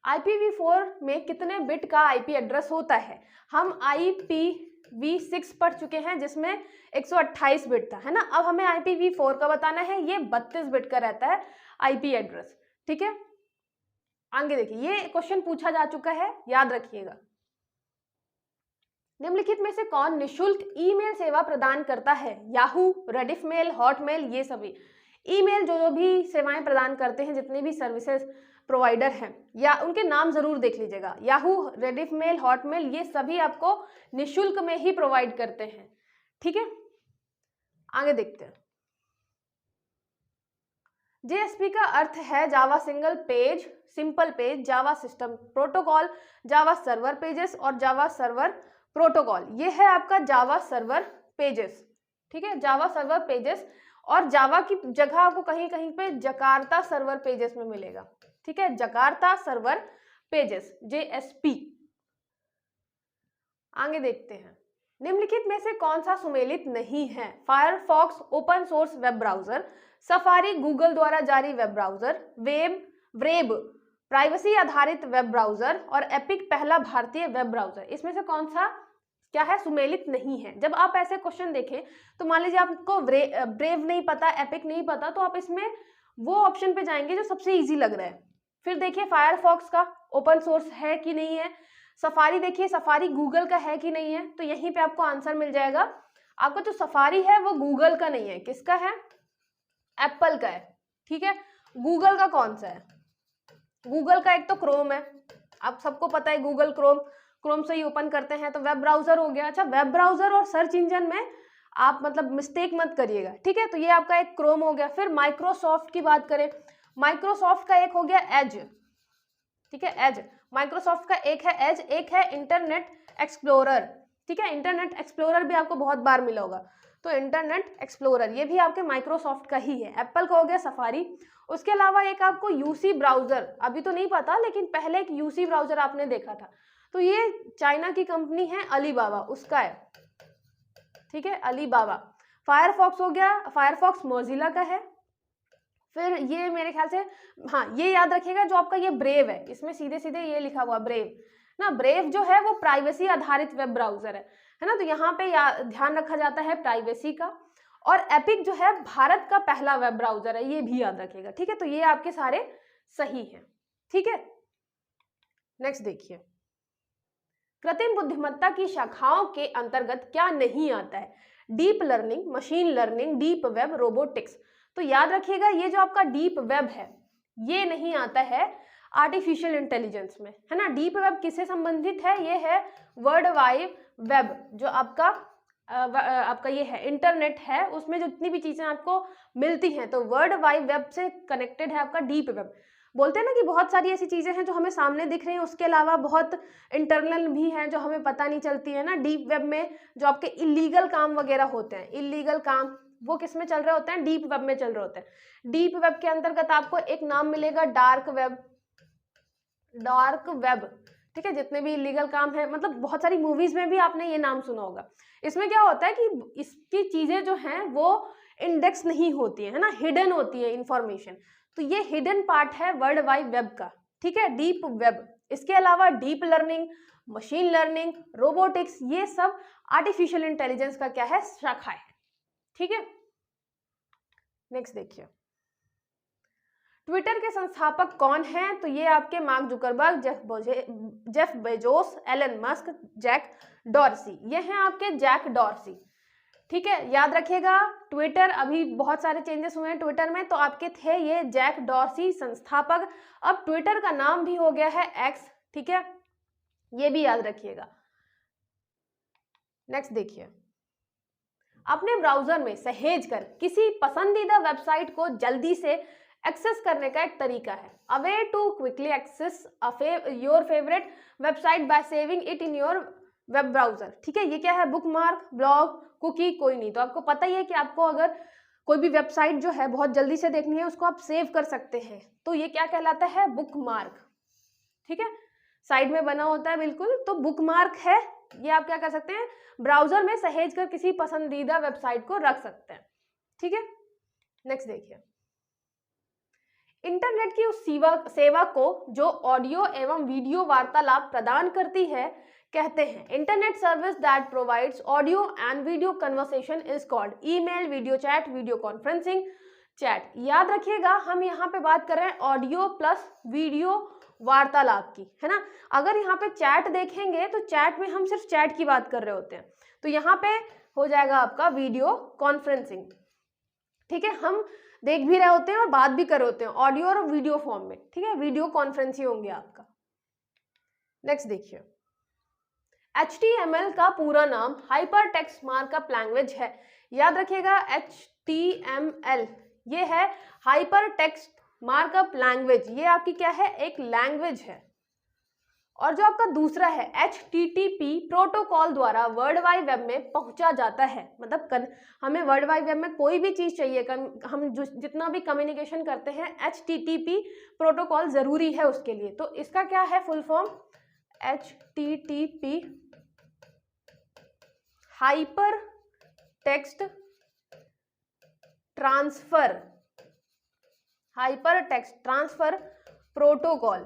IPv4 में कितने बिट का IP एड्रेस होता है। हम IPv6 पढ़ चुके हैं जिसमें 128 बिट था, है ना। अब हमें IPv4 का बताना है, ये 32 बिट का रहता है IP एड्रेस, ठीक है। आगे देखिए, ये क्वेश्चन पूछा जा चुका है, याद रखिएगा। निम्नलिखित में से कौन निशुल्क ईमेल सेवा प्रदान करता है। याहू, रेडिफमेल, हॉटमेल, ये सभी ईमेल जो भी सेवाएं प्रदान करते हैं, जितने भी सर्विसेज प्रोवाइडर हैं, या उनके नाम जरूर देख लीजिएगा। याहू, रेडिफमेल, हॉटमेल, ये सभी आपको निशुल्क में ही प्रोवाइड करते हैं, ठीक है। आगे देखते हैं, JSP का अर्थ है Java single page, simple page, Java system protocol, Java server pages और जावा सर्वर प्रोटोकॉल। ये है आपका जावा सर्वर पेजेस, ठीक है, जावा सर्वर पेजेस। और जावा की जगह आपको कहीं कहीं पे जकार्ता सर्वर पेजेस में मिलेगा, ठीक है, जकार्ता सर्वर पेजेस, JSP। आगे देखते हैं, निम्नलिखित में से कौन सा सुमेलित नहीं है। Firefox open source web browser, safari Google द्वारा जारी वेब ब्राउजर, ब्रेव प्राइवेसी आधारित वेब ब्राउजर, और एपिक पहला भारतीय वेब ब्राउजर। इसमें से कौन सा क्या है, सुमेलित नहीं है। जब आप ऐसे क्वेश्चन देखें तो मान लीजिए आपको ब्रेव नहीं पता, एपिक नहीं पता, तो आप इसमें वो ऑप्शन पे जाएंगे जो सबसे इजी लग रहा है। फिर देखिए फायरफॉक्स का ओपन सोर्स है कि नहीं है, सफारी देखिए सफारी गूगल का है कि नहीं है, तो यहीं पे आपको आंसर मिल जाएगा। आपका जो सफारी है वो गूगल का नहीं है, किसका है, एप्पल का है, ठीक है। गूगल का कौन सा है, गूगल का एक तो क्रोम है, आप सबको पता है गूगल क्रोम से ही ओपन करते हैं, तो वेब ब्राउजर हो गया। अच्छा, वेब ब्राउजर और सर्च इंजन में आप मतलब मिस्टेक मत करिएगा, ठीक है। तो ये आपका एक क्रोम हो गया। फिर माइक्रोसॉफ्ट की बात करें, माइक्रोसॉफ्ट का एक हो गया एज, ठीक है, एज माइक्रोसॉफ्ट का एक है एज, एक है इंटरनेट एक्सप्लोरर, ठीक है। इंटरनेट एक्सप्लोरर भी आपको बहुत बार मिला होगा, तो इंटरनेट एक्सप्लोरर ये भी आपके माइक्रोसॉफ्ट का ही है। एप्पल का हो गया सफारी। उसके अलावा एक आपको यूसी ब्राउजर, अभी तो नहीं पता लेकिन पहले एक यूसी ब्राउजर आपने देखा था, तो ये चाइना की कंपनी है अलीबाबा, उसका है, ठीक है, अलीबाबा। फायरफॉक्स हो गया, फायरफॉक्स मोजिला का है। फिर ये मेरे ख्याल से, हाँ ये याद रखिएगा, जो आपका ये ब्रेव है, इसमें सीधे सीधे ये लिखा हुआ ब्रेव ना, ब्रेव जो है वो प्राइवेसी आधारित वेब ब्राउजर है ना, तो यहाँ पे ध्यान रखा जाता है प्राइवेसी का। और एपिक जो है भारत का पहला वेब ब्राउजर है, ये भी याद रखिएगा, ठीक है। तो ये आपके सारे सही हैं, ठीक है। नेक्स्ट देखिए, कृत्रिम बुद्धिमत्ता की शाखाओं के अंतर्गत क्या नहीं आता है, deep learning, machine learning, deep web, robotics. तो याद रखिएगा ये जो आपका डीप वेब है ये नहीं आता है आर्टिफिशियल इंटेलिजेंस में, है ना। डीप वेब किससे संबंधित है, ये है वर्ल्ड वाइड वेब, जो आपका ये है इंटरनेट है, उसमें जितनी भी चीजें आपको मिलती हैं, तो वर्ल्ड वाइड वेब से कनेक्टेड है आपका डीप वेब। बोलते हैं ना कि बहुत सारी ऐसी चीजें हैं जो हमें सामने दिख रही हैं, उसके अलावा बहुत इंटरनल भी हैं जो हमें पता नहीं चलती है ना। डीप वेब में जो आपके इलीगल काम वगैरह होते हैं, इलीगल काम वो किस में चल रहे होते हैं, डीप वेब में चल रहे होते हैं। डीप वेब के अंतर्गत आपको एक नाम मिलेगा डार्क वेब, डार्क वेब, ठीक है। जितने भी इलीगल काम है, मतलब बहुत सारी मूवीज में भी आपने ये नाम सुना होगा। इसमें क्या होता है कि इसकी चीजें जो हैं वो इंडेक्स नहीं होती है ना, हिडन होती है इंफॉर्मेशन, तो ये हिडन पार्ट है वर्ल्ड वाइड वेब का, ठीक है, डीप वेब। इसके अलावा deep learning, machine learning, robotics, ये सब आर्टिफिशियल इंटेलिजेंस का क्या है, शाखा है, ठीक है। नेक्स्ट देखिए, ट्विटर के संस्थापक कौन हैं, तो ये आपके Mark Zuckerberg, Jeff Bezos, Elon Musk, Jack Dorsey, ये हैं आपके जैक डॉर्सी, ठीक है। याद रखिएगा ट्विटर, अभी बहुत सारे चेंजेस हुए हैं ट्विटर में, तो आपके थे ये जैक डॉर्सी संस्थापक। अब ट्विटर का नाम भी हो गया है एक्स, ठीक है, ये भी याद रखिएगा। नेक्स्ट देखिए, अपने ब्राउजर में सहेज कर किसी पसंदीदा वेबसाइट को जल्दी से एक्सेस करने का एक तरीका है। A way to quickly access your favourite website by saving it in your web browser, ठीक है। ये क्या है, बुकमार्क, ब्लॉग, कुकी, कोई नहीं। तो आपको पता ही है कि आपको अगर कोई भी वेबसाइट जो है बहुत जल्दी से देखनी है, उसको आप सेव कर सकते हैं, तो ये क्या कहलाता है, बुकमार्क, ठीक है। साइड में बना होता है बिल्कुल, तो बुकमार्क है, ये आप क्या कर सकते हैं, ब्राउजर में सहेज कर किसी पसंदीदा वेबसाइट को रख सकते हैं, ठीक है। नेक्स्ट देखिए, इंटरनेट की उस सेवा को जो ऑडियो एवं वीडियो वार्तालाप प्रदान करती है कहते हैं, internet service that provides audio and video conversation is called email, video chat, video conferencing, chat. याद रखिएगा हम यहाँ पे बात कर रहे हैं ऑडियो प्लस वीडियो वार्तालाप की, है ना। अगर यहाँ पे चैट देखेंगे तो चैट में हम सिर्फ चैट की बात कर रहे होते हैं, तो यहाँ पे हो जाएगा आपका वीडियो कॉन्फ्रेंसिंग, ठीक है। हम देख भी रहे होते हैं और बात भी कर रहे होते हैं ऑडियो और वीडियो फॉर्म में, ठीक है, वीडियो कॉन्फ्रेंस ही होंगे आपका। नेक्स्ट देखिए, HTML का पूरा नाम हाइपर टेक्स्ट मार्कअप लैंग्वेज है। याद रखिएगा HTML ये है हाइपर टेक्स्ट मार्कअप लैंग्वेज, ये आपकी क्या है, एक लैंग्वेज है। और जो आपका दूसरा है HTTP प्रोटोकॉल द्वारा वर्ल्ड वाइड वेब में पहुंचा जाता है, मतलब हमें वर्ल्ड वाइड वेब में कोई भी चीज चाहिए, हम जितना भी कम्युनिकेशन करते हैं HTTP प्रोटोकॉल जरूरी है उसके लिए। तो इसका क्या है full form, HTTP hyper text transfer, hyper text transfer protocol.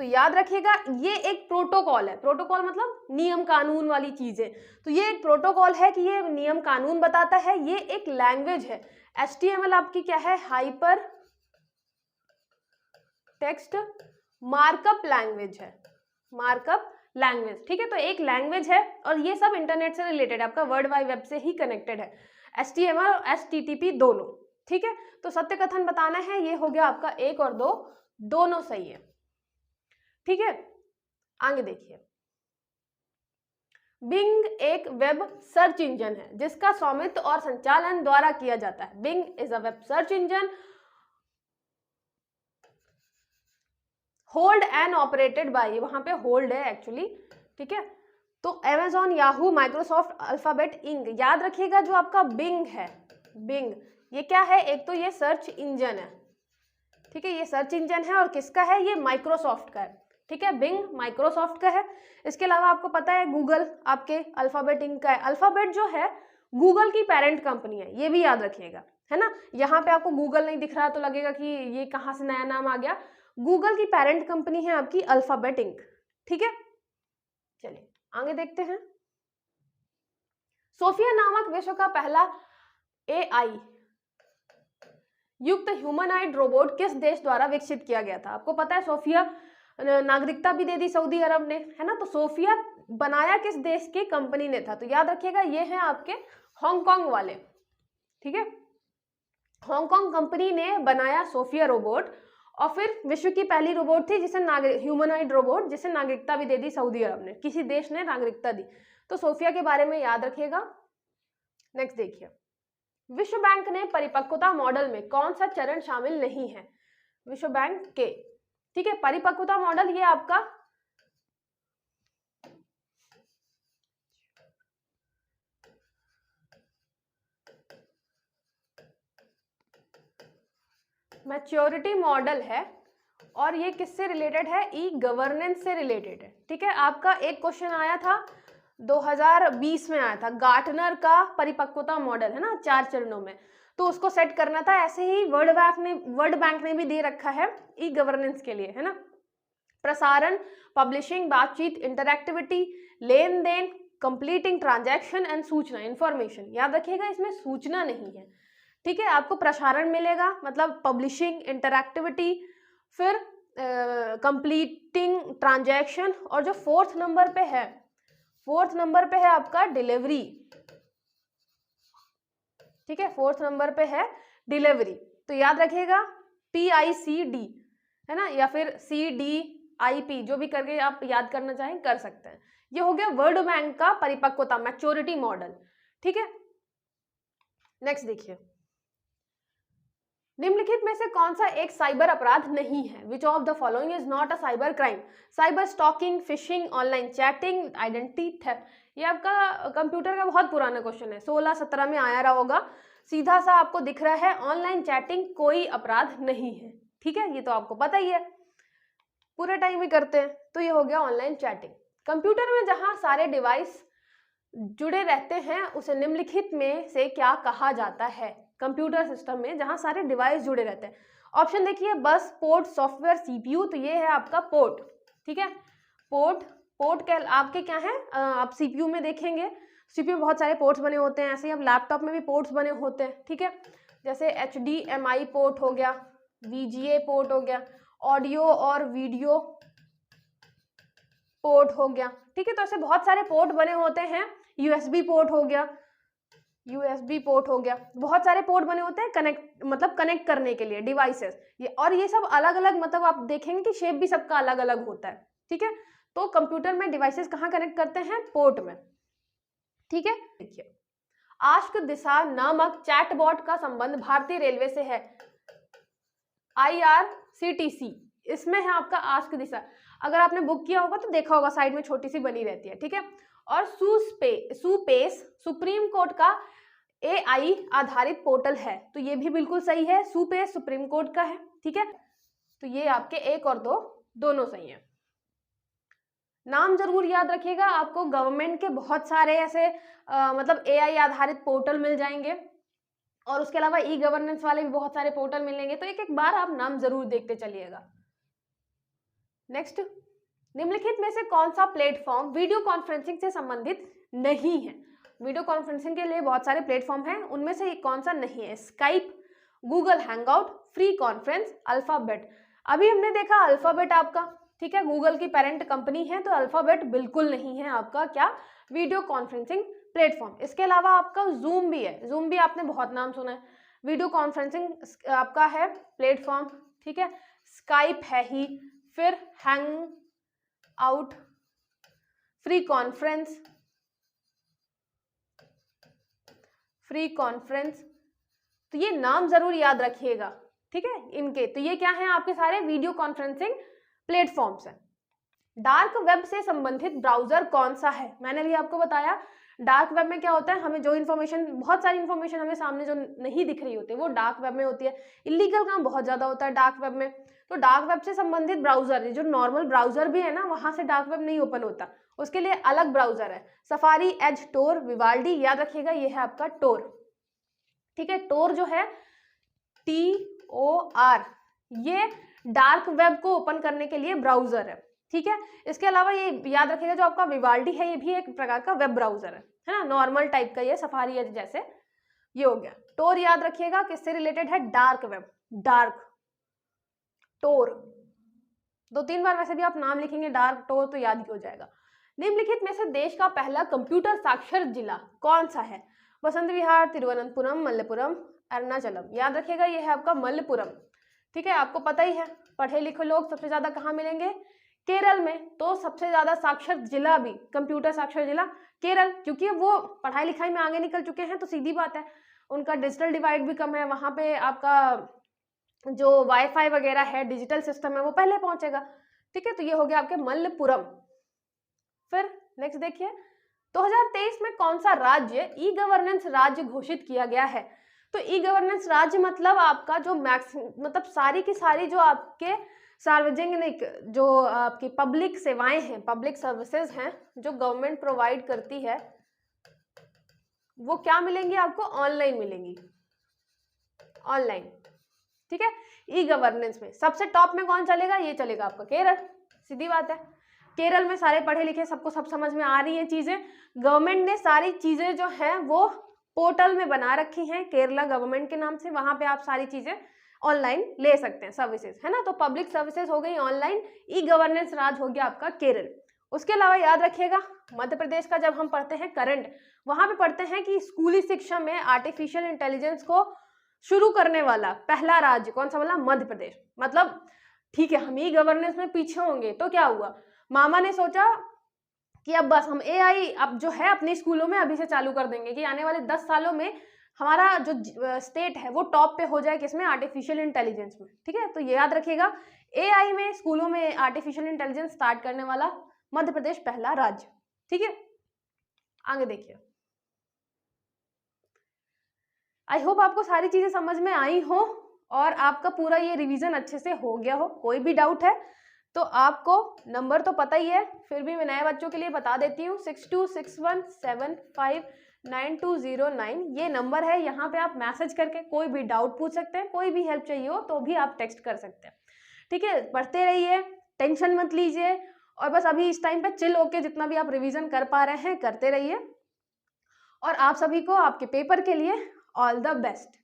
तो याद रखिएगा ये एक प्रोटोकॉल है, प्रोटोकॉल मतलब नियम कानून वाली चीजें, तो ये एक प्रोटोकॉल है कि ये नियम कानून बताता है, ये एक लैंग्वेज है। HTML आपकी क्या है, हाइपर टेक्स्ट मार्कअप लैंग्वेज है, मार्कअप लैंग्वेज, ठीक है। तो एक लैंग्वेज है और ये सब इंटरनेट से रिलेटेड है, आपका वर्ल्ड वाइड वेब से ही कनेक्टेड है, HTML और HTTP दोनों, ठीक है। तो सत्य कथन बताना है, ये हो गया आपका 1 और 2 दोनों सही है, ठीक है। आगे देखिए, बिंग एक वेब सर्च इंजन है जिसका स्वामित्व और संचालन द्वारा किया जाता है। Bing is a web search engine hold and operated by, वहां पे होल्ड है एक्चुअली, ठीक है। तो Amazon, Yahoo, Microsoft, Alphabet, Inc, याद रखिएगा जो आपका बिंग है, बिंग ये क्या है, एक तो ये सर्च इंजन है, ठीक है, ये सर्च इंजन है और किसका है, ये माइक्रोसॉफ्ट का है, ठीक है, बिंग माइक्रोसॉफ्ट का है। इसके अलावा आपको पता है गूगल आपके अल्फाबेट इंक का है। अल्फाबेट जो है गूगल की पेरेंट कंपनी है, ये भी याद रखिएगा, है ना। यहाँ पे आपको गूगल नहीं दिख रहा तो लगेगा कि ये कहाँ से नया नाम आ गया, गूगल की पेरेंट कंपनी है आपकी अल्फाबेट इंक, ठीक है। चलिए आगे देखते हैं, सोफिया नामक विश्व का पहला AI युक्त ह्यूमनॉइड रोबोट किस देश द्वारा विकसित किया गया था। आपको पता है सोफिया नागरिकता भी दे दी सऊदी अरब ने, है ना। तो सोफिया बनाया किस देश की कंपनी ने था, तो याद रखिएगा ये है आपके हांगकांग वाले, ठीक है। हांगकांग कंपनी ने बनाया सोफिया रोबोट और फिर विश्व की पहली रोबोट थी जिसे ह्यूमनॉइड रोबोट जिसे नागरिकता भी दे दी सऊदी अरब ने, किसी देश ने नागरिकता दी। तो सोफिया के बारे में याद रखिएगा। नेक्स्ट देखिए, विश्व बैंक ने परिपक्वता मॉडल में कौन सा चरण शामिल नहीं है, विश्व बैंक के, ठीक है। परिपक्वता मॉडल ये आपका मैच्योरिटी मॉडल है और ये किससे रिलेटेड है, ई गवर्नेंस से रिलेटेड है, ठीक है। आपका एक क्वेश्चन आया था 2020 में आया था, गार्टनर का परिपक्वता मॉडल, है ना, 4 चरणों में, तो उसको सेट करना था। ऐसे ही वर्ल्ड बैंक ने भी दे रखा है ई गवर्नेंस के लिए, है ना। प्रसारण, पब्लिशिंग, बातचीत, इंटरएक्टिविटी, लेन देन, कंप्लीटिंग ट्रांजैक्शन एंड सूचना, इंफॉर्मेशन, याद रखिएगा इसमें सूचना नहीं है, ठीक है। आपको प्रसारण मिलेगा मतलब पब्लिशिंग, इंटरएक्टिविटी, फिर कंप्लीटिंग ट्रांजैक्शन, और जो 4th नंबर पे है, 4th नंबर पे है आपका डिलीवरी, ठीक है, 4th नंबर पे है डिलीवरी। तो याद रखिएगा PICD, है ना, या फिर CDIP, जो भी करके आप याद करना चाहें कर सकते हैं। ये हो गया वर्ल्ड बैंक का परिपक्वता मैच्योरिटी मॉडल, ठीक है। नेक्स्ट देखिए, निम्नलिखित में से कौन सा एक साइबर अपराध नहीं है, which of the following is not a cyber crime, cyber stalking, fishing, online chatting, identity theft. ये आपका कंप्यूटर का बहुत पुराना क्वेश्चन है, 16-17 में आया रहा होगा, सीधा सा आपको दिख रहा है, ऑनलाइन चैटिंग कोई अपराध नहीं है, ठीक है, ये तो आपको पता ही है, पूरे टाइम ही करते हैं। तो ये हो गया ऑनलाइन चैटिंग। कंप्यूटर में जहां सारे डिवाइस जुड़े रहते हैं उसे निम्नलिखित में से क्या कहा जाता है, कंप्यूटर सिस्टम में जहां सारे डिवाइस जुड़े रहते हैं। ऑप्शन देखिए, बस, पोर्ट, सॉफ्टवेयर, CPU, तो ये है आपका पोर्ट, ठीक है। पोर्ट के आपके क्या है, आप CPU में देखेंगे, CPU में बहुत सारे पोर्ट्स बने होते हैं, ऐसे ही अब लैपटॉप में भी पोर्ट्स बने होते हैं, ठीक है। जैसे HDMI पोर्ट हो गया, VGA पोर्ट हो गया, ऑडियो और वीडियो पोर्ट हो गया, ठीक है। तो ऐसे बहुत सारे पोर्ट बने होते हैं, USB पोर्ट हो गया, USB पोर्ट हो गया, बहुत सारे पोर्ट बने होते हैं कनेक्ट करने के लिए डिवाइसेस, और ये सब अलग अलग, मतलब आप देखेंगे कि शेप भी सबका अलग अलग होता है, ठीक है। तो कंप्यूटर में डिवाइसेस कहाँ कनेक्ट करते हैं, पोर्ट में, ठीक है। देखिए, आस्क दिशा नामक चैटबॉट का संबंध भारतीय रेलवे से है, IRCTC, इसमें है आपका आस्क दिशा। अगर आपने बुक किया होगा तो देखा होगा, साइड में छोटी सी बनी रहती है, ठीक है। और सुपेस सुप्रीम कोर्ट का AI आधारित पोर्टल है, तो ये भी बिल्कुल सही है, सुपेस सुप्रीम कोर्ट का है, ठीक है। तो ये आपके 1 और 2 दोनों सही हैं। नाम जरूर याद रखिएगा, आपको गवर्नमेंट के बहुत सारे ऐसे मतलब AI आधारित पोर्टल मिल जाएंगे, और उसके अलावा ई गवर्नेंस वाले भी बहुत सारे पोर्टल मिलेंगे, तो एक एक बार आप नाम जरूर देखते चलिएगा। नेक्स्ट, निम्नलिखित में से कौन सा प्लेटफॉर्म वीडियो कॉन्फ्रेंसिंग से संबंधित नहीं है? वीडियो कॉन्फ्रेंसिंग के लिए बहुत सारे प्लेटफॉर्म हैं, उनमें से कौन सा नहीं है? Skype, Google hangout, free conference, alphabet. अभी हमने देखा अल्फाबेट आपका, ठीक है, गूगल की पेरेंट कंपनी है, तो अल्फाबेट बिल्कुल नहीं है आपका क्या, वीडियो कॉन्फ्रेंसिंग प्लेटफॉर्म। इसके अलावा आपका जूम भी है, जूम भी आपने बहुत नाम सुना है, वीडियो कॉन्फ्रेंसिंग आपका है प्लेटफॉर्म, ठीक है। स्काइप है ही, फिर हैंग आउट, फ्री कॉन्फ्रेंस, तो ये नाम जरूर याद रखिएगा, ठीक है इनके। तो ये क्या है, आपके सारे वीडियो कॉन्फ्रेंसिंग प्लेटफॉर्म्स हैं। डार्क वेब से संबंधित ब्राउजर कौन सा है? मैंने भी आपको बताया डार्क वेब में क्या होता है, हमें जो इन्फॉर्मेशन, बहुत सारी इन्फॉर्मेशन हमें सामने जो नहीं दिख रही होती है वो डार्क वेब में होती है। इलीगल काम बहुत ज्यादा होता है डार्क वेब में, तो डार्क वेब से संबंधित ब्राउजर, जो नॉर्मल ब्राउजर भी है ना, वहां से डार्क वेब नहीं ओपन होता, उसके लिए अलग ब्राउजर है, सफारी, एज, टोर, विवाल्डी, याद रखिएगा ये है आपका टोर, ठीक है। टोर जो है TOR, ये डार्क वेब को ओपन करने के लिए ब्राउजर है, ठीक है। इसके अलावा ये याद रखिएगा जो आपका विवाल्डी है, ये भी एक प्रकार का वेब ब्राउजर है ना, नॉर्मल टाइप का, ये सफारी एज जैसे ये हो गया। टोर याद रखिएगा किससे रिलेटेड है, डार्क वेब, डार्क टोर, 2-3 बार वैसे भी आप नाम लिखेंगे डार्क टोर तो याद ही हो जाएगा। निम्नलिखित में से देश का पहला कंप्यूटर साक्षर जिला कौन सा है? बसंत विहार, तिरुवनंतपुरम, मल्लपुरम, अरुणाचलम। याद रखिएगा ये है आपका मल्लपुरम, ठीक है। आपको पता ही है पढ़े लिखे लोग सबसे ज्यादा कहाँ मिलेंगे, केरल में, तो सबसे ज्यादा साक्षर जिला भी, कंप्यूटर साक्षर जिला केरल, क्योंकि वो पढ़ाई लिखाई में आगे निकल चुके हैं, तो सीधी बात है उनका डिजिटल डिवाइड भी कम है, वहां पे आपका जो वाईफाई वगैरह है, डिजिटल सिस्टम है, वो पहले पहुंचेगा, ठीक है। तो ये हो गया आपके मल्लपुरम। फिर नेक्स्ट देखिए, 2023 में कौन सा राज्य ई गवर्नेंस राज्य घोषित किया गया है? तो ई गवर्नेंस राज्य मतलब आपका जो मतलब सारी की सारी जो आपके सार्वजनिक, जो आपकी पब्लिक सेवाएं हैं, पब्लिक सर्विसेज हैं, जो गवर्नमेंट प्रोवाइड करती है, वो क्या मिलेंगी आपको, ऑनलाइन मिलेंगी, ऑनलाइन, ठीक है। ई गवर्नेंस में सबसे टॉप में कौन चलेगा, ये चलेगा आपका केरल, सीधी बात है। केरल में सारे पढ़े लिखे, सबको सब समझ में आ रही हैं चीजें, गवर्नमेंट ने सारी चीजें जो हैं वो पोर्टल में बना रखी हैं केरला गवर्नमेंट के नाम से, वहां पे आप सारी चीजें ऑनलाइन ले सकते हैं, सर्विसेज है ना। तो पब्लिक सर्विसेज हो गई ऑनलाइन, ई गवर्नेंस राज हो गया आपका केरल। उसके अलावा याद रखिएगा मध्य प्रदेश का जब हम पढ़ते हैं करंट, वहां पे पढ़ते हैं कि स्कूली शिक्षा में आर्टिफिशियल इंटेलिजेंस को शुरू करने वाला पहला राज्य कौन सा बोला, मध्य प्रदेश। मतलब ठीक है हम ई गवर्नेंस में पीछे होंगे तो क्या हुआ, मामा ने सोचा कि अब बस हम AI अब जो है अपने स्कूलों में अभी से चालू कर देंगे कि आने वाले 10 सालों में हमारा जो स्टेट है वो टॉप पे हो जाए, किसमें, आर्टिफिशियल इंटेलिजेंस में, ठीक है। तो ये याद रखिएगा AI में स्कूलों में आर्टिफिशियल इंटेलिजेंस स्टार्ट करने वाला मध्य प्रदेश पहला राज्य, ठीक है। आगे देखिए, आई होप आपको सारी चीजें समझ में आई हो और आपका पूरा ये रिवीजन अच्छे से हो गया हो। कोई भी डाउट है तो आपको नंबर तो पता ही है, फिर भी मैं नए बच्चों के लिए बता देती हूँ, 6261759209 ये नंबर है। यहाँ पे आप मैसेज करके कोई भी डाउट पूछ सकते हैं, कोई भी हेल्प चाहिए हो तो भी आप टेक्स्ट कर सकते हैं, ठीक है। पढ़ते रहिए, टेंशन मत लीजिए, और बस अभी इस टाइम पे चिल होके जितना भी आप रिवीजन कर पा रहे हैं करते रहिए। और आप सभी को आपके पेपर के लिए ऑल द बेस्ट।